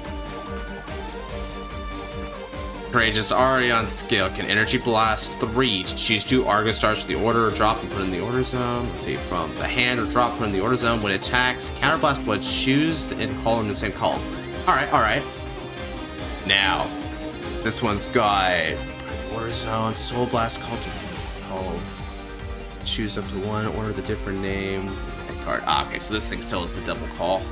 Courageous Arion's skill can Energy Blast 3 to choose 2 Argosars for the order or drop and put in the order zone. Let's see, from the hand or drop, put in the order zone. When it attacks, Counterblast would choose and call in the same column. Alright. Now, this one's got order zone, Soul Blast, call. Choose up to 1, order the different name. Card. Okay, so this thing still is the double call.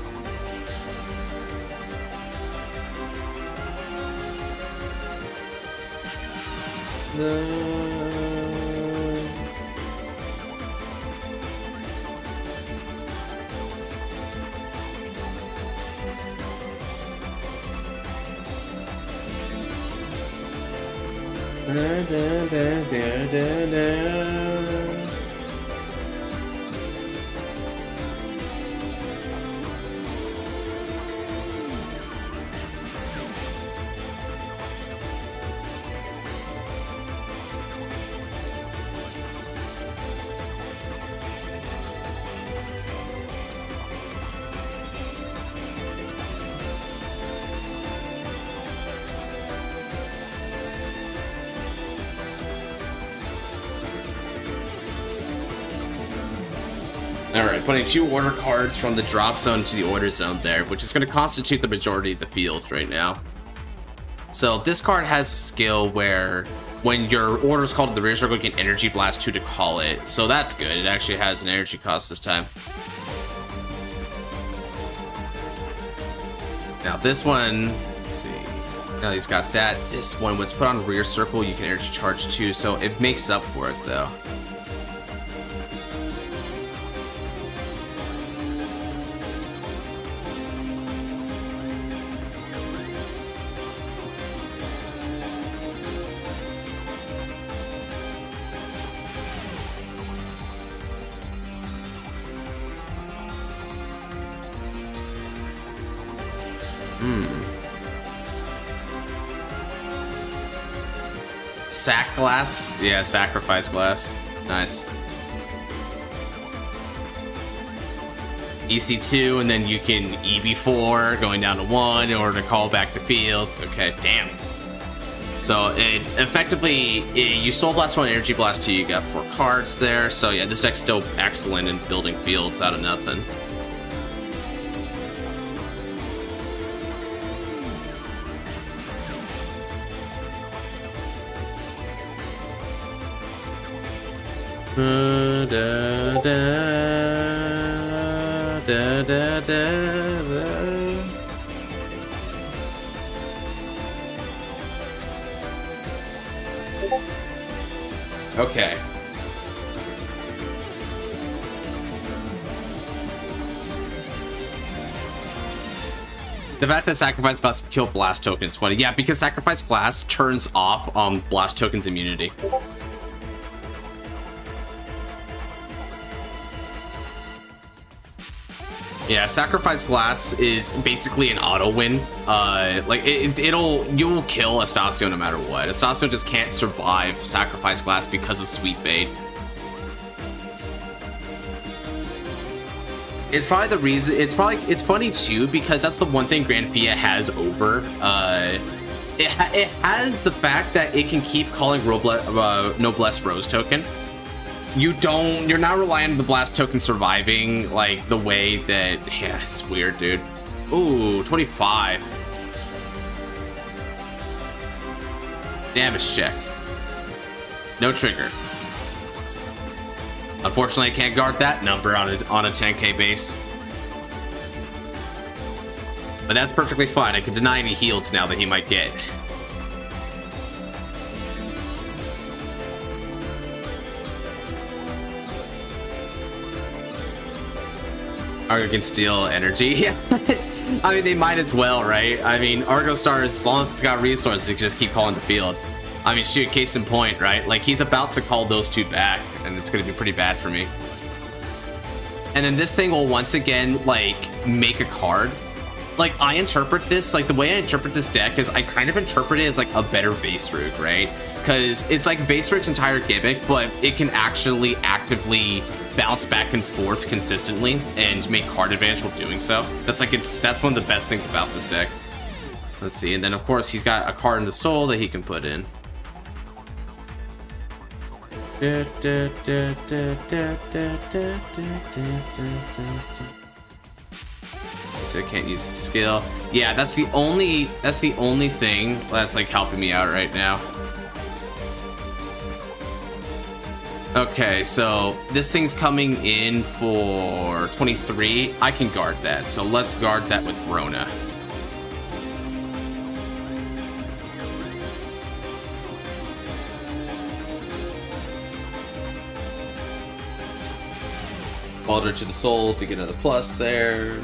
Alright, putting 2 order cards from the drop zone to the order zone there, which is going to constitute the majority of the field right now. So this card has a skill where when your order is called to the rear circle, you get Energy Blast 2 to call it. So that's good. It actually has an energy cost this time. Now this one, let's see. Now he's got that. This one, when it's put on rear circle, you can energy charge 2, so it makes up for it though. Sack glass? Yeah, sacrifice glass. Nice. EC2, and then you can EB4, going down to 1 in order to call back the field. Okay, damn. So it effectively, you Soul Blast 1, Energy Blast 2, you got 4 cards there. So yeah, this deck's still excellent in building fields out of nothing. Okay. The fact that Sacrifice Glass can kill Blast Token is funny. Yeah, because Sacrifice Glass turns off Blast Token's immunity. Yeah, Sacrifice Glass is basically an auto win. Like you will kill Estasion no matter what. Estasion just can't survive Sacrifice Glass because of Sweet Bait. It's probably the reason. It's funny too because that's the one thing Grand Fia has over. It has the fact that it can keep calling Noblesse Rose token. You're not relying on the Blast token surviving like the way that, yeah, it's weird, dude. Ooh, 25. Damage check. No trigger. Unfortunately, I can't guard that number on a 10k base. But that's perfectly fine. I can deny any heals now that he might get. Argo can steal energy. Yeah, I mean, they might as well, right? I mean, Argosar, as long as it's got resources, it can just keep calling the field. I mean, shoot, case in point, right? Like, he's about to call those two back, and it's going to be pretty bad for me. And then this thing will once again, like, make a card. Like, I interpret this, like, the way I interpret this deck is I kind of interpret it as, like, a better Vaserug, right? Because it's like Vaserug's entire gimmick, but it can actually actively bounce back and forth consistently and make card advantage while doing so. That's like, that's one of the best things about this deck. Let's see, and then of course he's got a card in the soul that he can put in. So I can't use the skill. Yeah, that's the only thing that's like helping me out right now. Okay, so this thing's coming in for 23. I can guard that, so let's guard that with Rona. Alder to the soul to get another plus there.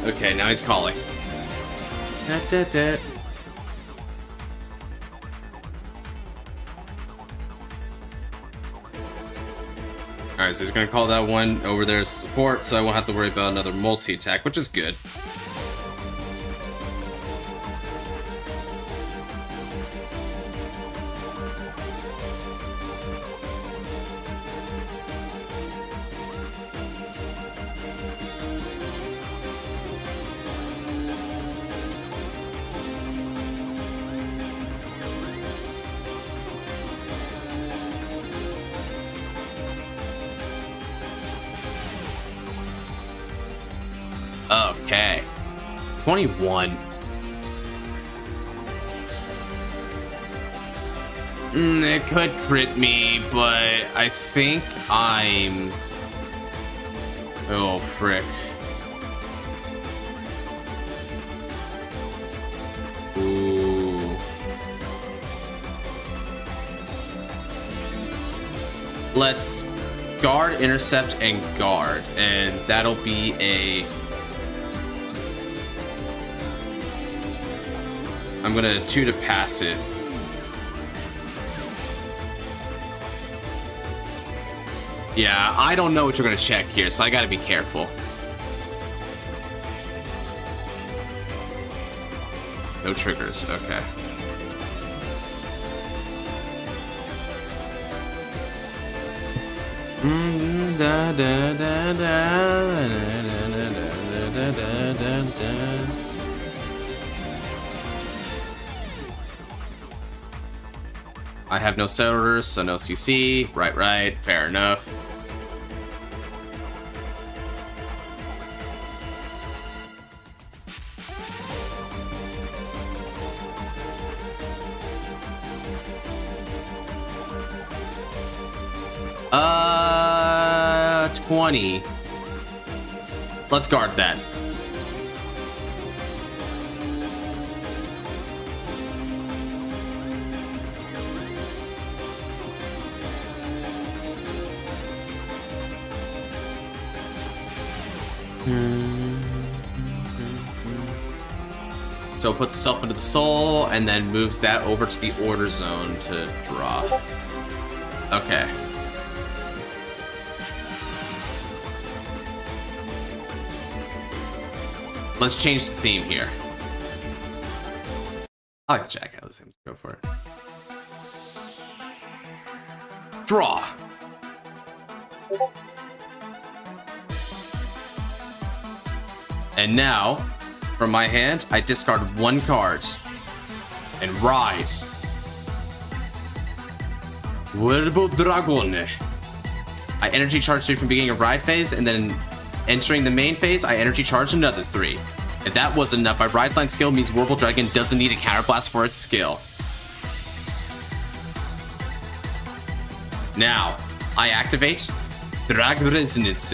Okay, now he's calling. Alright, so he's gonna call that one over there as support, so I won't have to worry about another multi-attack, which is good. Okay. 21. It could crit me, but I think I'm... Oh, frick. Ooh. Let's guard, intercept, and guard, and that'll be a... I'm gonna 2 to pass it. Yeah, I don't know what you're gonna check here, so I gotta be careful. No triggers, okay. I have no settlers, so no CC. Right, fair enough. Uh, 20. Let's guard that. So it puts itself into the soul and then moves that over to the order zone to draw. Okay. let's change the theme here. I like the Jack Atlas theme. Let's go for it. Draw. And now, from my hand, I discard 1 card and rise. Verbal Dragon. I energy charge 3 from beginning of ride phase, and then entering the main phase, I energy charge another 3. If that wasn't enough, my ride line skill means Verbal Dragon doesn't need a counterblast for its skill. Now, I activate Drag Resonance.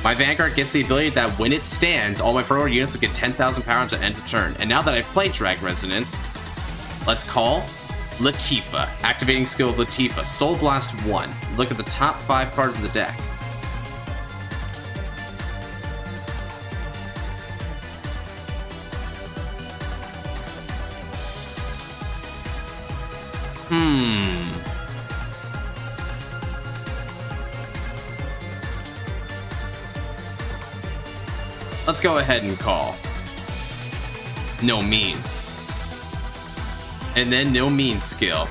My Vanguard gets the ability that when it stands, all my forward units will get 10,000 power until end of turn. And now that I've played Drag Resonance, let's call Latifah. Activating skill of Latifah. Soul Blast 1. Look at the top 5 cards of the deck. Let's go ahead and call No Mean. And then No Mean skill.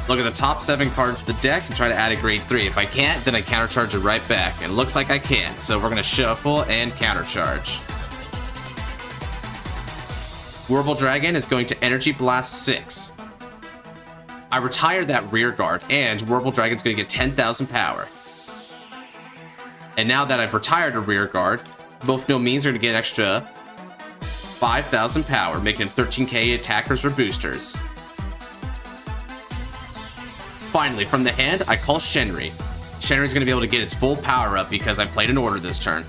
Look at the top 7 cards of the deck and try to add a grade 3. If I can't, then I countercharge it right back. And it looks like I can't, so we're going to shuffle and countercharge. Verbal Dragon is going to Energy Blast 6. I retire that rear guard, and Verbal Dragon's going to get 10,000 power. And now that I've retired a rear guard, both No Means are going to get an extra 5,000 power, making 13k attackers or boosters. Finally, from the hand, I call Shenri. Shenri's going to be able to get its full power up because I played an order this turn.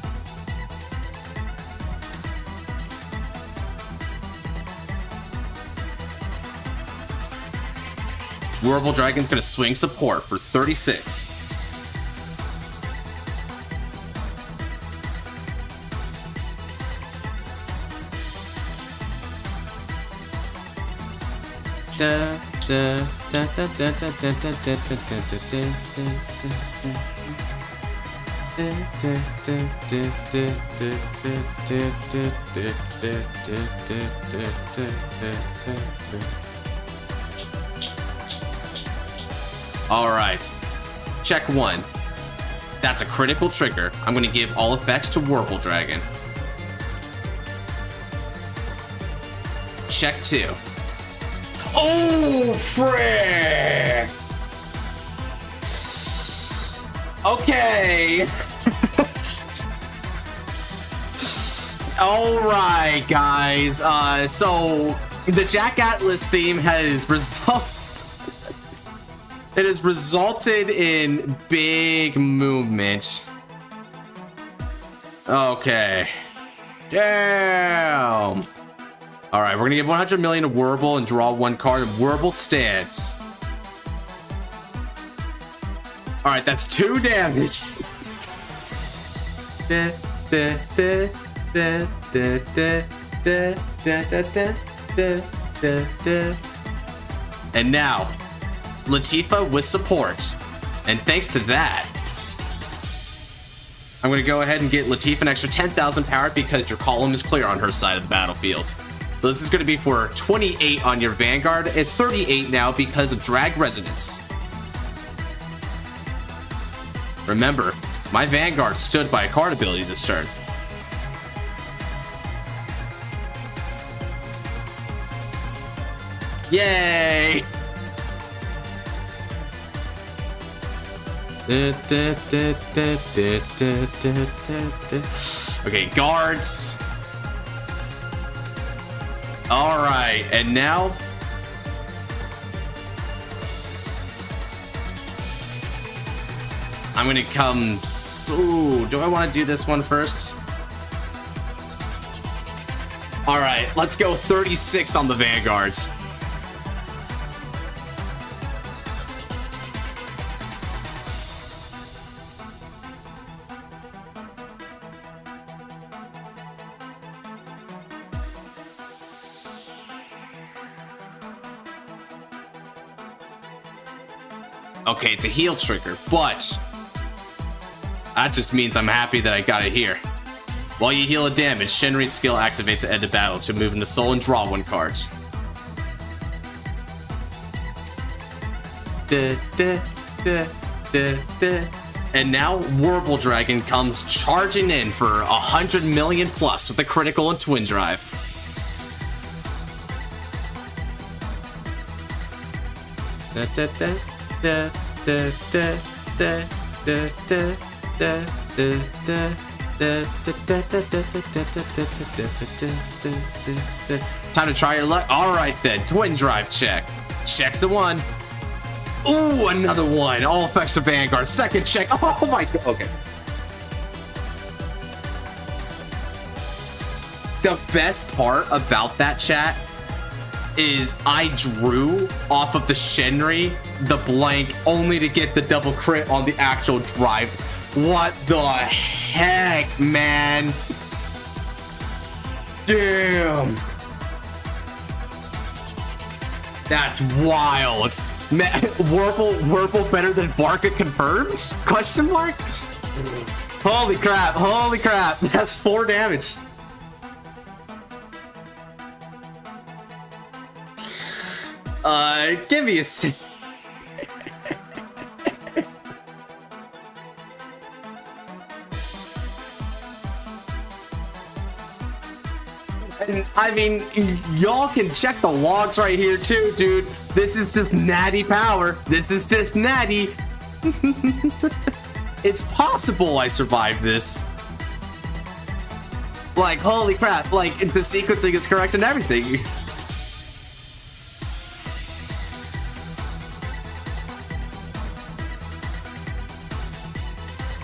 Verbal Dragon's going to swing support for 36. All right, check 1. That's a critical trigger. I'm going to give all effects to Verbal Dragon. Check 2. Oh, frick! Okay. All right, guys. So the Jack Atlas theme has It has resulted in big movement. Okay. Damn. All right, we're gonna give 100 million to Verbal and draw 1 card of Verbal Stance. All right, that's 2 damage. And now, Latifah with support. And thanks to that, I'm going to go ahead and get Latifah an extra 10,000 power because your column is clear on her side of the battlefield. So this is going to be for 28 on your Vanguard. It's 38 now because of Drag Resonance. Remember, my Vanguard stood by a card ability this turn. Yay! Okay, guards. All right, and now I'm gonna come. Ooh, do I want to do this one first? All right, let's go 36 on the Vanguards. Okay, it's a heal trigger, but that just means I'm happy that I got it here. While you heal a damage, Shenri's skill activates at end of battle to move into soul and draw 1 card. And now Warble Dragon comes charging in for 100 million plus with a critical and twin drive. Time to try your luck. All right then, twin drive check. Checks a 1. Ooh, another 1. All effects to Vanguard. Second check. Oh my god. Okay. The best part about that chat is I drew off of the Shenri, the blank, only to get the double crit on the actual drive. What the heck, man? Damn. That's wild. Man, Wurple better than Varka confirmed? Question mark? Holy crap, that's 4 damage. Give me a sec. I mean, y'all can check the logs right here too, dude. This is just natty power. This is just natty. It's possible I survived this. Like, holy crap. Like, the sequencing is correct and everything.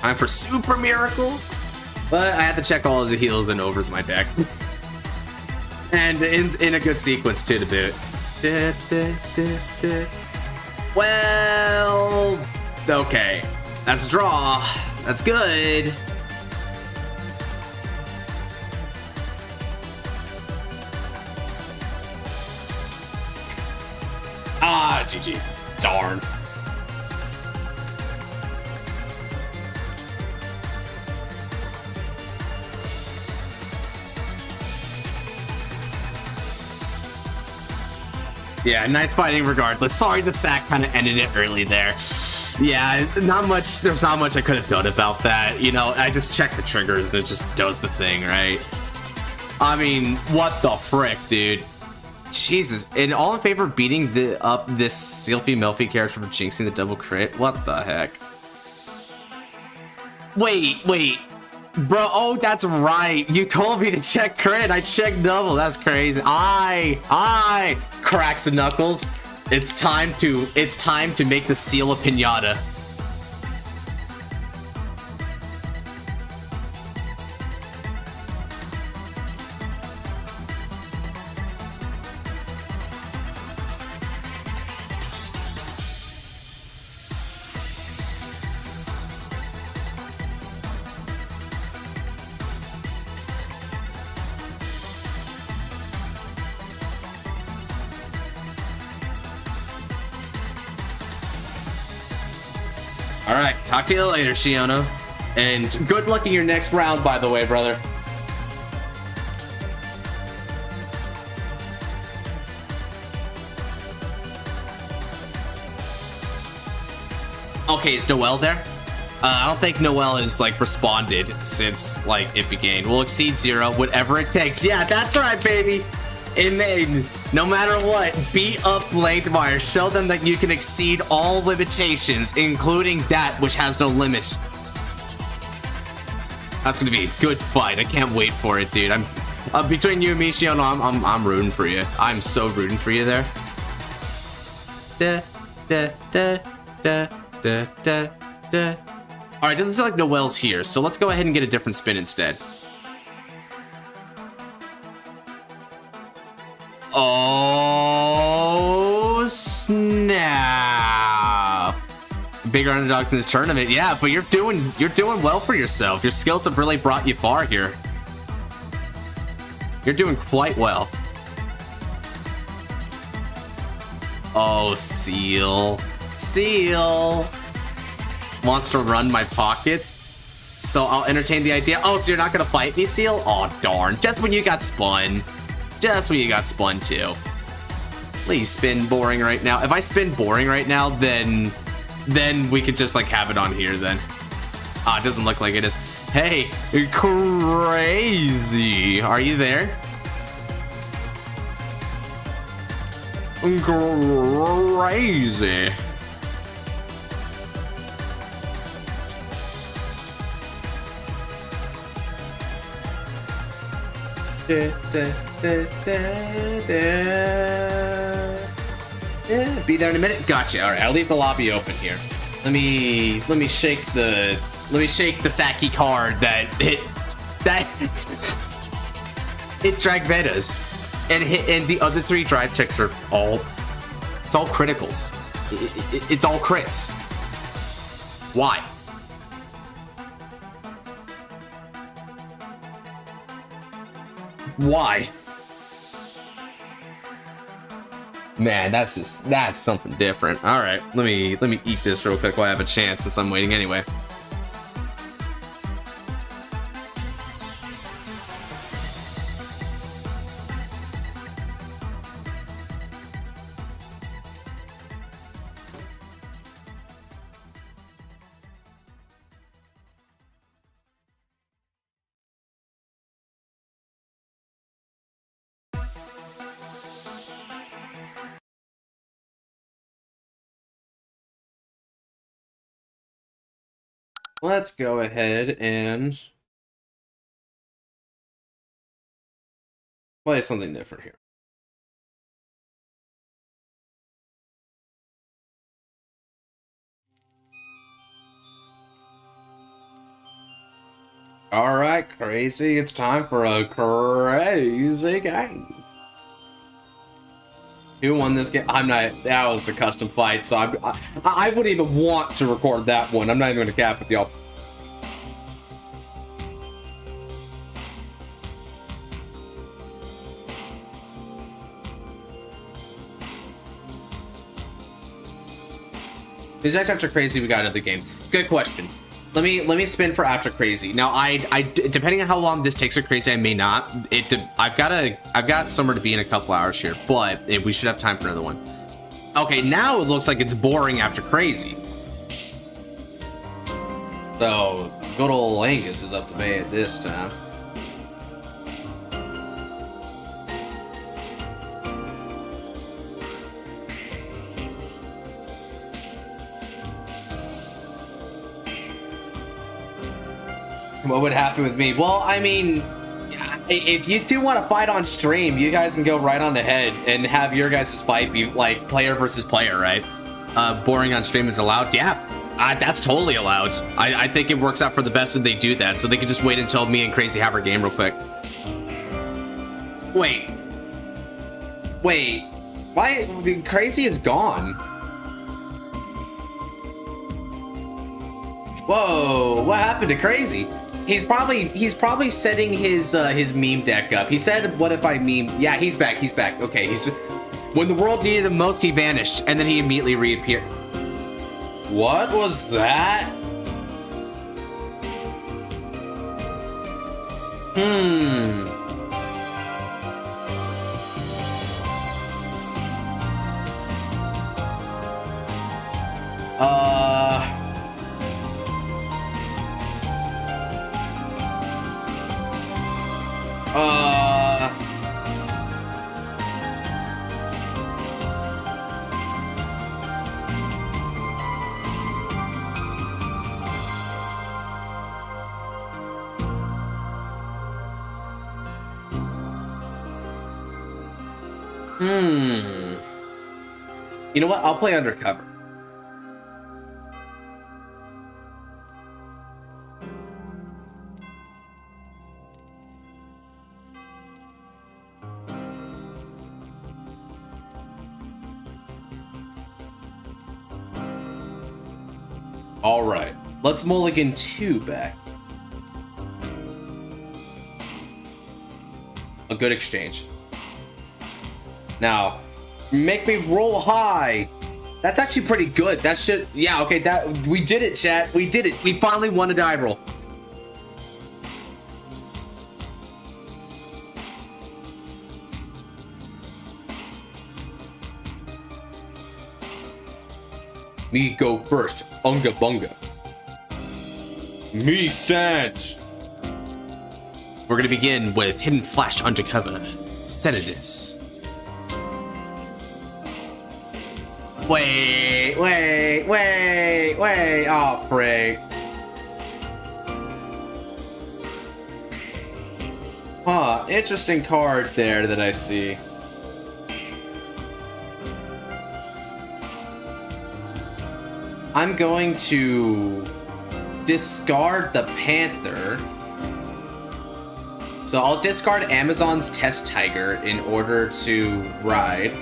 Time for Super Miracle. But I had to check all of the heals and overs in my deck. And in a good sequence too to boot. Well, okay. That's a draw. That's good. Ah, GG. Darn. Yeah, nice fighting regardless. Sorry the sack kind of ended it early there. Yeah, not much. There's not much I could have done about that. You know, I just checked the triggers and it just does the thing, right? I mean, what the frick, dude? Jesus. And all in favor of beating up this Sylphie Melfi character for jinxing the double crit? What the heck? Wait. Bro, oh, that's right. You told me to check crit. I checked double. That's crazy. I cracks and knuckles. It's time to make the seal a piñata. Alright, talk to you later, Shiono. And good luck in your next round, by the way, brother. Okay, is Noelle there? I don't think Noelle has, like, responded since, like, it began. We'll exceed 0, whatever it takes. Yeah, that's right, baby. In Maiden, no matter what, beat up Blademire. Show them that you can exceed all limitations, including that which has no limit. That's gonna be a good fight. I can't wait for it, dude. I'm between you and me, Shiono, I'm rooting for you. I'm so rooting for you there. All right, doesn't seem like Noelle's here, so let's go ahead and get a different spin instead. Oh snap! Bigger underdogs in this tournament, yeah. But you're doing well for yourself. Your skills have really brought you far here. You're doing quite well. Oh, Seal wants to run my pockets. So I'll entertain the idea. Oh, so you're not gonna fight me, Seal? Oh, darn. Just when you got spun. Just when you got spun, too. Please spin boring right now. If I spin boring right now, then we could just, like, have it on here, then. Ah, it doesn't look like it is. Hey, crazy. Are you there? Crazy. Be there in a minute. Gotcha. All right, I'll leave the lobby open here. Let me shake the Saki card that it drag betas, and the other 3 drive checks are all criticals. It's all crits. Why? Why? Man, that's something different. All right, let me eat this real quick while I have a chance, since I'm waiting anyway. Let's go ahead and play something different here. All right, crazy. It's time for a crazy game. Who won this game? I'm not. That was a custom fight, so I wouldn't even want to record that one. I'm not even going to cap with y'all. Who's next after crazy? We got another game. Good question. Let me spin for after crazy. Now I depending on how long this takes for crazy, I may not. I've got somewhere to be in a couple hours here, but we should have time for another one. Okay, now it looks like it's boring after crazy. So good old Angus is up to me at this time. What would happen with me? Well, I mean, if you do want to fight on stream, you guys can go right on ahead and have your guys' fight be like player versus player, right? Boring on stream is allowed. Yeah, that's totally allowed. I think it works out for the best if they do that, so they can just wait until me and Crazy have our game real quick. Wait, why? Crazy is gone. Whoa, what happened to Crazy? He's probably setting his meme deck up. He said, "What if I meme?" Yeah, he's back. He's back. Okay, when the world needed him most, he vanished, and then he immediately reappeared. What was that? You know what? I'll play undercover. All right, let's mulligan 2 back. A good exchange. Now, make me roll high. That's actually pretty good. That should, yeah, okay, we did it, chat. We did it. We finally won a die roll. Me go first. Unga bunga. Me stand. We're gonna begin with Hidden Flash Undercover. Senadus. Wait. Oh, frick. Huh, interesting card there that I see. I'm going to discard the Panther. So I'll discard Amazon's Test Tiger in order to ride.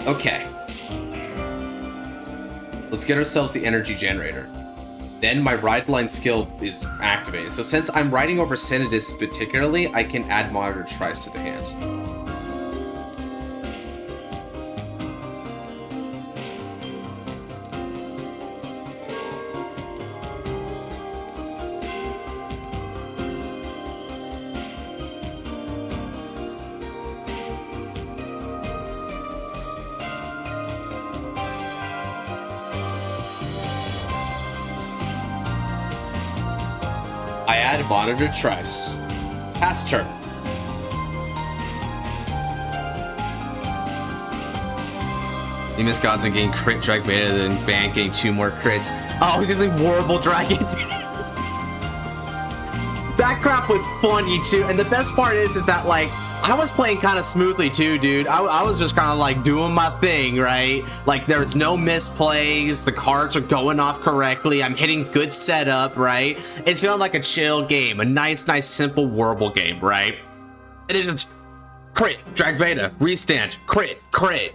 Okay. Let's get ourselves the energy generator. Then my ride line skill is activated. So since I'm riding over Senadus particularly, I can add Monitor Tries to the hands. I add Monitor Tries. Pass turn. You miss Gods and getting crit Drag Beta, then Ban getting 2 more crits. Oh, he's using Warble Dragon. That crap was funny too, and the best part is that like I was playing kind of smoothly too, dude. I was just kind of like doing my thing, right? Like there's no misplays, the cards are going off correctly, I'm hitting good setup, right? It's feeling like a chill game, a nice simple Warble game, right? It is just crit, Drag Beta, restand, crit.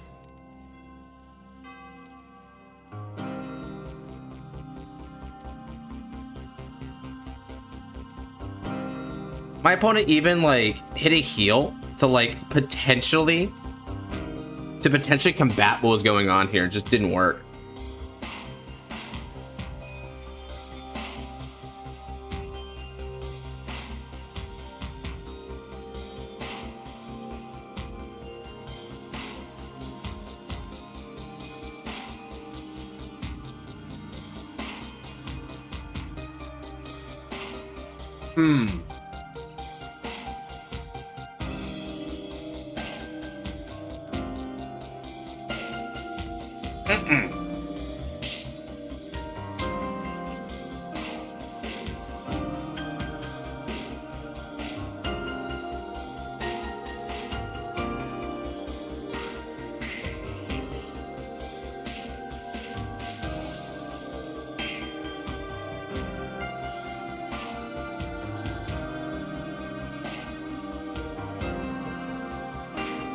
My opponent even like hit a heal to like potentially combat what was going on here. It just didn't work.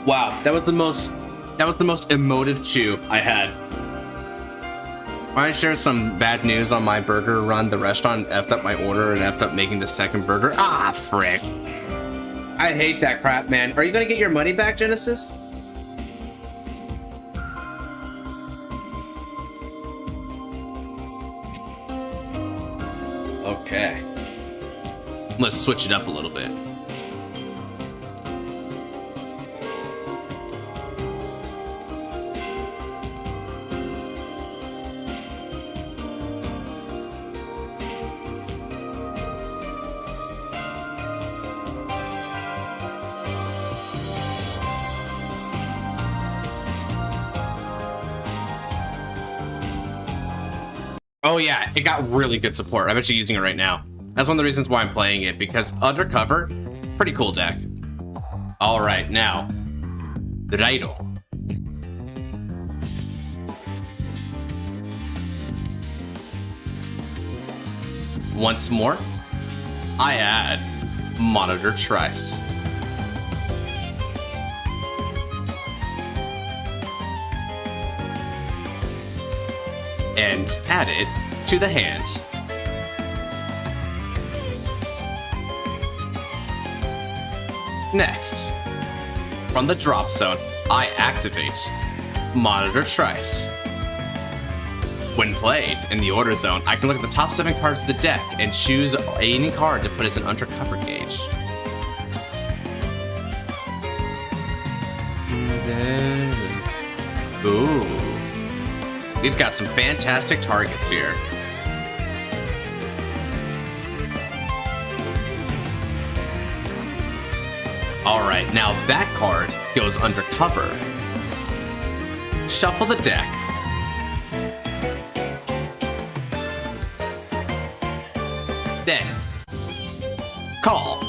Wow, that was the most emotive chew I had. Want to share some bad news on my burger run? The restaurant effed up my order and effed up making the second burger. Ah, frick. I hate that crap, man. Are you gonna get your money back, Genesis? Okay. Let's switch it up a little bit. Oh yeah, it got really good support. I'm actually using it right now. That's one of the reasons why I'm playing it, because Undercover, pretty cool deck. All right, now, Raido. Once more, I add Monitor Tries. And add it to the hands. Next, from the drop zone, I activate Monitor Tries. When played in the order zone, I can look at the top 7 cards of the deck and choose any card to put as an undercover gauge. Ooh. We've got some fantastic targets here. Alright, now that card goes undercover. Shuffle the deck. Then, call.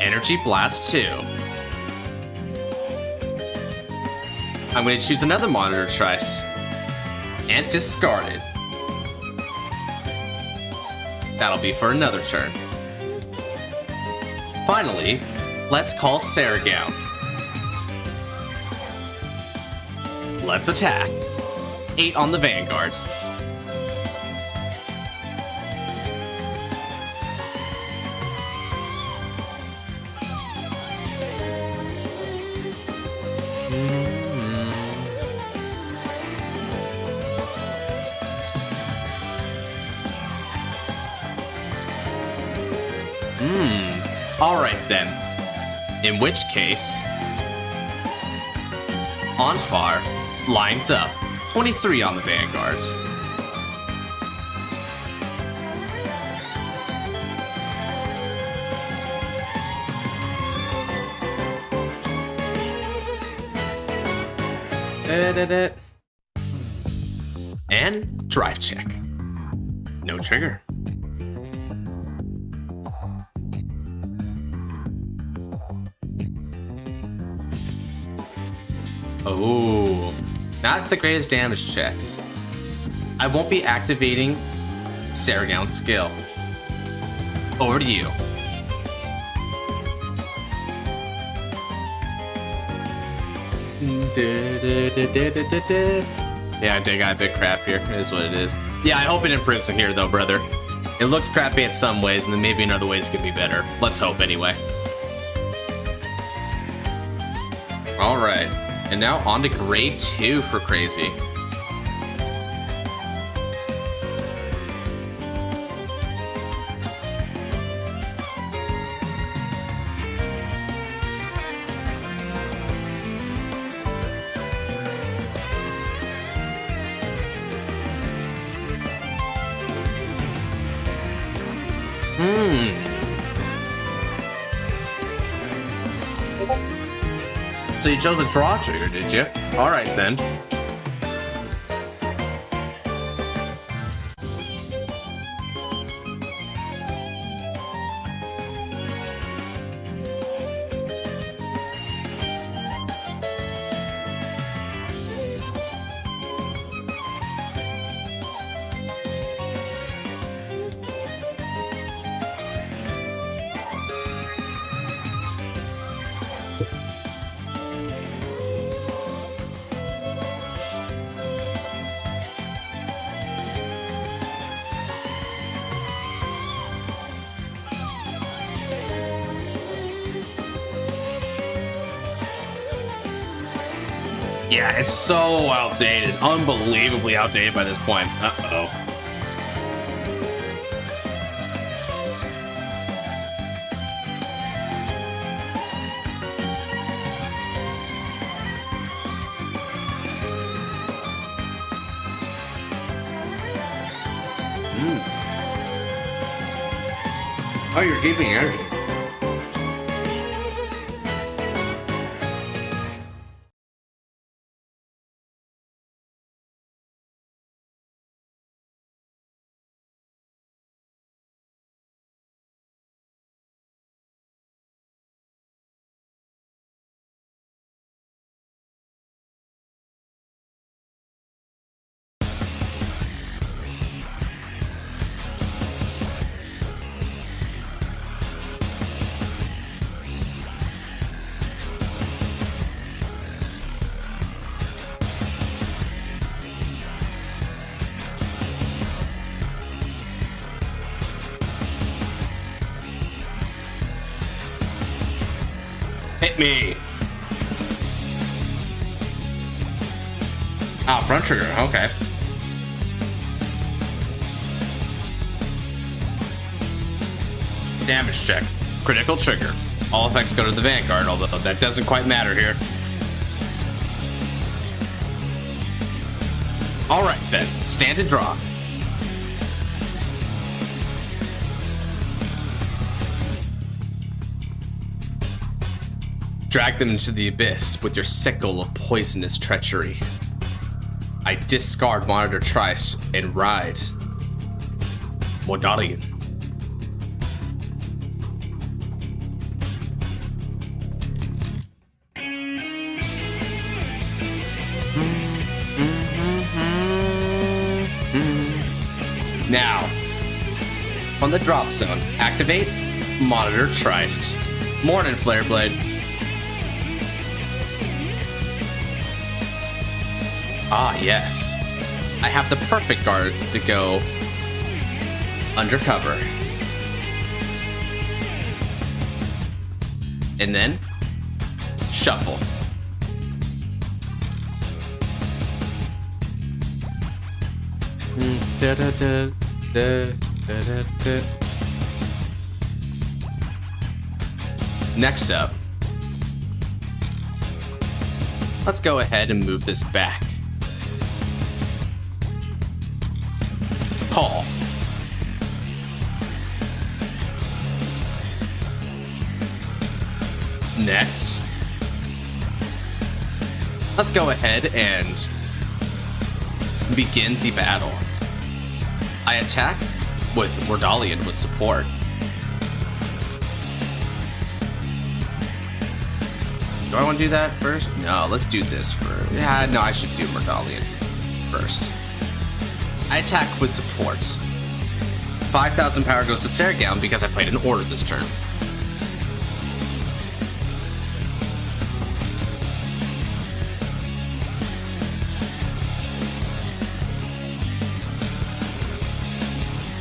Energy Blast 2. I'm going to choose another Monitor Trice. And discard it. That'll be for another turn. Finally, let's call Zorga. Let's attack. 8 on the Vanguards. Alright then. In which case, Onfar lines up. 23 on the Vanguards. And drive check. No trigger. Oh, not the greatest damage checks. I won't be activating Zorga's skill. Over to you. Yeah, I dig got a bit crap here. It is what it is. Yeah, I hope it improves from here though, brother. It looks crappy in some ways, and then maybe in other ways it could be better. Let's hope anyway. Alright. And now on to grade 2 for Crazy. So you chose a draw trigger, did you? Alright then. Yeah, it's so outdated. Unbelievably outdated by this point. Uh-oh. Oh, you're keeping energy. Hit me. Ah, front trigger. Okay. Damage check. Critical trigger. All effects go to the Vanguard, although that doesn't quite matter here. All right, then. Stand and draw. Drag them into the abyss with your sickle of poisonous treachery. I discard Monitor Trice and ride Modarian. Now, on the drop zone, activate Monitor Trice. Morning, Flare Blade. Ah, yes. I have the perfect guard to go undercover. And then, shuffle. Next up, let's go ahead and move this back. Call. Next, let's go ahead and begin the battle. I attack with Mordalian with support. Do I want to do that first? No, let's do this first. Yeah, no, I should do Mordalian first. I attack with support. 5,000 power goes to Saragon because I played an order this turn.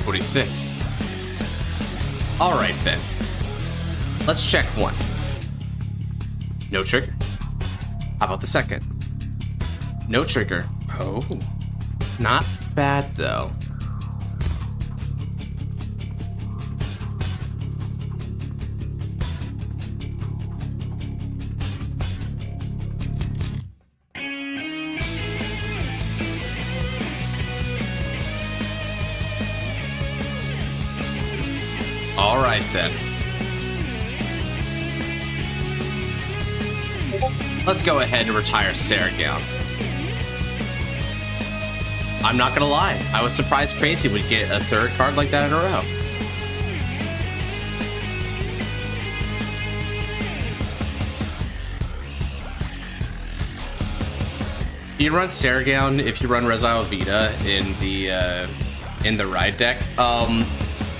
$46. All right then. Let's check one. No trigger. How about the second? No trigger. Oh, not bad though. All right then. Let's go ahead and retire Saragon. I'm not gonna lie, I was surprised Crazy would get a third card like that in a row. You run Saragon if you run Resile Vita in the ride deck.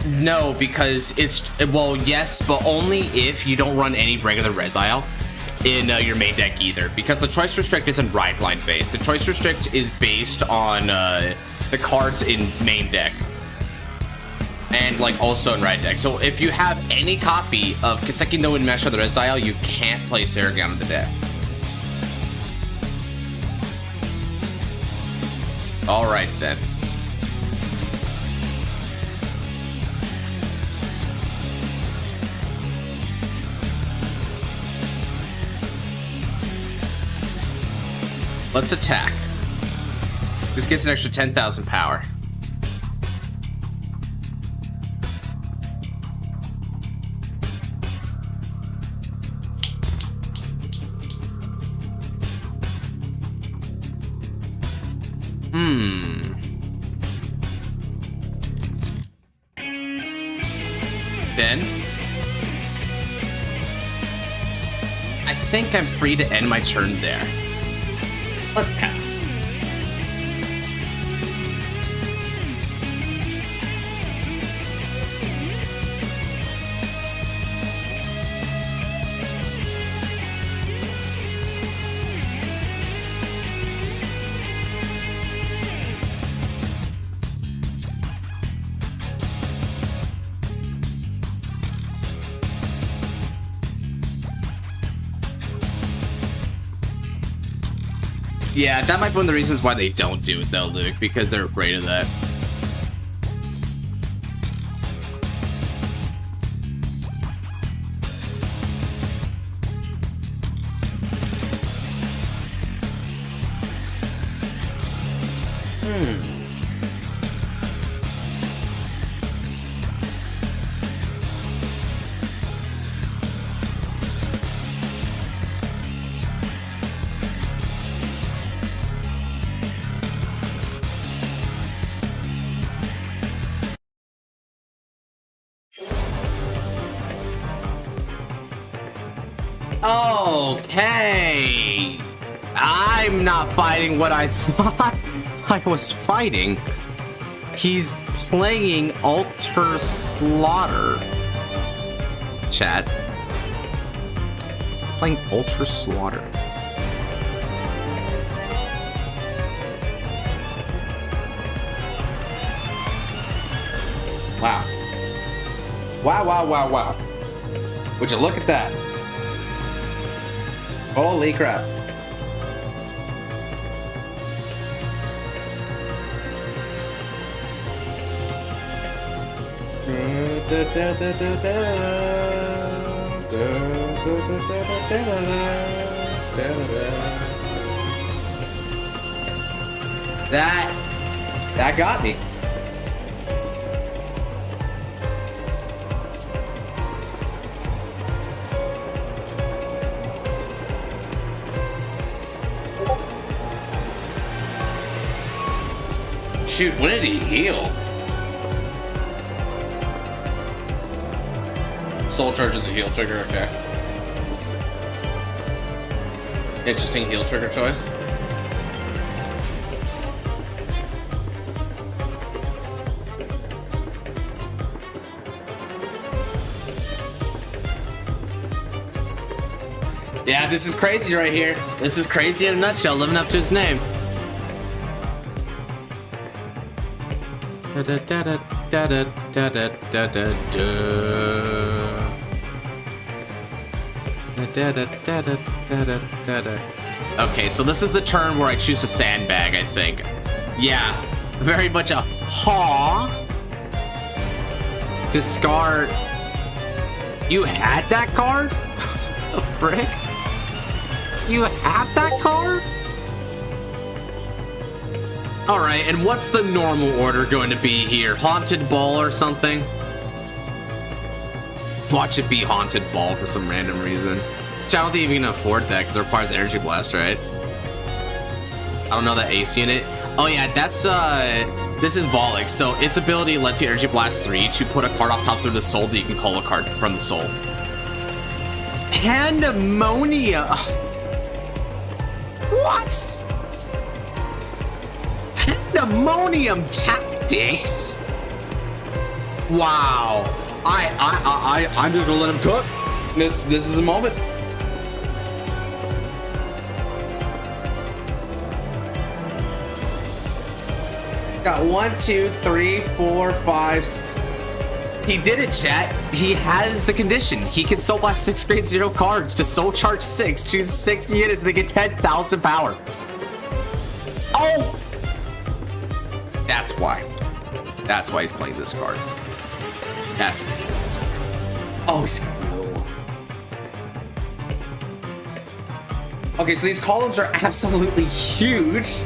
No, because it's, well, yes, but only if you don't run any regular Resile in your main deck either, because the Choice Restrict isn't ride line based. The Choice Restrict is based on the cards in main deck and like also in ride deck. So if you have any copy of Kiseki no Enmesh or the Resile, you can't play Saragon in the deck. All right then. Let's attack. This gets an extra 10,000 power. Then I think I'm free to end my turn there. Let's pass. Yeah, that might be one of the reasons why they don't do it though, Luke, because they're afraid of that. Okay. I'm not fighting what I thought I was fighting. He's playing Alter Slaughter. Chat. He's playing Alter Slaughter. Wow. Wow, wow, wow, wow. Would you look at that? Holy crap. That got me. Shoot, when did he heal? Soul Charge is a heal trigger, okay. Interesting heal trigger choice. Yeah, this is crazy right here. This is crazy in a nutshell, living up to his name. Okay, so this is the turn where I choose to sandbag, I think. Yeah, very much a haw. Discard. You had that card? The frick? You have that card? Alright, and what's the normal order going to be here? Haunted Ball or something? Watch it be Haunted Ball for some random reason. Which I don't think you can afford that because it requires Energy Blast, right? I don't know that ace unit. Oh yeah, that's this is Volix, so its ability lets you Energy Blast 3 to put a card off top of the soul that you can call a card from the soul. Pandemonia! What? Pandemonium Tactics? Wow. I'm just gonna let him cook. This is a moment. Got 1, 2, 3, 4, 5. He did it, chat. He has the condition. He can Soul Blast 6 grade 0 cards to Soul Charge 6, choose 6 units, they get 10,000 power. Oh! That's why. That's why he's playing this card. That's why he's playing this card. Oh, he's got another one. Okay, so these columns are absolutely huge.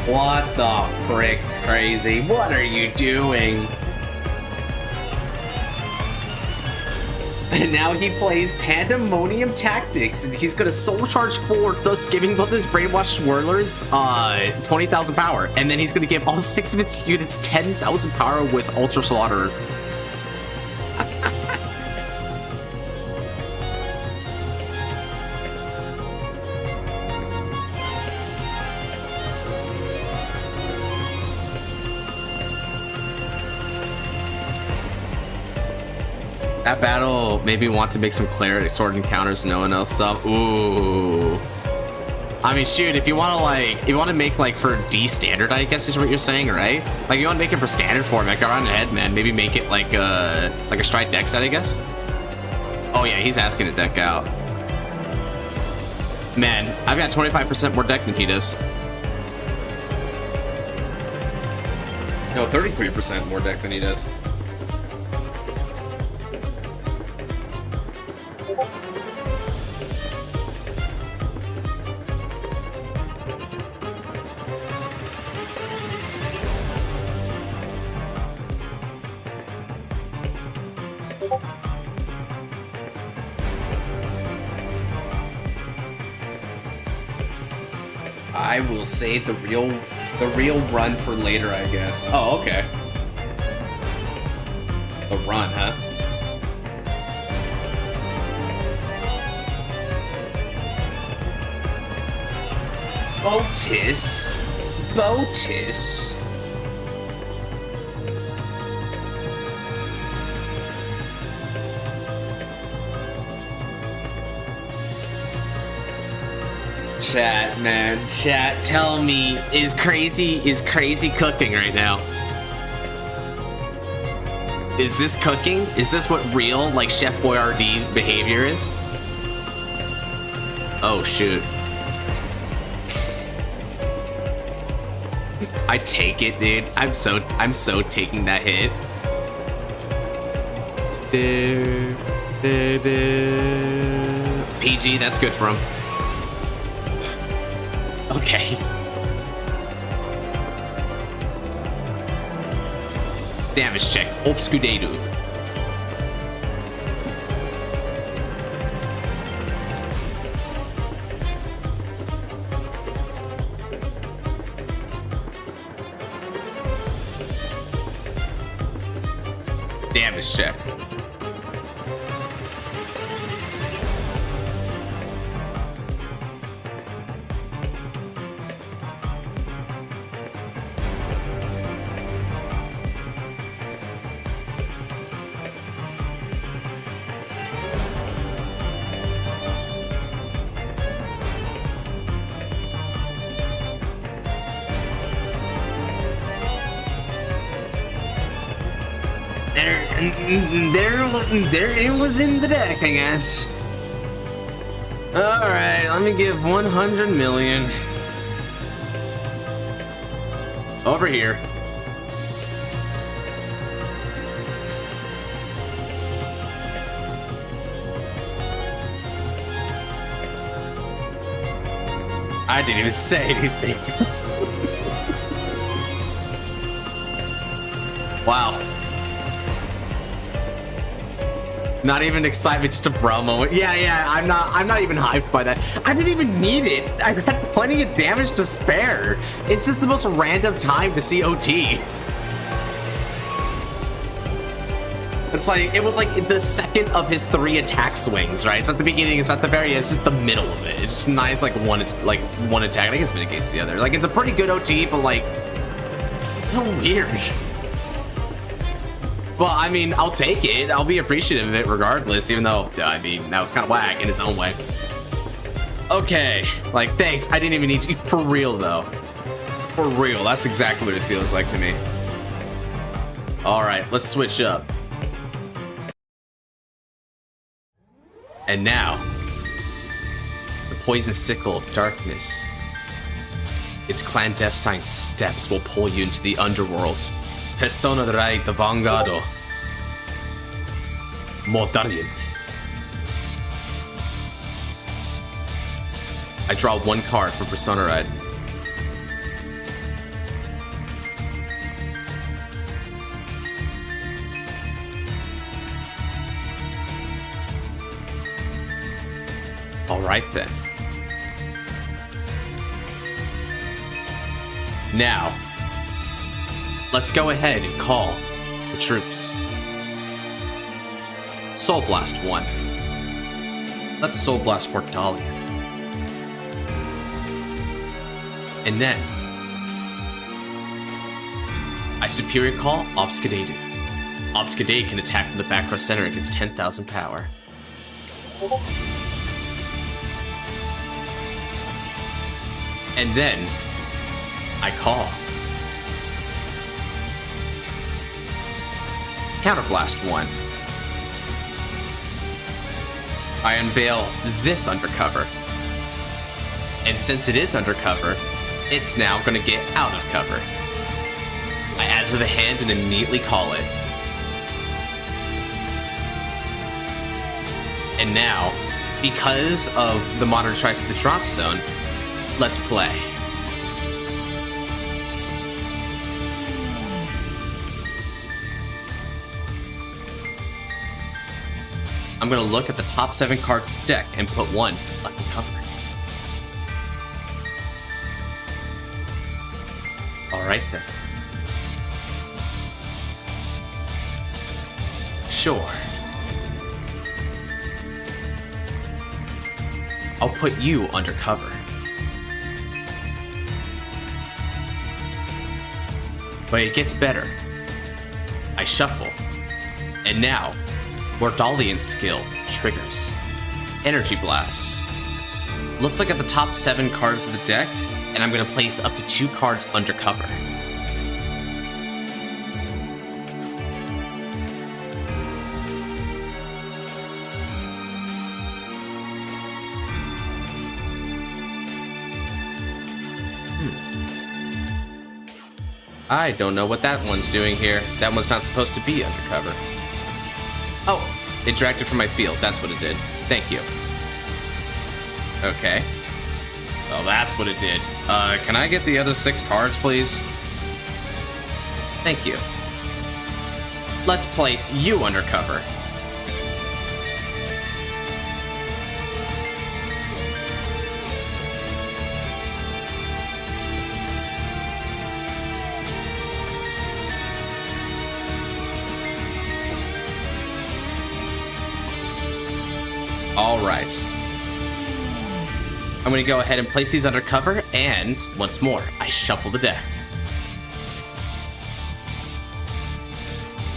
What the frick, crazy? What are you doing? And now he plays Pandemonium Tactics, and he's gonna Soul Charge 4, thus giving both his Brainwashed Swirlers 20,000 power, and then he's gonna give all 6 of its units 10,000 power with Ultra Slaughter. That battle made me want to make some Claret Sword encounters no one else saw. Ooh. I mean, shoot, if you want to make like for D standard, I guess is what you're saying, right? Like you want to make it for standard format, go around ahead, man. Maybe make it like a strike deck set, I guess. Oh yeah, he's asking to deck out. Man, I've got 25% more deck than he does. No, 33% more deck than he does. I will save the real run for later, I guess. Oh, okay. The run, huh? Botis. Chat, man. Chat, tell me, is crazy cooking right now? Is this cooking? Is this what real, like, Chef Boyardee behavior is? Oh, shoot. I take it, dude. I'm so taking that hit. PG, that's good for him. Okay. Damage check. Obscudedu. Damage check. There it was in the deck, I guess. Alright, let me give 100 million. Over here. I didn't even say anything. Wow. Not even excitement, just a bro moment. Yeah, I'm not even hyped by that. I didn't even need it. I've had plenty of damage to spare. It's just the most random time to see OT. It's like, it was like the second of his 3 attack swings, right? It's at the beginning, it's at the very end, it's just the middle of it. It's just nice, like one attack, and I guess mitigates the other. Like, it's a pretty good OT, but like, it's so weird. Well, I mean, I'll take it. I'll be appreciative of it regardless, even though, I mean, that was kind of whack in its own way. Okay, like, thanks. I didn't even need you. For real, though. For real. That's exactly what it feels like to me. All right, let's switch up. And now, the poison sickle of darkness. Its clandestine steps will pull you into the underworld. Persona Rai the Vanguard. Mortarian. I draw 1 card for Persona Ride. Alright then. Now, let's go ahead and call the troops. Soul Blast 1. Let's Soul Blast Portalia. And then, I Superior Call Obscudedu. Obscudedu can attack from the back row center against 10,000 power. And then, I call Counterblast 1. I unveil this undercover. And since it is undercover, it's now going to get out of cover. I add add to the hand and immediately call it. And now, because of the Monitor Trice at the drop zone, let's play. I'm going to look at the top 7 cards of the deck and put one under cover. Alright then. Sure. I'll put you under cover. But it gets better. I shuffle. And now, Mordalian's skill triggers. Energy Blast. Let's look at the top 7 cards of the deck, and I'm going to place up to 2 cards under cover. I don't know what that one's doing here. That one's not supposed to be undercover. Oh, it dragged it from my field. That's what it did. Thank you. Okay. Well, that's what it did. Can I get the other 6 cards, please? Thank you. Let's place you undercover. All right. I'm going to go ahead and place these under cover, and once more, I shuffle the deck.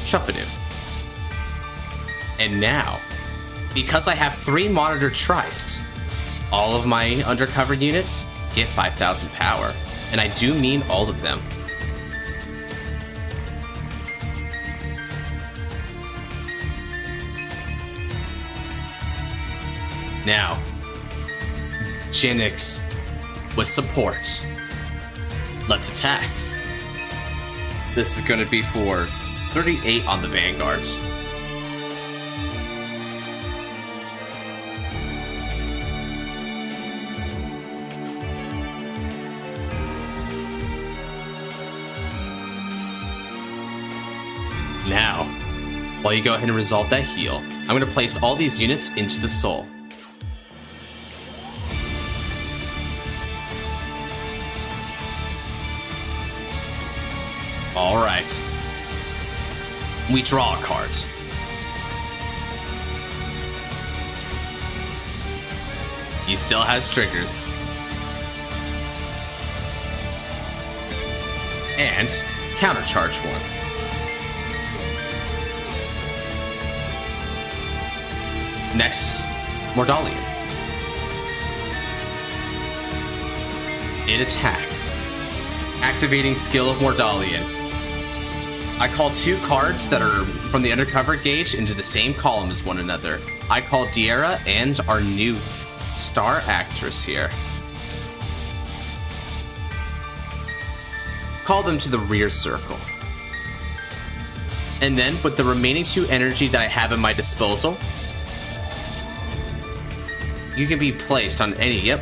Shuffle. And now, because I have 3 Monitor Trice, all of my undercover units get 5,000 power, and I do mean all of them. Now, Jinx with support. Let's attack. This is going to be for 38 on the Vanguards. Now, while you go ahead and resolve that heal, I'm going to place all these units into the soul. Alright. We draw a card. He still has triggers. And countercharge one. Next, Mordalian. It attacks. Activating skill of Mordalian. I call 2 cards that are from the undercover gauge into the same column as one another. I call Diera and our new star actress here. Call them to the rear circle. And then, with the remaining 2 energy that I have at my disposal, you can be placed on any,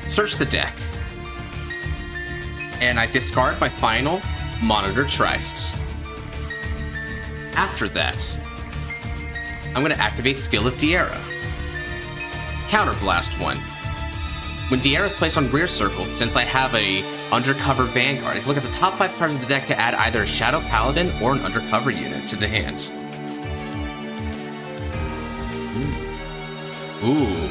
search the deck. And I discard my final Monitor Trice. After that, I'm going to activate skill of Diera. Counterblast one. When Diera is placed on rear circle, since I have a undercover Vanguard, I can look at the top 5 cards of the deck to add either a Shadow Paladin or an undercover unit to the hand. Ooh.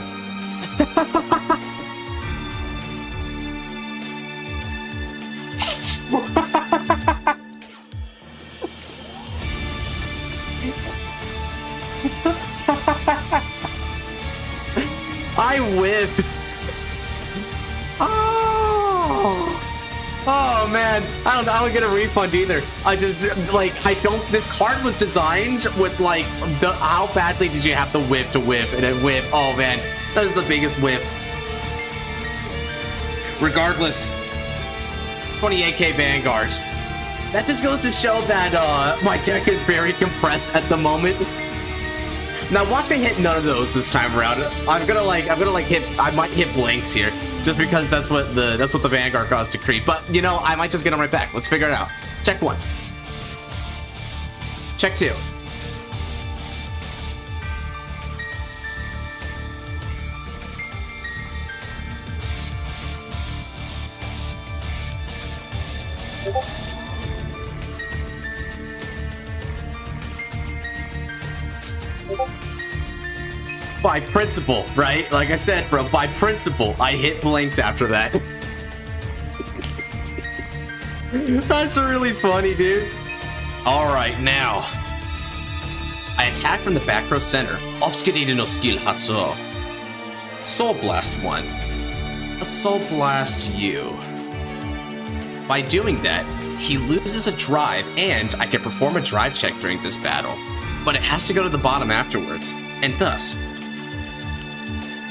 I whiff. Oh man, I don't get a refund either. I just this card was designed with how badly did you have to whiff, and it whiff. Oh man, that is the biggest whiff. Regardless, 28k Vanguard. That just goes to show that my deck is very compressed at the moment. Now watch me hit none of those this time around. I might hit blanks here, just because that's what the Vanguard caused to creep. But you know, I might just get them right back. Let's figure it out. Check 1. Check 2. By principle, right? Like I said, bro, by principle, I hit blanks after that. That's really funny, dude. Alright, now. I attack from the back row center. Obscurity no skill hasso. Soul Blast 1. Let's Soul Blast you. By doing that, he loses a drive, and I can perform a drive check during this battle. But it has to go to the bottom afterwards, and thus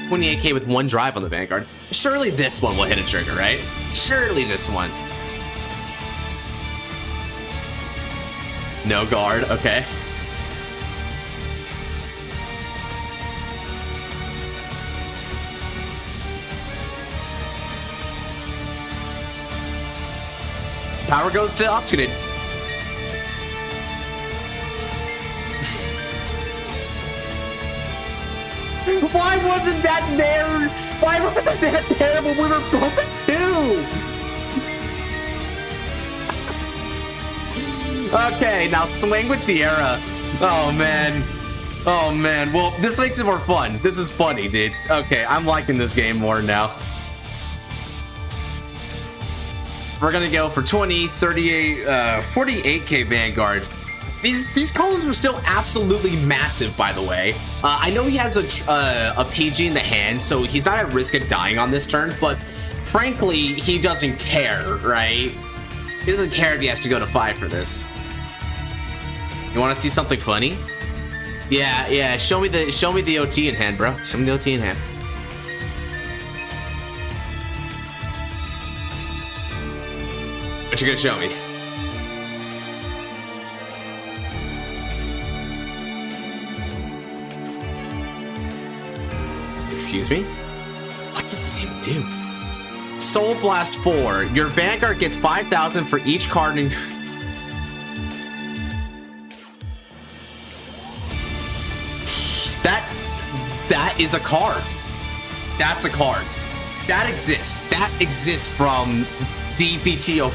28k with 1 drive on the Vanguard. Surely this one will hit a trigger, right? Surely this one. No guard, okay. Power goes to Obscurate. Why wasn't that there? Why wasn't that there when we were both at 2? Okay, now swing with Diarra. Oh man. Oh man. Well, this makes it more fun. This is funny, dude. Okay, I'm liking this game more now. We're gonna go for 20, 38, 48k Vanguard. These columns are still absolutely massive, by the way. I know he has a PG in the hand, so he's not at risk of dying on this turn, but frankly, he doesn't care, right? He doesn't care if he has to go to 5 for this. You want to see something funny? Yeah. Show me the OT in hand, bro. Show me the OT in hand. What you gonna show me? Excuse me? What does this even do? Soul Blast 4. Your Vanguard gets 5,000 for each card in... That is a card. That's a card. That exists. That exists from DPTO.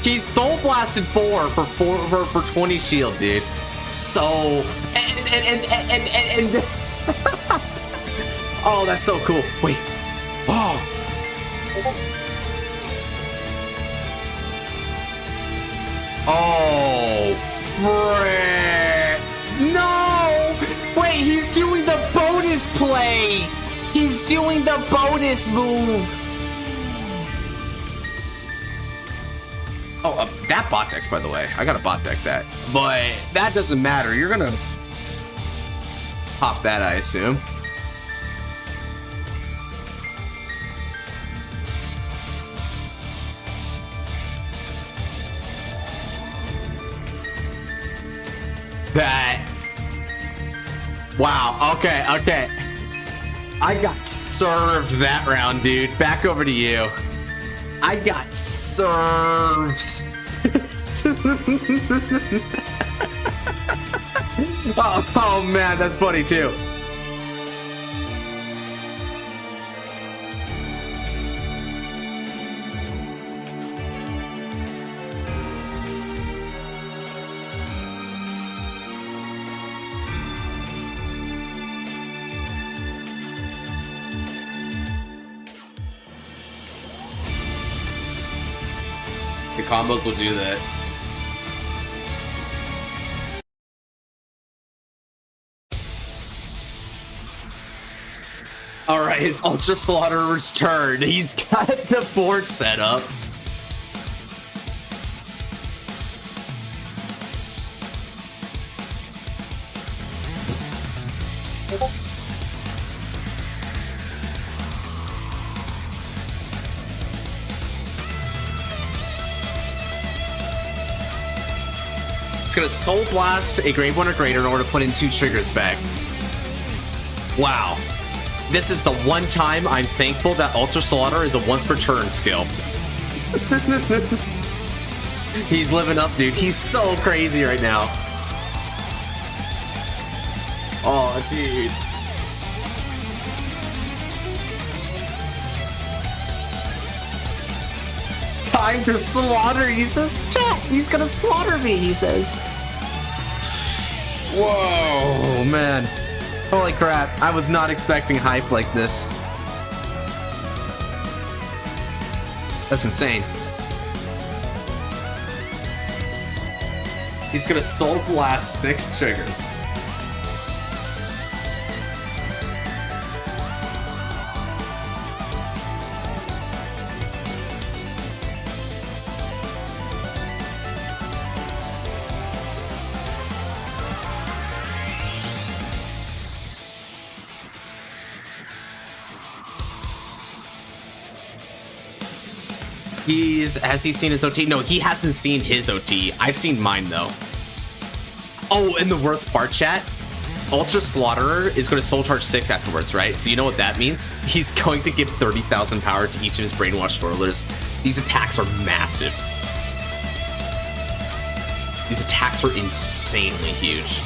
He's Soul Blasted 4 for 20 shield, dude. So and oh, that's so cool. Wait. Oh. Oh, frick. No! Wait, he's doing the bonus play! He's doing the bonus move! Oh, that bot decks, by the way. I got a bot deck that. But that doesn't matter. You're gonna pop that, I assume. That. Wow. Okay. I got served that round, dude. Back over to you. I got served. oh man, that's funny too. The combos will do that. Alright, it's Ultra Slaughterer's turn. He's got the board set up. gonna Soul Blast a Grade 1 or greater in order to put in 2 triggers back. Wow. This is the one time I'm thankful that Ultra Slaughter is a once per turn skill. He's living up, dude. He's so crazy right now. Oh, dude. Time to slaughter, he says. Chat, he's gonna slaughter me, he says. Whoa, man. Holy crap, I was not expecting hype like this. That's insane. He's gonna Soul Blast 6 triggers. Has he seen his OT? No, he hasn't seen his OT. I've seen mine though. Oh, and the worst part, chat, Ultra Slaughterer is going to Soul Charge 6 afterwards, right? So you know what that means? He's going to give 30,000 power to each of his Brainwash Twirlers. These attacks are massive. These attacks are insanely huge.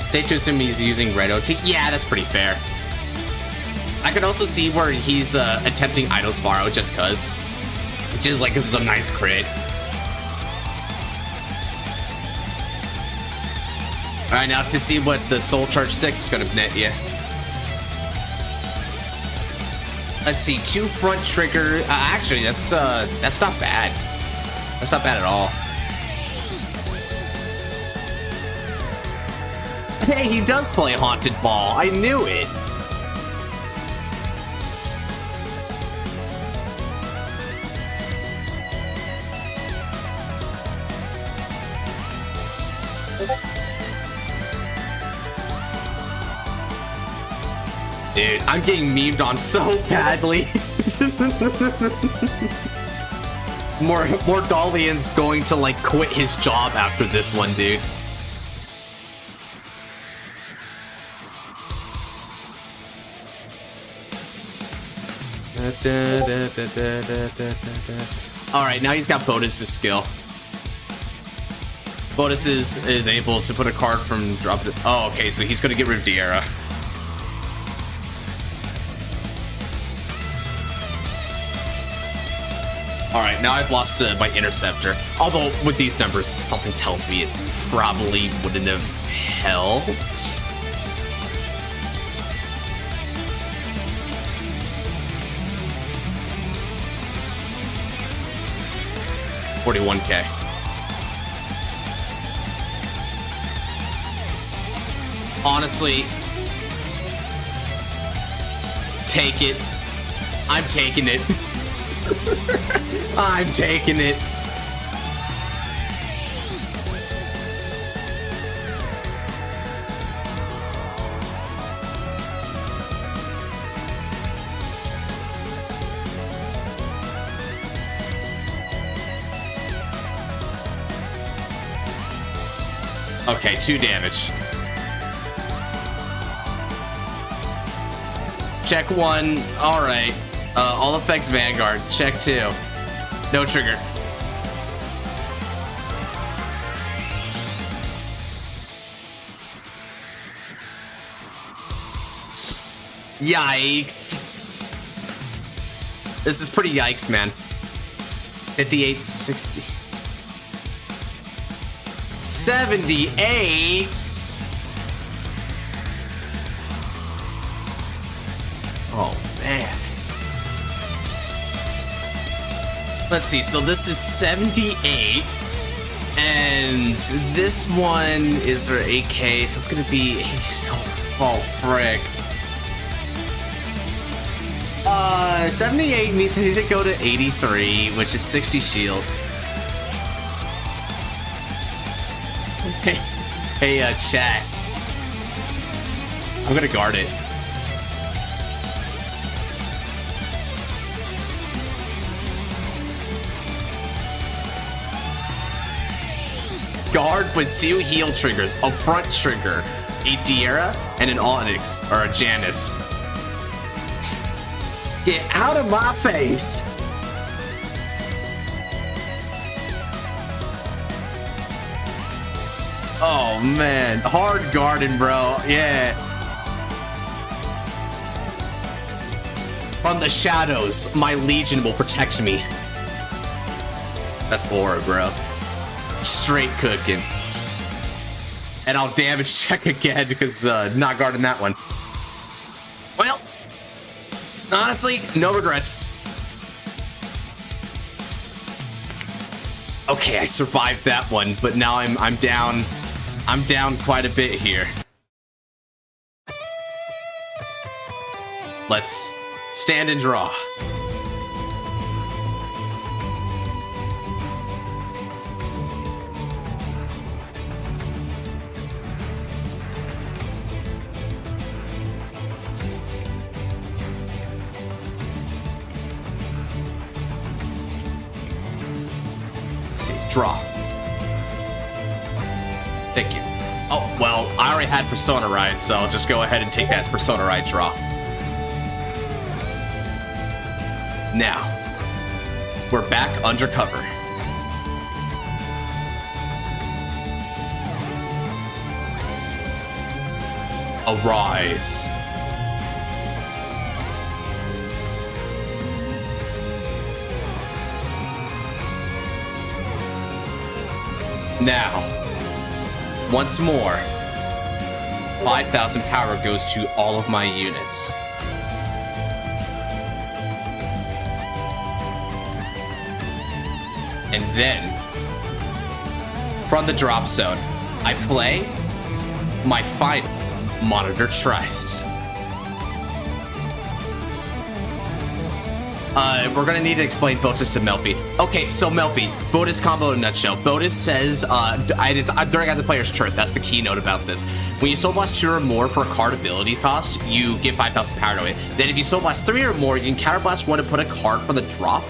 Safe to assume he's using red OT? Yeah, that's pretty fair. I could also see where he's attempting Eidos Faro just cuz. Which is like, this is a nice crit. Alright, now to see what the Soul Charge 6 is gonna net you. Let's see, 2 front trigger. Actually, that's not bad. That's not bad at all. Hey, he does play Haunted Ball. I knew it. Dude, I'm getting memed on so badly. More Dalian's going to like quit his job after this one, dude. Alright, now he's got Bodis' skill. Bodis is able to put a card from drop it. Oh, okay, so he's gonna get rid of Diera. Alright, now I've lost my Interceptor. Although, with these numbers, something tells me it probably wouldn't have helped. $41K. Honestly, take it. I'm taking it. I'm taking it. Okay, 2 damage. Check 1. All right. All effects Vanguard. Check 2. No trigger. Yikes. This is pretty yikes, man. 58, 60. 78. Oh, man. Let's see, so this is 78, and this one is for 8K, so it's gonna be, oh, frick. 78 means I need to go to 83, which is 60 shield. Hey, chat. I'm gonna guard it. guard with 2 heal triggers, a front trigger, a Diera, and an Onyx, or a Janus. Get out of my face! Oh man, hard guarding, bro. Yeah. From the shadows, my legion will protect me. That's aura, bro. Straight cooking. And I'll damage check again because not guarding that one. Well, honestly, no regrets. Okay, I survived that one, but now I'm down. I'm down quite a bit here. Let's stand and draw. Let's see, draw. Thank you. Oh, well, I already had Persona Ride, so I'll just go ahead and take that as Persona Ride draw. Now, we're back undercover. Arise. Now, once more, 5,000 power goes to all of my units. And then, from the drop zone, I play my final Monitor Trist. We're gonna need to explain Botus to Melpy. Okay, so Melpy, Botus combo in a nutshell. Botus says, during the player's turn, that's the keynote about this. When you soul blast 2 or more for a card ability cost, you get 5,000 power to it. Then if you soul blast 3 or more, you can counterblast 1 and put a card from the drop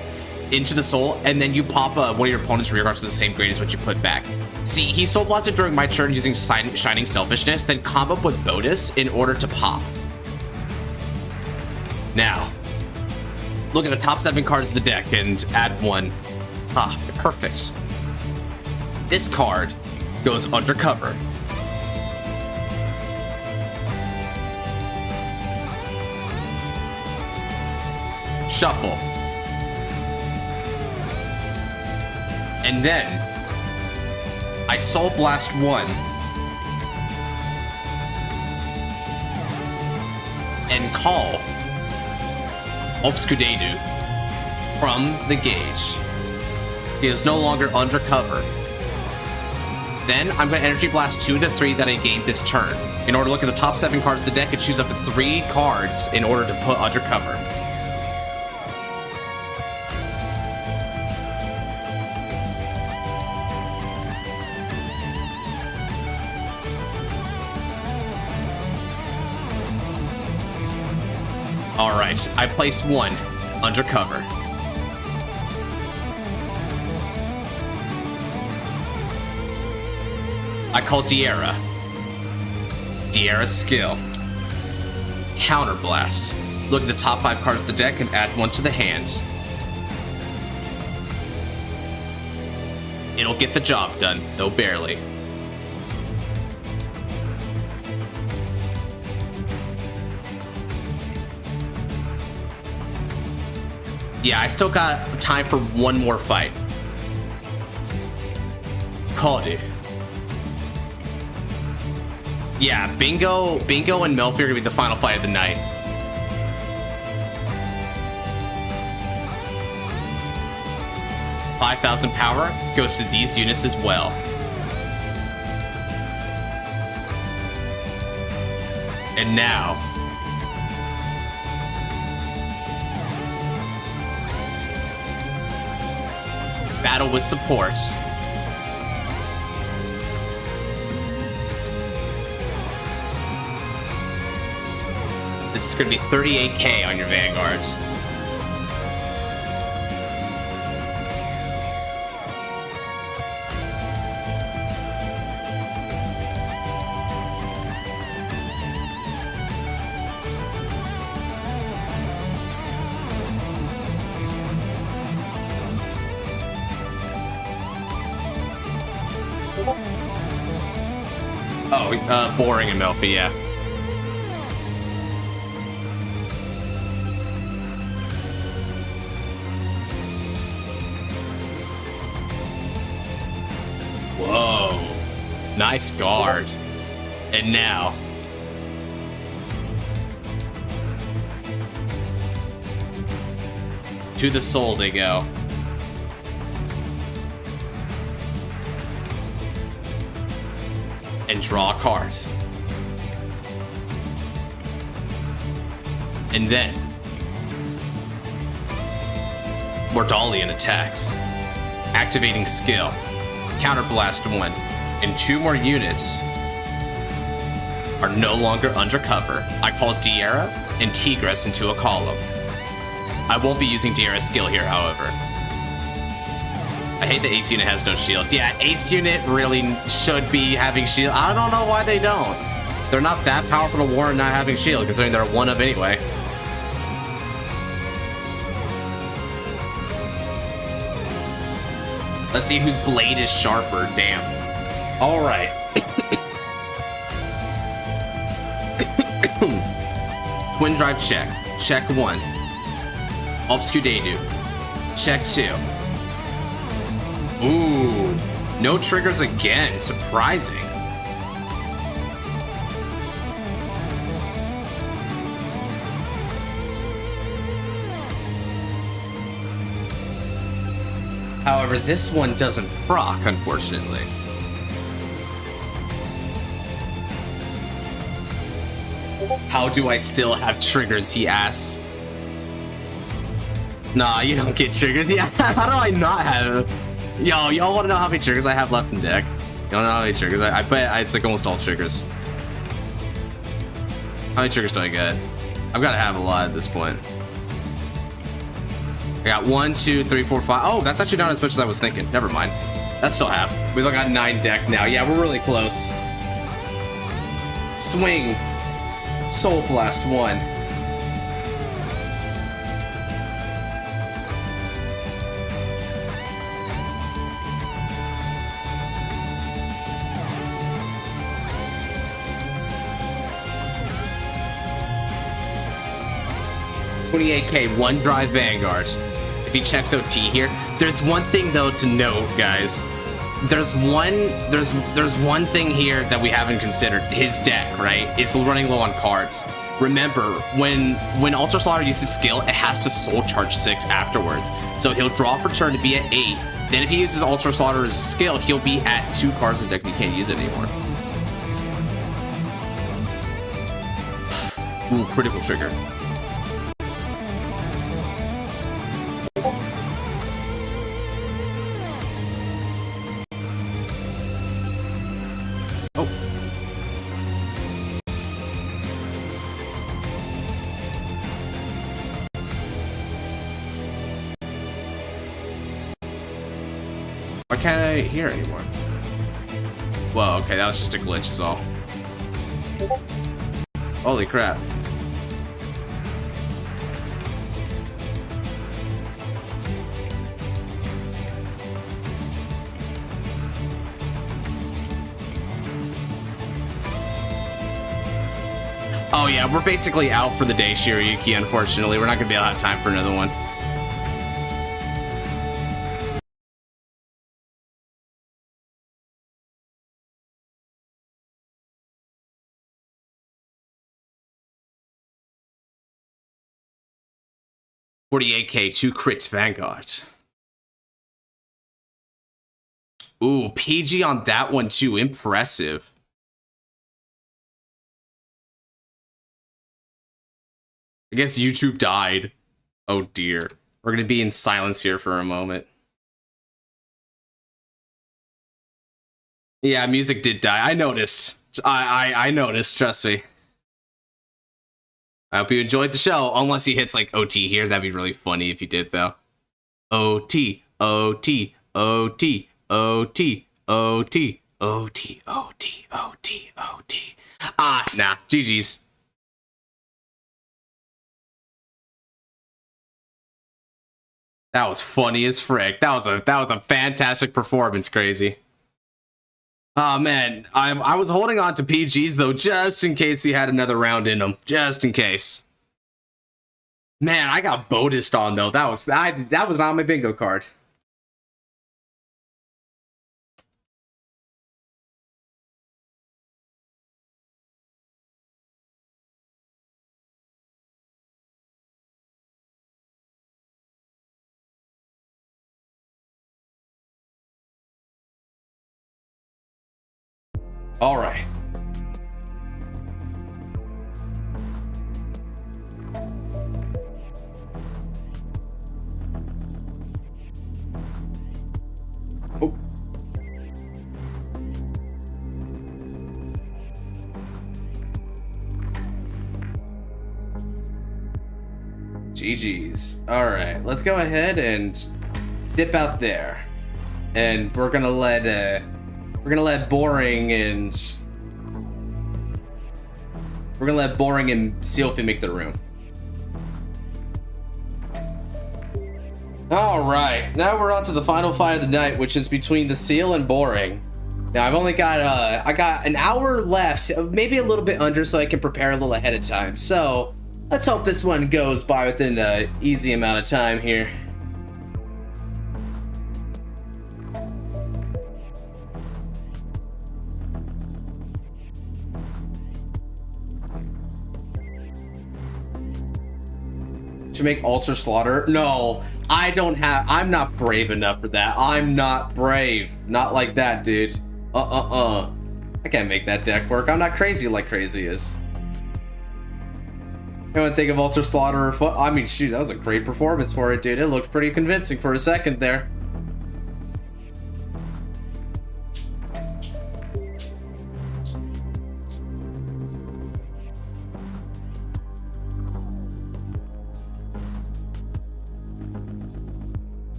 into the soul, and then you pop one of your opponent's rear guards to the same grade as what you put back. See, he soul blasted during my turn using Shining Selfishness, then combo up with Botus in order to pop. Now, look at the top 7 cards of the deck and add 1. Ah, perfect. This card goes undercover. Shuffle. And then, I Soul Blast 1. And call Obscudedu from the gauge. He is no longer undercover. Then I'm going to Energy Blast 2 to 3 that I gained this turn. In order to look at the top 7 cards of the deck and choose up to 3 cards in order to put undercover. Alright, I place 1 undercover. I call Diera. Diera's skill. Counterblast. Look at the top 5 cards of the deck and add 1 to the hands. It'll get the job done, though barely. Yeah, I still got time for 1 more fight. Called it. Yeah, Bingo and Melfi are gonna be the final fight of the night. $5,000 power goes to these units as well. And now, battle with support. This is going to be 38k on your Vanguards. Oh, boring and Melfi, yeah. Whoa. Nice guard. And now. To the soul they go. And draw a card. And then Mordalian attacks. Activating skill. Counterblast 1. And 2 more units are no longer undercover. I call Diera and Tigress into a column. I won't be using Diera's skill here, however. I hate that Ace Unit has no shield. Yeah, Ace Unit really should be having shield. I don't know why they don't. They're not that powerful to warrant not having shield, considering they're one of anyway. Let's see whose blade is sharper. Damn. All right. Twin drive check. Check 1. Obscudedu. Check 2. Ooh. No triggers again. Surprising. However, this one doesn't proc, unfortunately. How do I still have triggers, he asks. Nah, you don't get triggers. Yeah, how do I not have... Yo, y'all want to know how many triggers I have left in deck? You don't know how many triggers? I bet it's like almost all triggers. How many triggers do I get? I've got to have a lot at this point. I got 1, 2, 3, 4, 5. Oh, that's actually not as much as I was thinking. Never mind. That's still half. We've got 9 deck now. Yeah, we're really close. Swing. Soul Blast 1. $28K, 1 drive Vanguard. If he checks OT here, there's one thing though to note, guys. There's one thing here that we haven't considered. His deck, right? It's running low on cards. Remember, when Ultra Slaughter uses skill, it has to soul charge 6 afterwards. So he'll draw for turn to be at 8. Then if he uses Ultra Slaughter's skill, he'll be at 2 cards in the deck and he can't use it anymore. Ooh, critical trigger. Why can't I hear anymore? Well, okay, that was just a glitch, is all. Holy crap. Oh yeah, we're basically out for the day, Shirayuki, unfortunately. We're not gonna be able to have time for another one. $48K, 2 crits Vanguard. Ooh, PG on that one too. Impressive. I guess YouTube died. Oh dear. We're gonna be in silence here for a moment. Yeah, music did die. I noticed. I noticed, trust me. I hope you enjoyed the show, unless he hits like OT here. That'd be really funny if he did, though. OT, OT, OT, OT, OT, OT, OT, OT, OT. Ah, nah, GG's. That was funny as frick. That was a fantastic performance, Crazy. Oh man, I was holding on to PGs though, just in case he had another round in him, just in case. Man, I got bonused on though. That was not my bingo card. All right. Oh. GG's. All right, let's go ahead and dip out there, and we're gonna let Boring and Sealfy make the room. All right, now we're on to the final fight of the night, which is between the Seal and Boring. Now I've only got I got an hour left, maybe a little bit under, so I can prepare a little ahead of time. So let's hope this one goes by within an easy amount of time here. To make Alter Slaughter? No, I'm not brave enough for that. I'm not brave. Not like that, dude. I can't make that deck work. I'm not crazy like crazy is. Anyone think of Alter Slaughter? I mean, shoot, that was a great performance for it, dude. It looked pretty convincing for a second there.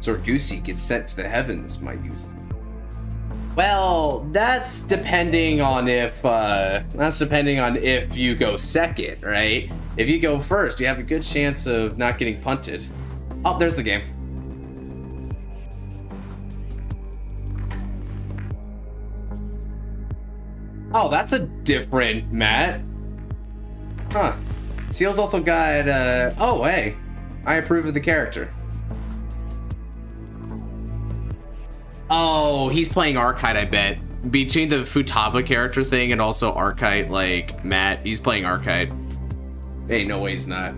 Zorgusi gets sent to the heavens, my youth. Well, that's depending on if you go second, right? If you go first, you have a good chance of not getting punted. Oh, there's the game. Oh, that's a different mat. Huh. Seal's also got, oh, hey. I approve of the character. Oh, he's playing Archite, I bet. Between the Futaba character thing and also Archite, like, Matt, he's playing Archite. Hey, no way he's not.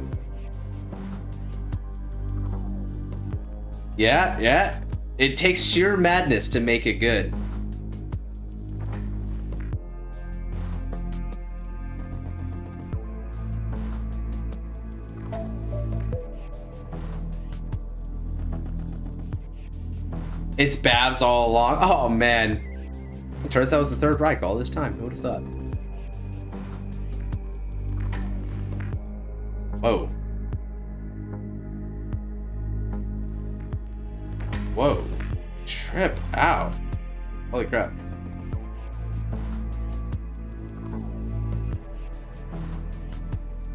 Yeah. It takes sheer madness to make it good. It's Bavs all along. Oh, man. It turns out it was the Third Reich all this time. Who would have thought? Whoa. Whoa. Trip out. Holy crap.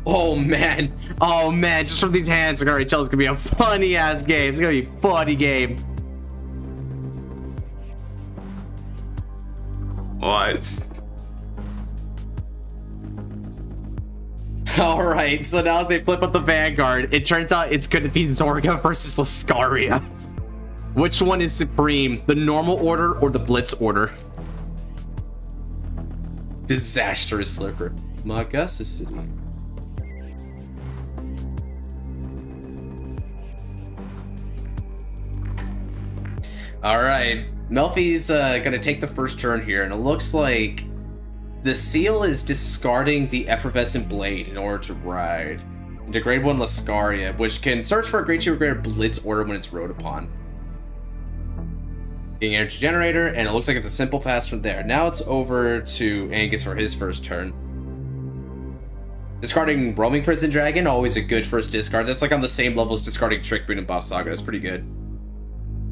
Oh, man. Oh, man. Just from these hands, I can already tell it's going to be a funny-ass game. It's going to be a funny game. What? Alright, so now as they flip up the Vanguard, it turns out it's going to be Zorga versus Lascaria. Which one is supreme? The normal order or the blitz order? Disastrous slipper. Magasa City. Alright. Melfi's gonna take the first turn here, and it looks like the Seal is discarding the Effervescent Blade in order to ride into Grade 1 Lascaria, which can search for a Grade 2 or greater Blitz order when it's rode upon. Getting Energy Generator, and it looks like it's a simple pass from there. Now it's over to Angus for his first turn. Discarding Roaming Prison Dragon, always a good first discard. That's like on the same level as discarding Trick Boon and Boss Saga. That's pretty good.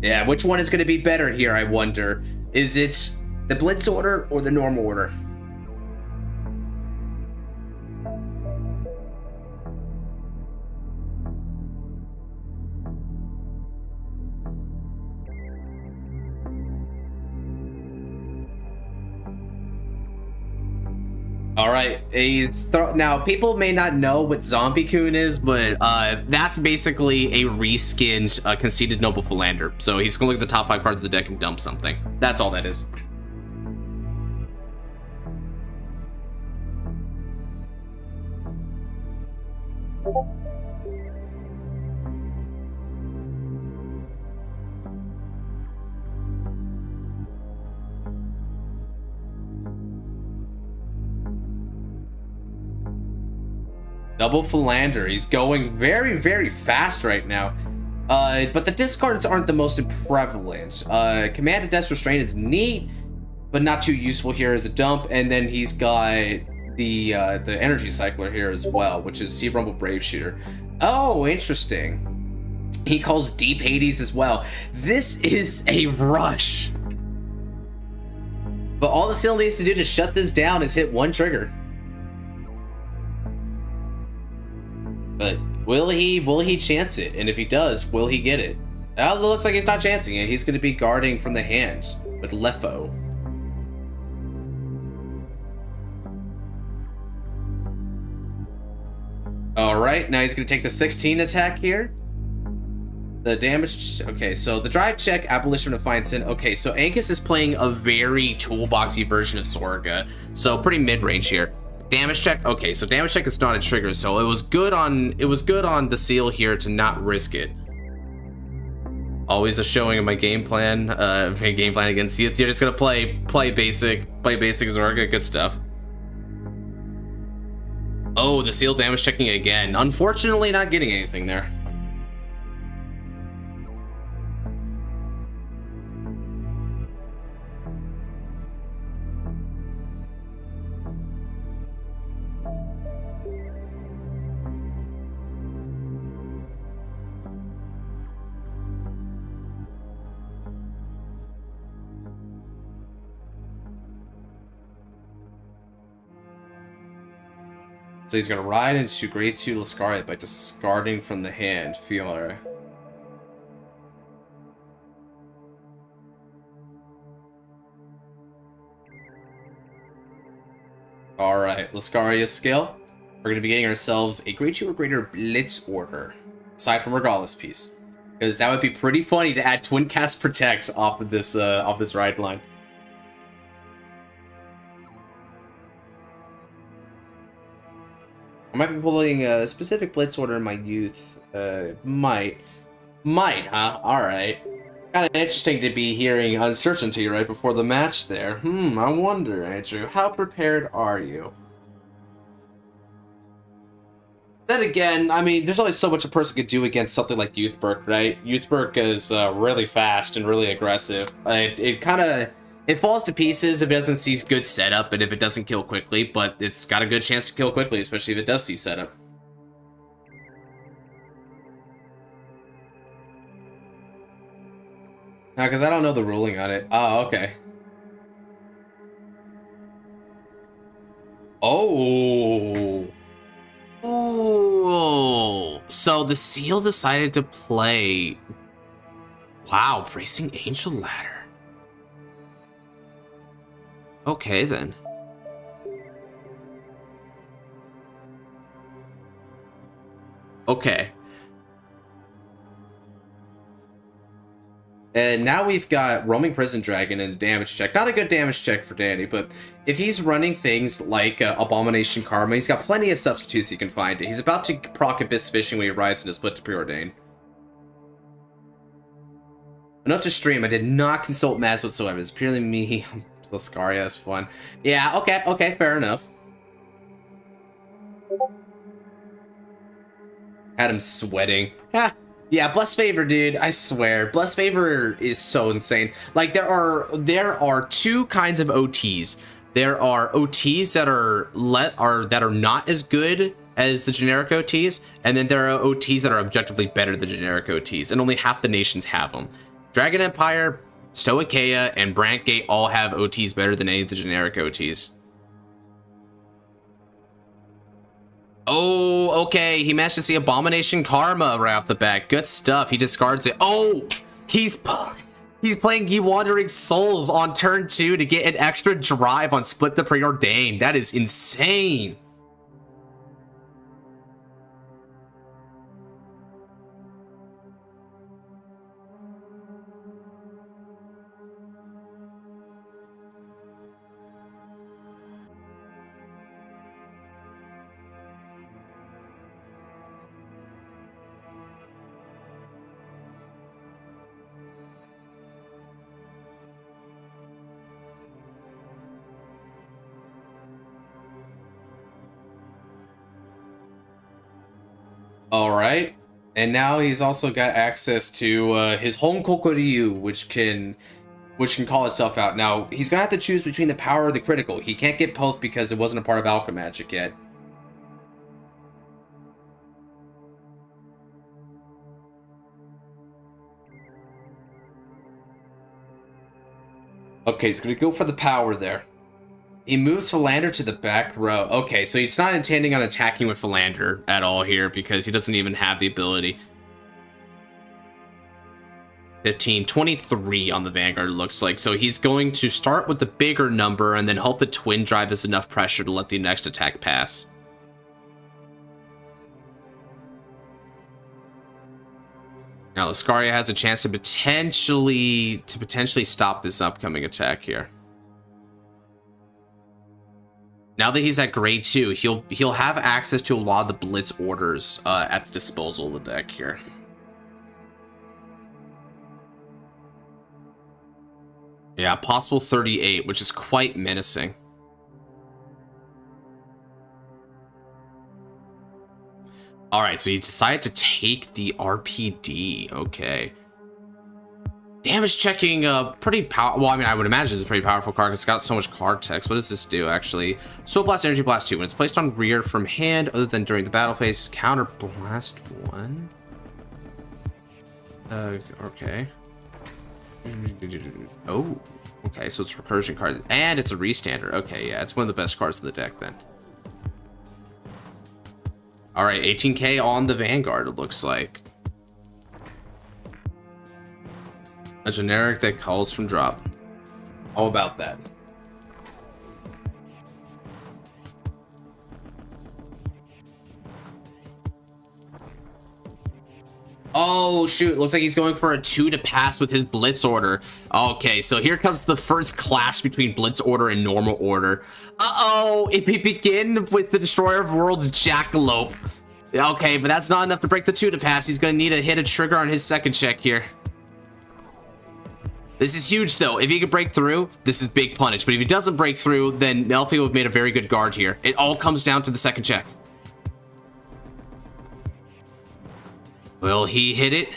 Yeah, which one is going to be better here, I wonder? Is it the Blitz order or the normal order? All right, now people may not know what Zombie Coon is, but that's basically a reskinned conceited noble philander. So he's gonna look at the top 5 cards of the deck and dump something. That's all that is. Double Philander. He's going very, very fast right now. But the discards aren't the most prevalent. Command and Death Restraint is neat, but not too useful here as a dump. And then he's got the Energy Cycler here as well, which is Sea Rumble Brave Shooter. Oh, interesting. He calls Deep Hades as well. This is a rush. But all the Seal needs to do to shut this down is hit 1 trigger. But will he chance it? And if he does, will he get it? It looks like he's not chancing it. He's going to be guarding from the hand with Lefo. Alright, now he's going to take the 16 attack here. The damage... Okay, so the drive check, Abolition of Defiant Sin. Okay, so Angus is playing a very toolboxy version of Zorga. So pretty mid-range here. Damage check. Okay, so damage check is not a trigger, so it was good on the seal here to not risk it. Always a showing of my game plan. My game plan against youth. You're just gonna play basic Zorga. Good stuff. Oh, the seal damage checking again. Unfortunately, not getting anything there. So he's going to ride into Grade 2 Lascaria by discarding from the hand. Fiora. Alright, Lascaria skill. We're going to be getting ourselves a Grade 2 or greater Blitz Order. Aside from Regardless piece. Because that would be pretty funny to add Twin Cast Protect off of this ride line. I might be pulling a specific Blitz Order in my youth. Might, huh? Alright. Kind of interesting to be hearing uncertainty right before the match there. I wonder, Andrew, how prepared are you? Then again, I mean, there's only so much a person could do against something like Youthberg, right? Youthberg is really fast and really aggressive. It falls to pieces if it doesn't see good setup and if it doesn't kill quickly, but it's got a good chance to kill quickly, especially if it does see setup. Now, because I don't know the ruling on it. Oh, okay. Oh. Oh. So the seal decided to play... Wow, Bracing Angel Ladder. Okay, then. Okay. And now we've got Roaming Prison Dragon and damage check. Not a good damage check for Danny, but if he's running things like Abomination Karma, he's got plenty of substitutes he can find. He's about to proc Abyss Fishing when he rides in his split to Preordain. Enough to stream. I did not consult Maz whatsoever. It's purely me. Lascaria is fun. Yeah, okay, fair enough. Had him sweating. Yeah, Bless Favor, dude. I swear, Bless Favor is so insane. Like there are 2 kinds of OTs. There are OTs that are not as good as the generic OTs, and then there are OTs that are objectively better than generic OTs, and only half the nations have them. Dragon Empire, Stoicheia, and Brantgate all have OTs better than any of the generic OTs. Oh, okay. He managed to see Abomination Karma right off the bat. Good stuff. He discards it. Oh, He's playing Ye Wandering Souls on turn 2 to get an extra drive on Split the Preordained. That is insane. All right, and now he's also got access to his home Kokoryu, which can call itself out. Now he's gonna have to choose between the power or the critical. He can't get both because it wasn't a part of Alchemagic yet. Okay, he's gonna go for the power there. He moves Philander to the back row. Okay, so he's not intending on attacking with Philander at all here because he doesn't even have the ability. 15, 23 on the Vanguard, it looks like. So he's going to start with the bigger number and then hope the Twin Drive is enough pressure to let the next attack pass. Now, Lascaria has a chance to potentially stop this upcoming attack here. Now that he's at grade 2, he'll have access to a lot of the blitz orders at the disposal of the deck here. Yeah, possible 38, which is quite menacing. All right, so you decided to take the RPD. Okay. Damage checking, pretty powerful. Well, I mean, I would imagine it's a pretty powerful card. It's got so much card text. What does this do, actually? Soul Blast, Energy Blast 2. When it's placed on rear from hand, other than during the battle phase, counter blast 1. Okay. Oh, okay. So it's a recursion card, and it's a restander. Okay, yeah, it's one of the best cards of the deck then. All right, 18k on the Vanguard. It looks like. A generic that calls from drop. How about that? Oh, shoot. Looks like he's going for a 2 to pass with his Blitz Order. Okay, so here comes the first clash between Blitz Order and Normal Order. Uh-oh, if we begin with the Destroyer of Worlds Jackalope. Okay, but that's not enough to break the 2 to pass. He's going to need to hit a trigger on his second check here. This is huge, though. If he can break through, this is big punish. But if he doesn't break through, then Melfi would have made a very good guard here. It all comes down to the second check. Will he hit it?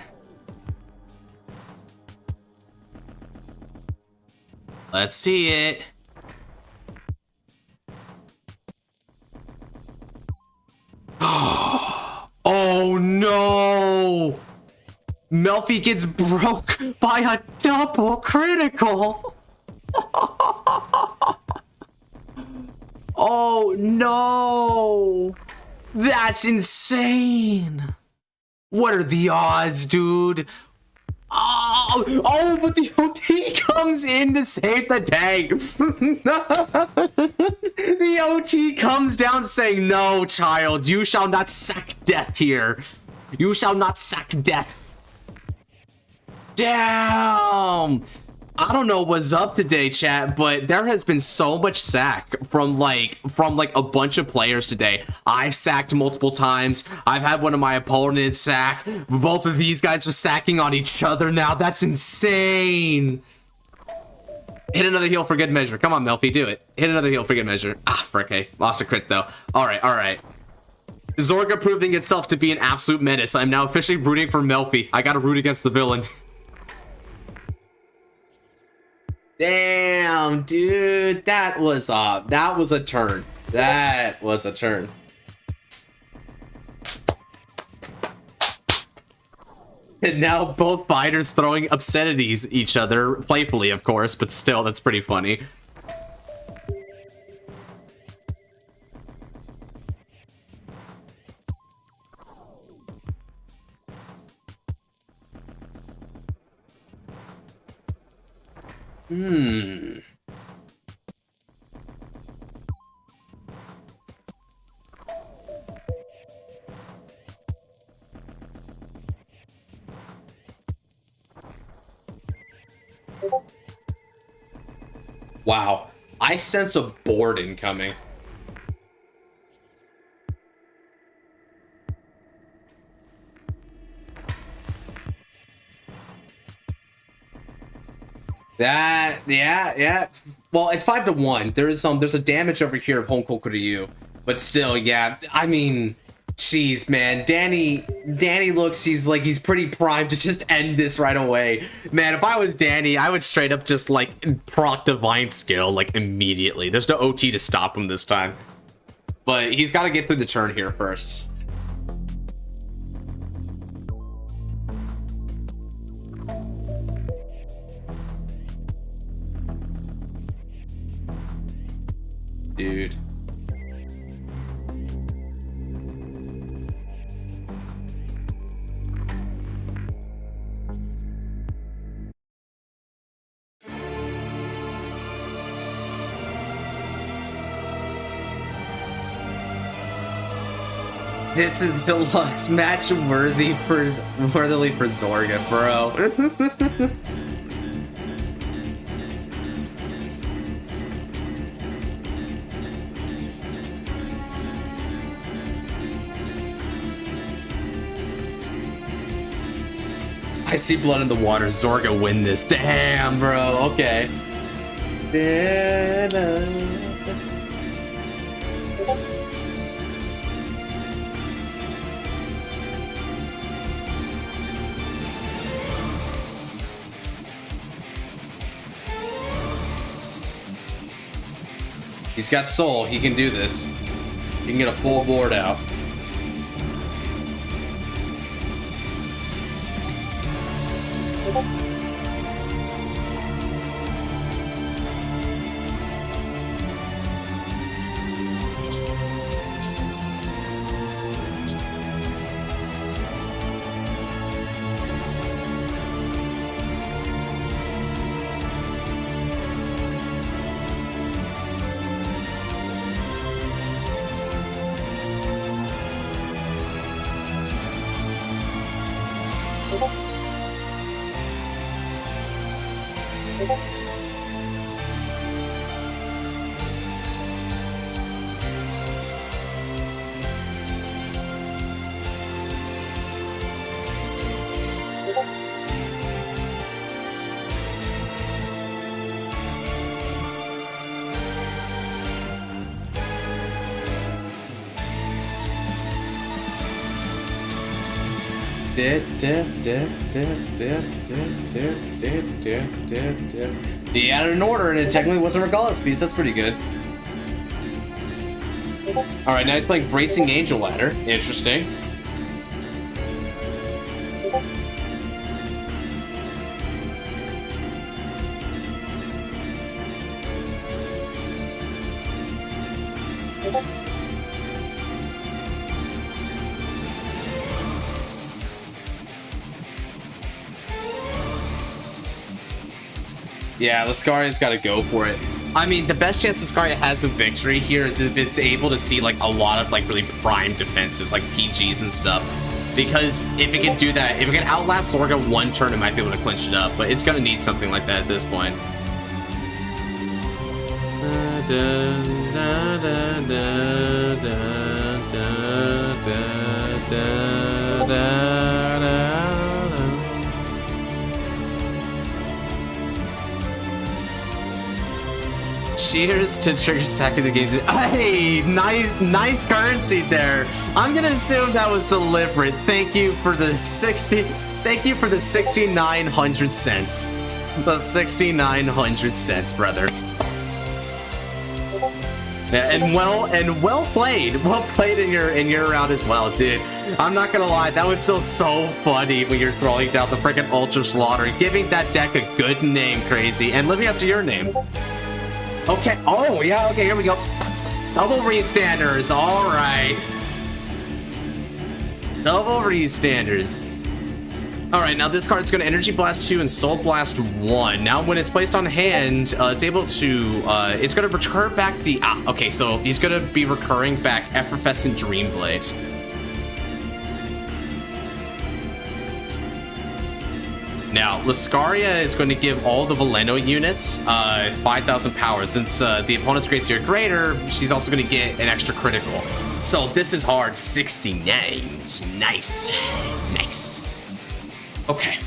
Let's see it. Oh, no! Melfi gets broke by a double critical. Oh no, that's insane. What are the odds, dude? Oh, but the OT comes in to save the day. The OT comes down saying, no, child, you shall not sack death here. You shall not sack death. Damn! I don't know what's up today, chat, but there has been so much sack from like a bunch of players today. I've sacked multiple times. I've had one of my opponents sack. Both of these guys are sacking on each other now. That's insane. Hit another heal for good measure. Come on, Melfi, do it. Hit another heal for good measure. Ah, frick, okay. Lost a crit though. All right. Zorga proving itself to be an absolute menace. I'm now officially rooting for Melfi. I gotta root against the villain. Damn, dude, that was a turn. That was a turn. And now both fighters throwing obscenities at each other, playfully, of course, but still, that's pretty funny. Hmm. Wow, I sense a board incoming. Yeah. Well, it's 5-1. There's a damage over here of Honkoku to you, but still, yeah. I mean, jeez, man. Danny looks, he's pretty primed to just end this right away. Man, if I was Danny, I would straight up just like proc divine skill like immediately. There's no OT to stop him this time, but he's got to get through the turn here first. Dude. This is deluxe match worthily for Zorga, bro. I see blood in the water. Zorga win this. Damn, bro. Okay. He's got soul. He can do this. He can get a full board out. He added an order and it technically wasn't regardless piece. That's pretty good. Alright, now he's playing Bracing Angel Ladder. Interesting. Yeah, Lascaria's got to go for it. I mean, the best chance Lascaria has of victory here is if it's able to see like a lot of like really prime defenses, like PGs and stuff. Because if it can do that, if it can outlast Zorga one turn, it might be able to clinch it up. But it's gonna need something like that at this point. Cheers to trigger second the game. Hey, nice currency there. I'm gonna assume that was deliberate. Thank you for the 6,900 cents. The 6,900 cents, brother. Yeah, and well played in your round as well, dude. I'm not gonna lie, that was still so funny when you're throwing down the freaking Ultra Slaughter, giving that deck a good name, Crazy, and living up to your name. Okay. Oh, yeah. Okay, here we go. Double Restanders. All right. Double Restanders. All right, now this card's going to Energy Blast 2 and Soul Blast 1. Now, when it's placed on hand, it's able to, it's going to recur back the, okay, so he's going to be recurring back Effervescent Dream Blade. Now, Lascaria is going to give all the Veleno units 5,000 power. Since the opponent's grade tier greater, she's also going to get an extra critical. So this is hard. 69. Nice. Nice. Okay.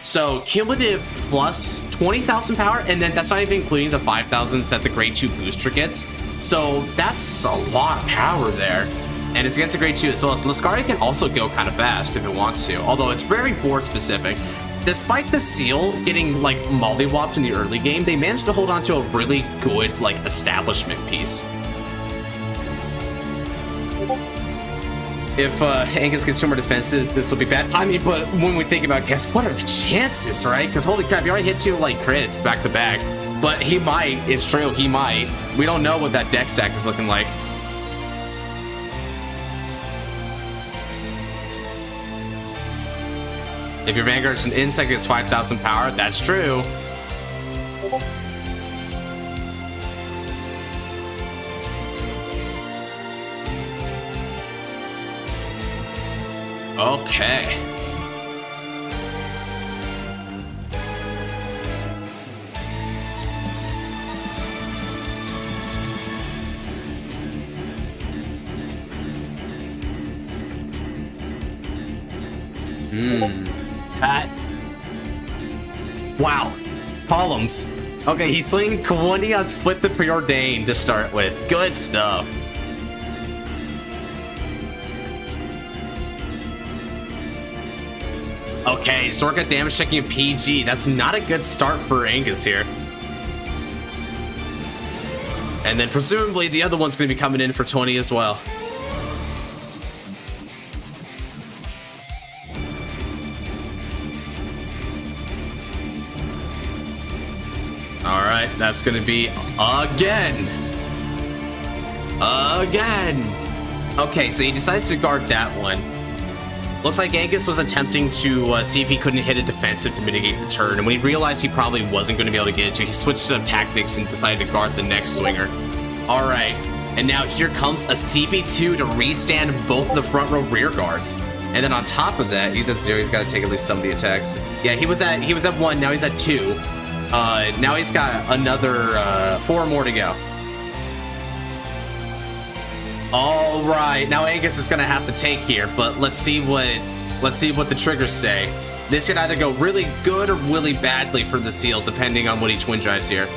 So cumulative plus 20,000 power, and then that's not even including the 5,000s that the grade 2 booster gets. So that's a lot of power there. And it's against a grade 2 as well. So Lascaria can also go kind of fast if it wants to, although it's very board specific. Despite the seal getting like mollywopped in the early game, they managed to hold on to a really good like establishment piece. If Angus gets 2 more defenses, this will be bad. I mean, but when we think about, guess what are the chances, right? Because holy crap, you already hit 2 like crits back to back. But he might. It's true, he might. We don't know what that deck stack is looking like. If your Vanguard's an insect, it's 5,000 power. That's true. Okay. That. Wow. Columns. Okay, he's swinging 20 on Split the Preordained to start with. Good stuff. Okay, Zorga damage checking a PG. That's not a good start for Angus here. And then presumably the other one's going to be coming in for 20 as well. Alright, that's going to be again. Okay, so he decides to guard that one. Looks like Angus was attempting to see if he couldn't hit a defensive to mitigate the turn, and when he realized he probably wasn't going to be able to get it to, he switched up tactics and decided to guard the next swinger. Alright, and now here comes a CP2 to restand both of the front row rear guards. And then on top of that, he's at 0, he's got to take at least some of the attacks. Yeah, he was at 1, now he's at 2. Now he's got another 4 more to go. All right, now Angus is gonna have to take here, but let's see what the triggers say. This could either go really good or really badly for the seal, depending on what each wind drives here.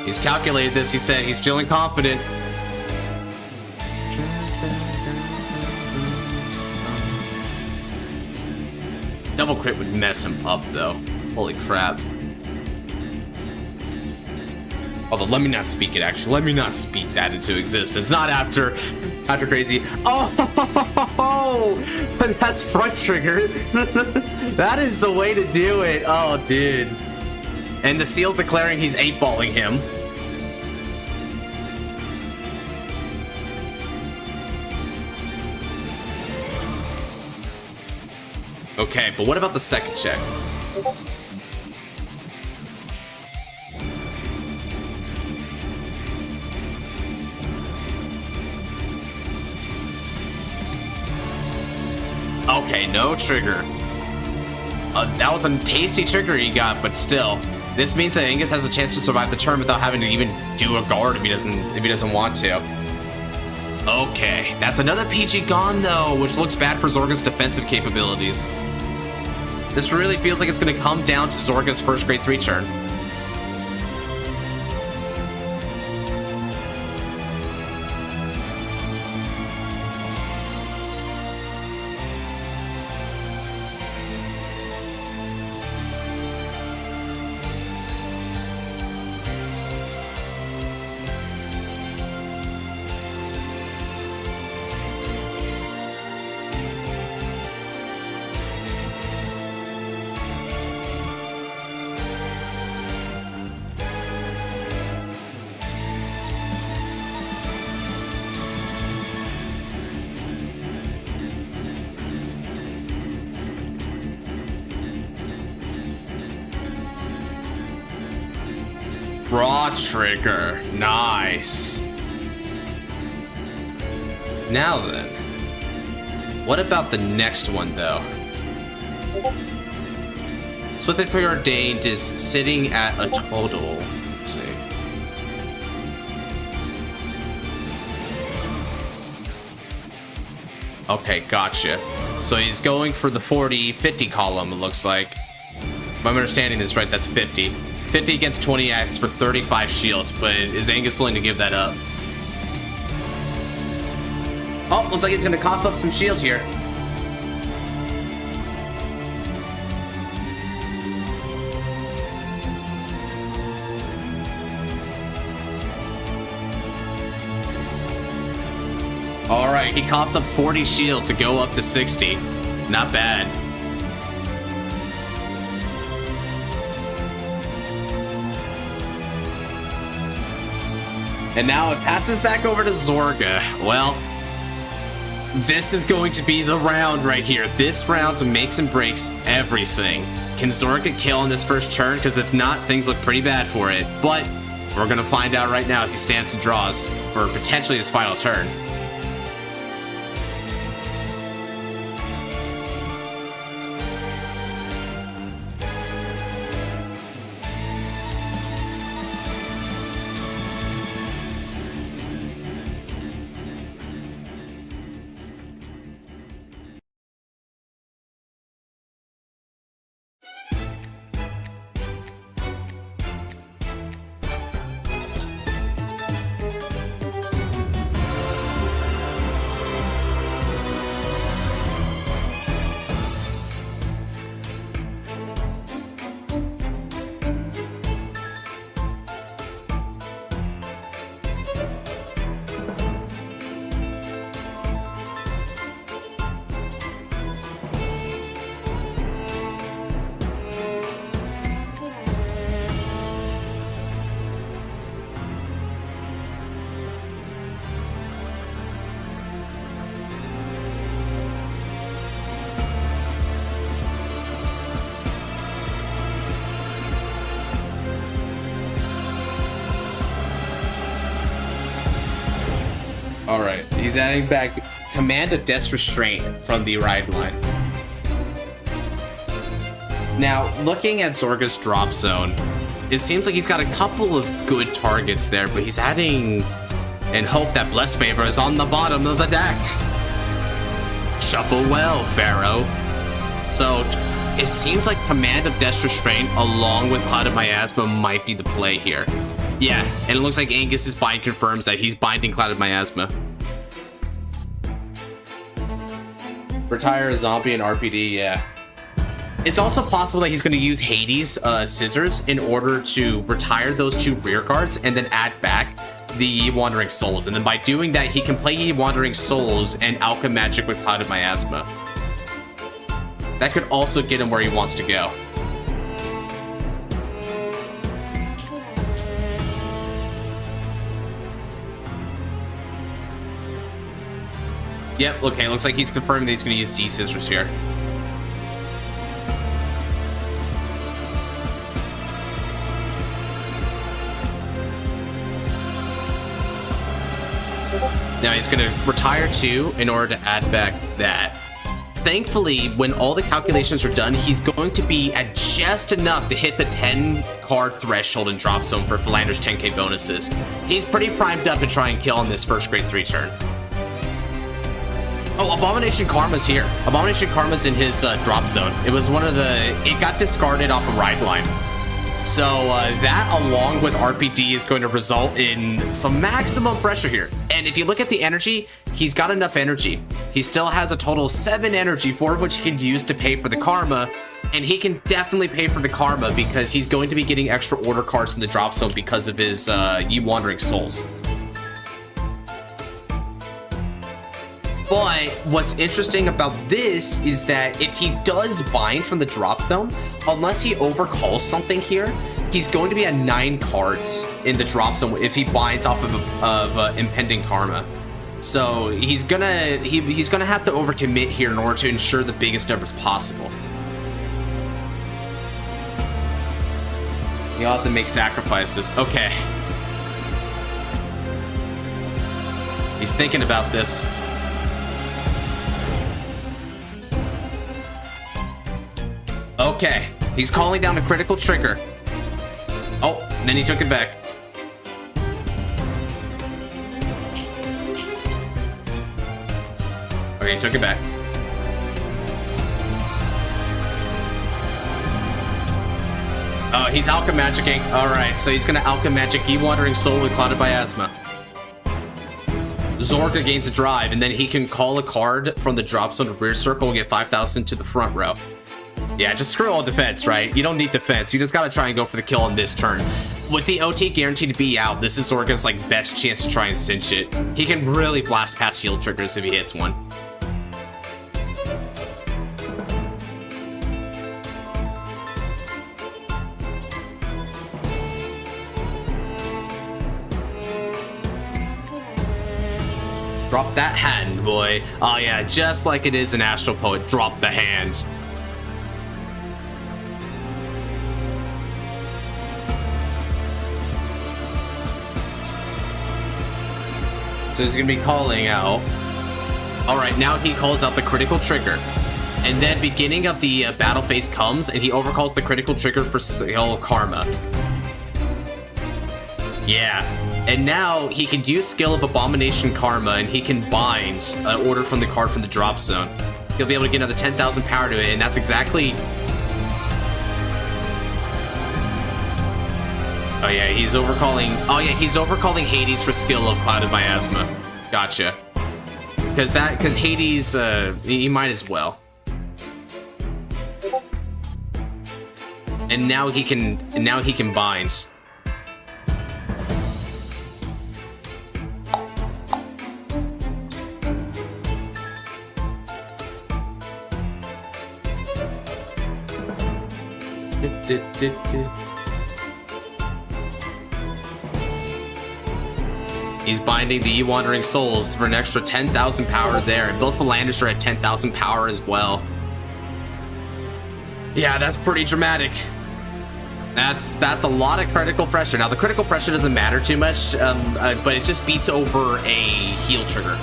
He's calculated this. He said he's feeling confident. Double crit would mess him up, though. Holy crap. Although, let me not speak it, actually. Let me not speak that into existence. Not after crazy. Oh, that's front trigger. That is the way to do it. Oh, dude. And the seal declaring he's 8-balling him. Okay, but what about the second check? Okay, no trigger. That was a tasty trigger he got, but still. This means that Angus has a chance to survive the turn without having to even do a guard if he doesn't want to. Okay, that's another PG gone though, which looks bad for Zorga's defensive capabilities. This really feels like it's going to come down to Zorga's first grade 3 turn. Raw trigger. Nice. Now then, what about the next one though? Swiftly Preordained is sitting at a total. Let's see. Okay, gotcha. So he's going for the 40-50 column, it looks like. If I'm understanding this right, that's 50. 50 against 20x for 35 shield, but is Angus willing to give that up? Oh, looks like he's gonna cough up some shields here. All right, he coughs up 40 shield to go up to 60. Not bad. And now it passes back over to Zorga. Well, this is going to be the round right here. This round makes and breaks everything. Can Zorga kill in this first turn? Because if not, things look pretty bad for it. But we're going to find out right now as he stands and draws for potentially his final turn. Alright, he's adding back Command of Death's Restraint from the ride line. Now, looking at Zorga's drop zone, it seems like he's got a couple of good targets there, but he's adding and hope that Bless Favor is on the bottom of the deck. Shuffle well, Pharaoh. So, it seems like Command of Death's Restraint along with Clouded Miasma might be the play here. Yeah, and it looks like Angus's bind confirms that he's binding Clouded Miasma. Retire a zombie and RPD, yeah. It's also possible that he's going to use Hades' scissors in order to retire those two rear guards and then add back the Ye Wandering Souls. And then by doing that, he can play Ye Wandering Souls and Alchemagic with Clouded Miasma. That could also get him where he wants to go. Yep, okay, looks like he's confirming that he's going to use Sea Scissors here. Now he's going to retire 2 in order to add back that. Thankfully, when all the calculations are done, he's going to be at just enough to hit the 10 card threshold and drop zone for Philander's 10k bonuses. He's pretty primed up to try and kill on this first grade 3 turn. Oh, Abomination Karma's here. Abomination Karma's in his drop zone. It was one of the... It got discarded off a ride line. So that, along with RPD, is going to result in some maximum pressure here. And if you look at the energy, he's got enough energy. He still has a total of 7 energy, 4 of which he can use to pay for the Karma. And he can definitely pay for the Karma because he's going to be getting extra order cards from the drop zone because of his Ye Wandering Souls. But what's interesting about this is that if he does bind from the drop zone, unless he overcalls something here, he's going to be at 9 cards in the drop zone if he binds off of impending Karma. So he's gonna have to overcommit here in order to ensure the biggest numbers possible. You'll have to make sacrifices. Okay. He's thinking about this. Okay. He's calling down a critical trigger. Oh, then he took it back. Okay, he took it back. Oh, he's alchemagicking. Alright, so he's gonna alchemagic E-Wandering Soul with Clouded Miasma. Zorga gains a drive, and then he can call a card from the drop zone to rear circle and get 5,000 to the front row. Yeah, just screw all defense, right? You don't need defense. You just gotta try and go for the kill on this turn. With the OT guaranteed to be out, this is Zorga's like best chance to try and cinch it. He can really blast past shield triggers if he hits one. Drop that hand, boy. Oh yeah, just like it is in Astral Poet, drop the hand. So he's gonna be calling out. Alright, now he calls out the critical trigger. And then beginning of the battle phase comes, and he overcalls the critical trigger for Skill of Karma. Yeah. And now he can use Skill of Abomination Karma, and he can bind an order from the card from the drop zone. He'll be able to get another 10,000 power to it, and that's exactly... Oh yeah, he's overcalling... Oh yeah, he's overcalling Hades for Skill of Clouded Miasma. Gotcha. Because Hades, he might as well. And now he can bind. He's binding the E-Wandering Souls for an extra 10,000 power there, and both Melanders are at 10,000 power as well. Yeah, that's pretty dramatic. That's a lot of critical pressure. Now, the critical pressure doesn't matter too much, but it just beats over a heal trigger.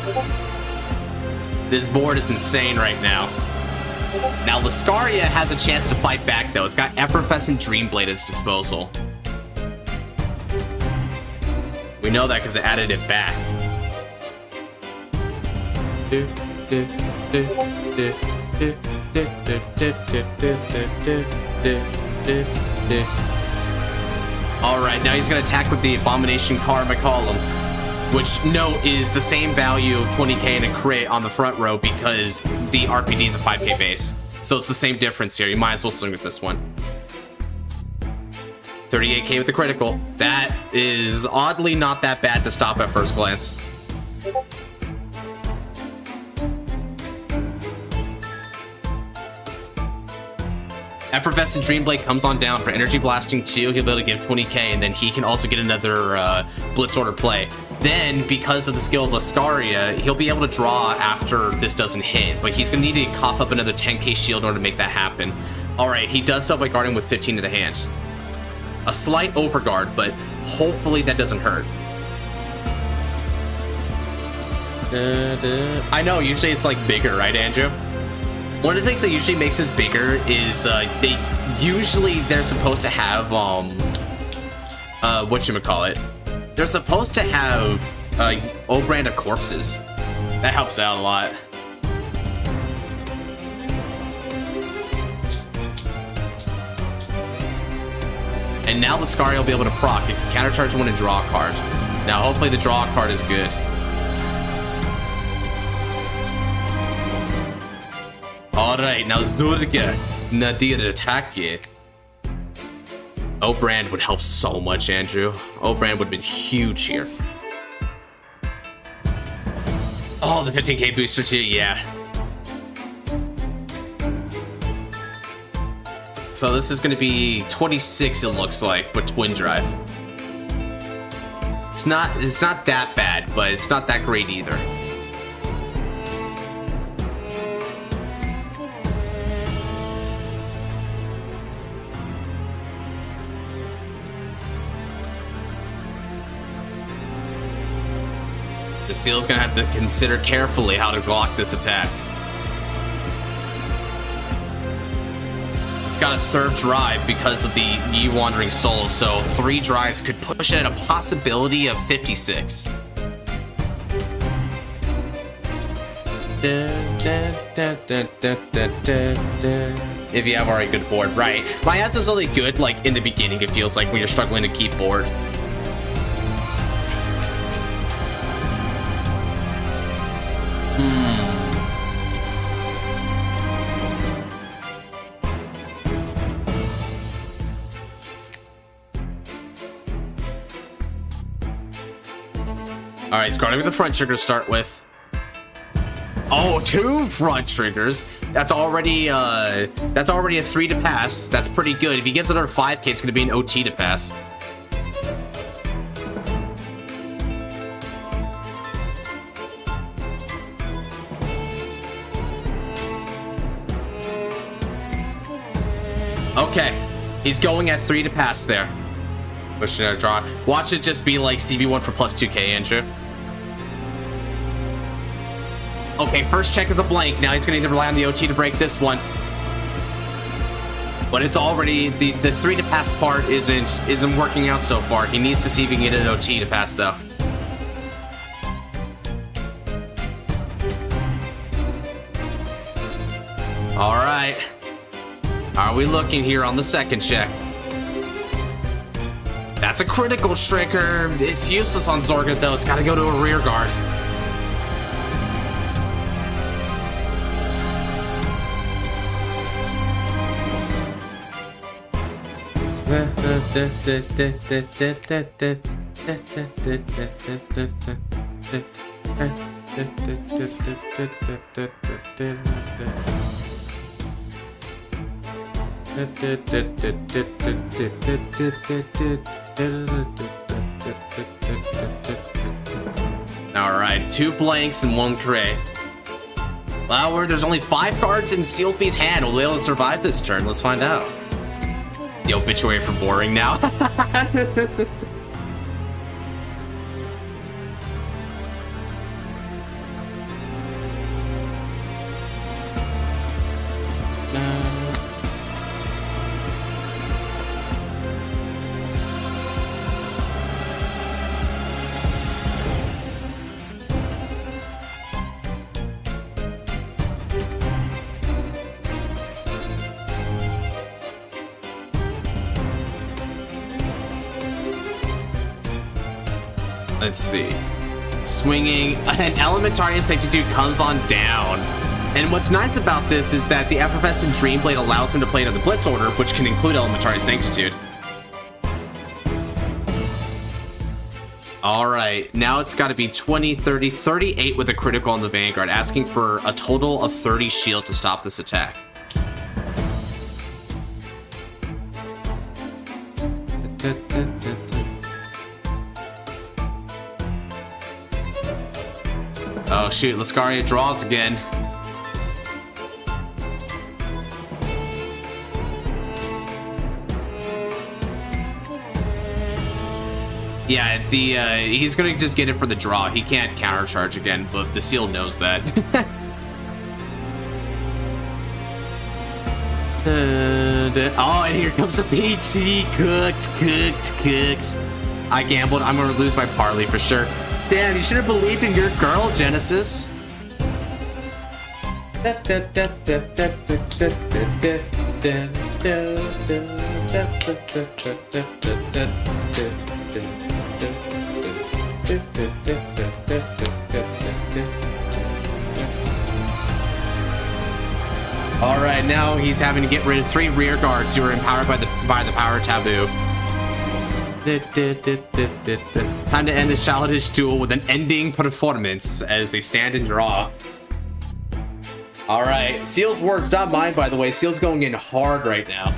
This board is insane right now. Now, Lascaria has a chance to fight back, though. It's got Effervescent Dreamblade at its disposal. We know that because it added it back. Alright, now he's going to attack with the Abomination Karma column, which, note, is the same value of 20k and a crit on the front row because the RPD is a 5k base. So it's the same difference here. You might as well swing with this one. 38k with the critical. That is oddly not that bad to stop at first glance. Effervescent Dreamblade comes on down for Energy Blasting 2. He'll be able to give 20k, and then he can also get another Blitz Order play. Then, because of the skill of Lascaria, he'll be able to draw after this doesn't hit, but he's going to need to cough up another 10k shield in order to make that happen. Alright, he does so by guarding with 15 to the hand. A slight overguard, but hopefully that doesn't hurt. I know, usually it's like bigger, right, Andrew? One of the things that usually makes this bigger is they're supposed to have whatchamacallit. They're supposed to have old brand of corpses. That helps out a lot. And now Lascaria will be able to proc. It can countercharge one and draw a card. Now hopefully the draw card is good. Alright, now Zorga, Nadir attack it. O-Brand would help so much, Andrew. O-Brand would have been huge here. Oh, the 15k booster too, yeah. So this is going to be 26, it looks like, but twin drive. It's not that bad, but it's not that great either. The Seal's gonna have to consider carefully how to block this attack. It's got a third drive because of the Yi Wandering Souls, so 3 drives could push it at a possibility of 56. If you have already good board, right? My ass is only good like in the beginning, it feels like, when you're struggling to keep board. All right, starting with the front trigger to start with. Oh, 2 front triggers. That's already a 3 to pass. That's pretty good. If he gets another 5k, it's going to be an OT to pass. Okay, he's going at 3 to pass there. Pushing out a draw. Watch it just be like CB1 for plus 2k, Andrew. Okay, first check is a blank. Now he's gonna need to rely on the OT to break this one. But it's already the 3 to pass part isn't working out so far. He needs to see if he can get an OT to pass though. All right. How are we looking here on the second check? That's a critical trigger. It's useless on Zorga though. It's got to go to a rear guard. Alright, 2 blanks and 1 crate. Well, there's only 5 cards in Sealfie's hand. Will they able to survive this turn? Let's find out. The obituary for boring now. Let's see. Swinging, an Elementarian Sanctitude comes on down. And what's nice about this is that the Effervescent Dreamblade allows him to play another Blitz Order, which can include Elementary Sanctitude. Alright, now it's got to be 20, 30, 38 with a critical on the Vanguard, asking for a total of 30 shield to stop this attack. Oh shoot, Lascaria draws again. Yeah, he's gonna just get it for the draw. He can't countercharge again, but the Seal knows that. Oh, and here comes the peach. Cooked. I gambled. I'm gonna lose my parlay for sure. Damn, you should have believed in your girl, Genesis. All right, now he's having to get rid of 3 rear guards who are empowered by the power taboo. Time to end this childish duel with an ending performance as they stand and draw. All right, Seal's words, not mine, by the way. Seal's going in hard right now.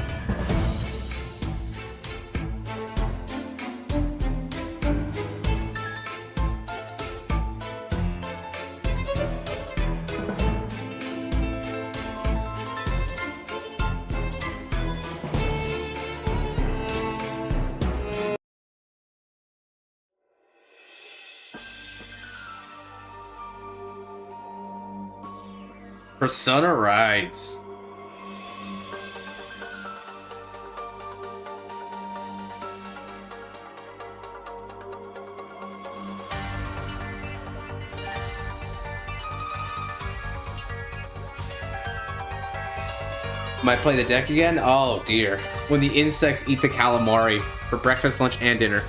Persona rides. Might play the deck again? Oh dear. When the insects eat the calamari for breakfast, lunch, and dinner.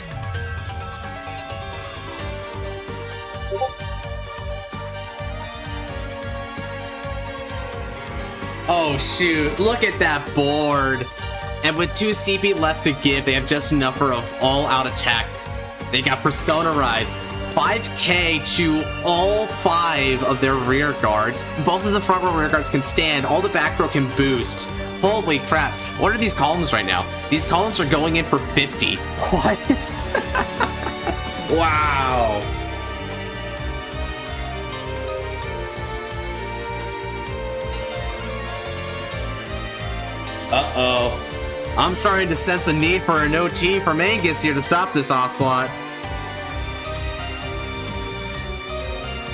Oh shoot, look at that board. And with 2 CP left to give, they have just enough for an all-out attack. They got Persona Ride. 5k to all 5 of their rear guards. Both of the front row rear guards can stand. All the back row can boost. Holy crap. What are these columns right now? These columns are going in for 50. What? Wow. Uh-oh. I'm starting to sense a need for an OT from Angus here to stop this onslaught.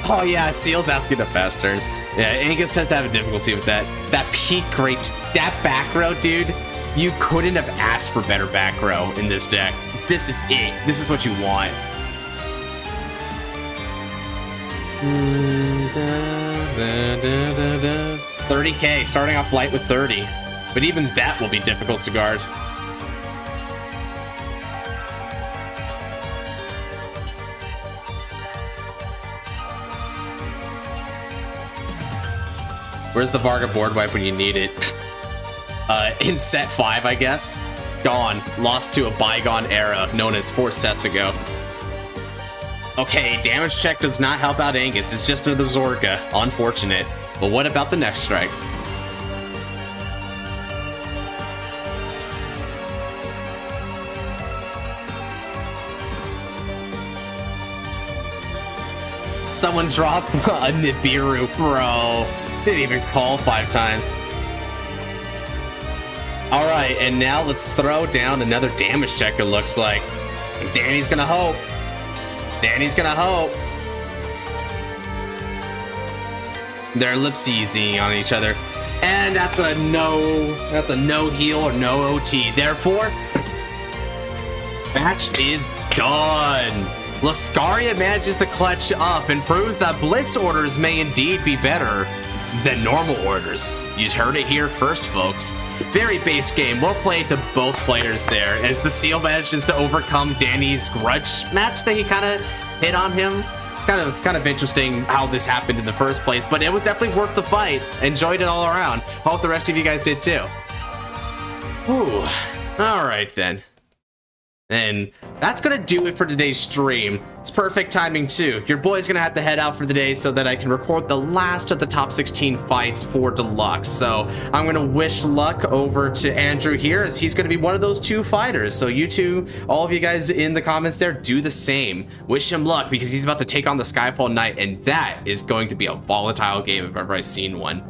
Oh yeah, Seal's asking a fast turn. Yeah, Angus tends to have a difficulty with that. That peak great, that back row, dude. You couldn't have asked for better back row in this deck. This is it. This is what you want. 30k, starting off light with 30. But even that will be difficult to guard. Where's the Varga board wipe when you need it? In set 5, I guess. Gone. Lost to a bygone era known as 4 sets ago. Okay, damage check does not help out Angus. It's just to the Zorga. Unfortunate. But what about the next strike? Someone dropped a Nibiru, bro. Didn't even call 5 times. Alright, and now let's throw down another damage check, it looks like. Danny's gonna hope. Danny's gonna hope. They're lip-seizing on each other. And that's a no heal or no OT. Therefore, match is done. Lascaria manages to clutch up and proves that Blitz orders may indeed be better than normal orders. You heard it here first, folks. Very base game, well played to both players there, as the Seal manages to overcome Danny's grudge match that he kind of hit on him. It's kind of interesting how this happened in the first place, but it was definitely worth the fight. Enjoyed it all around. Hope the rest of you guys did too. Whew. All right then. And that's gonna do it for today's stream. It's perfect timing too. Your boy's gonna have to head out for the day so that I can record the last of the top 16 fights for Deluxe. So I'm gonna wish luck over to Andrew here, as he's gonna be one of those 2 fighters. So you two, all of you guys in the comments there, do the same. Wish him luck, because he's about to take on the Skyfall Knight, and that is going to be a volatile game if ever I've seen one.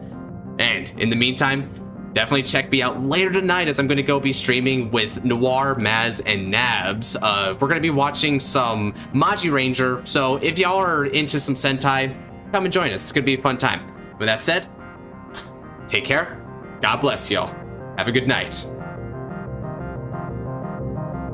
And in the meantime, definitely check me out later tonight, as I'm going to go be streaming with Noir, Maz, and Nabs. We're going to be watching some Magi Ranger, so if y'all are into some Sentai, come and join us. It's going to be a fun time. With that said, take care. God bless y'all. Have a good night.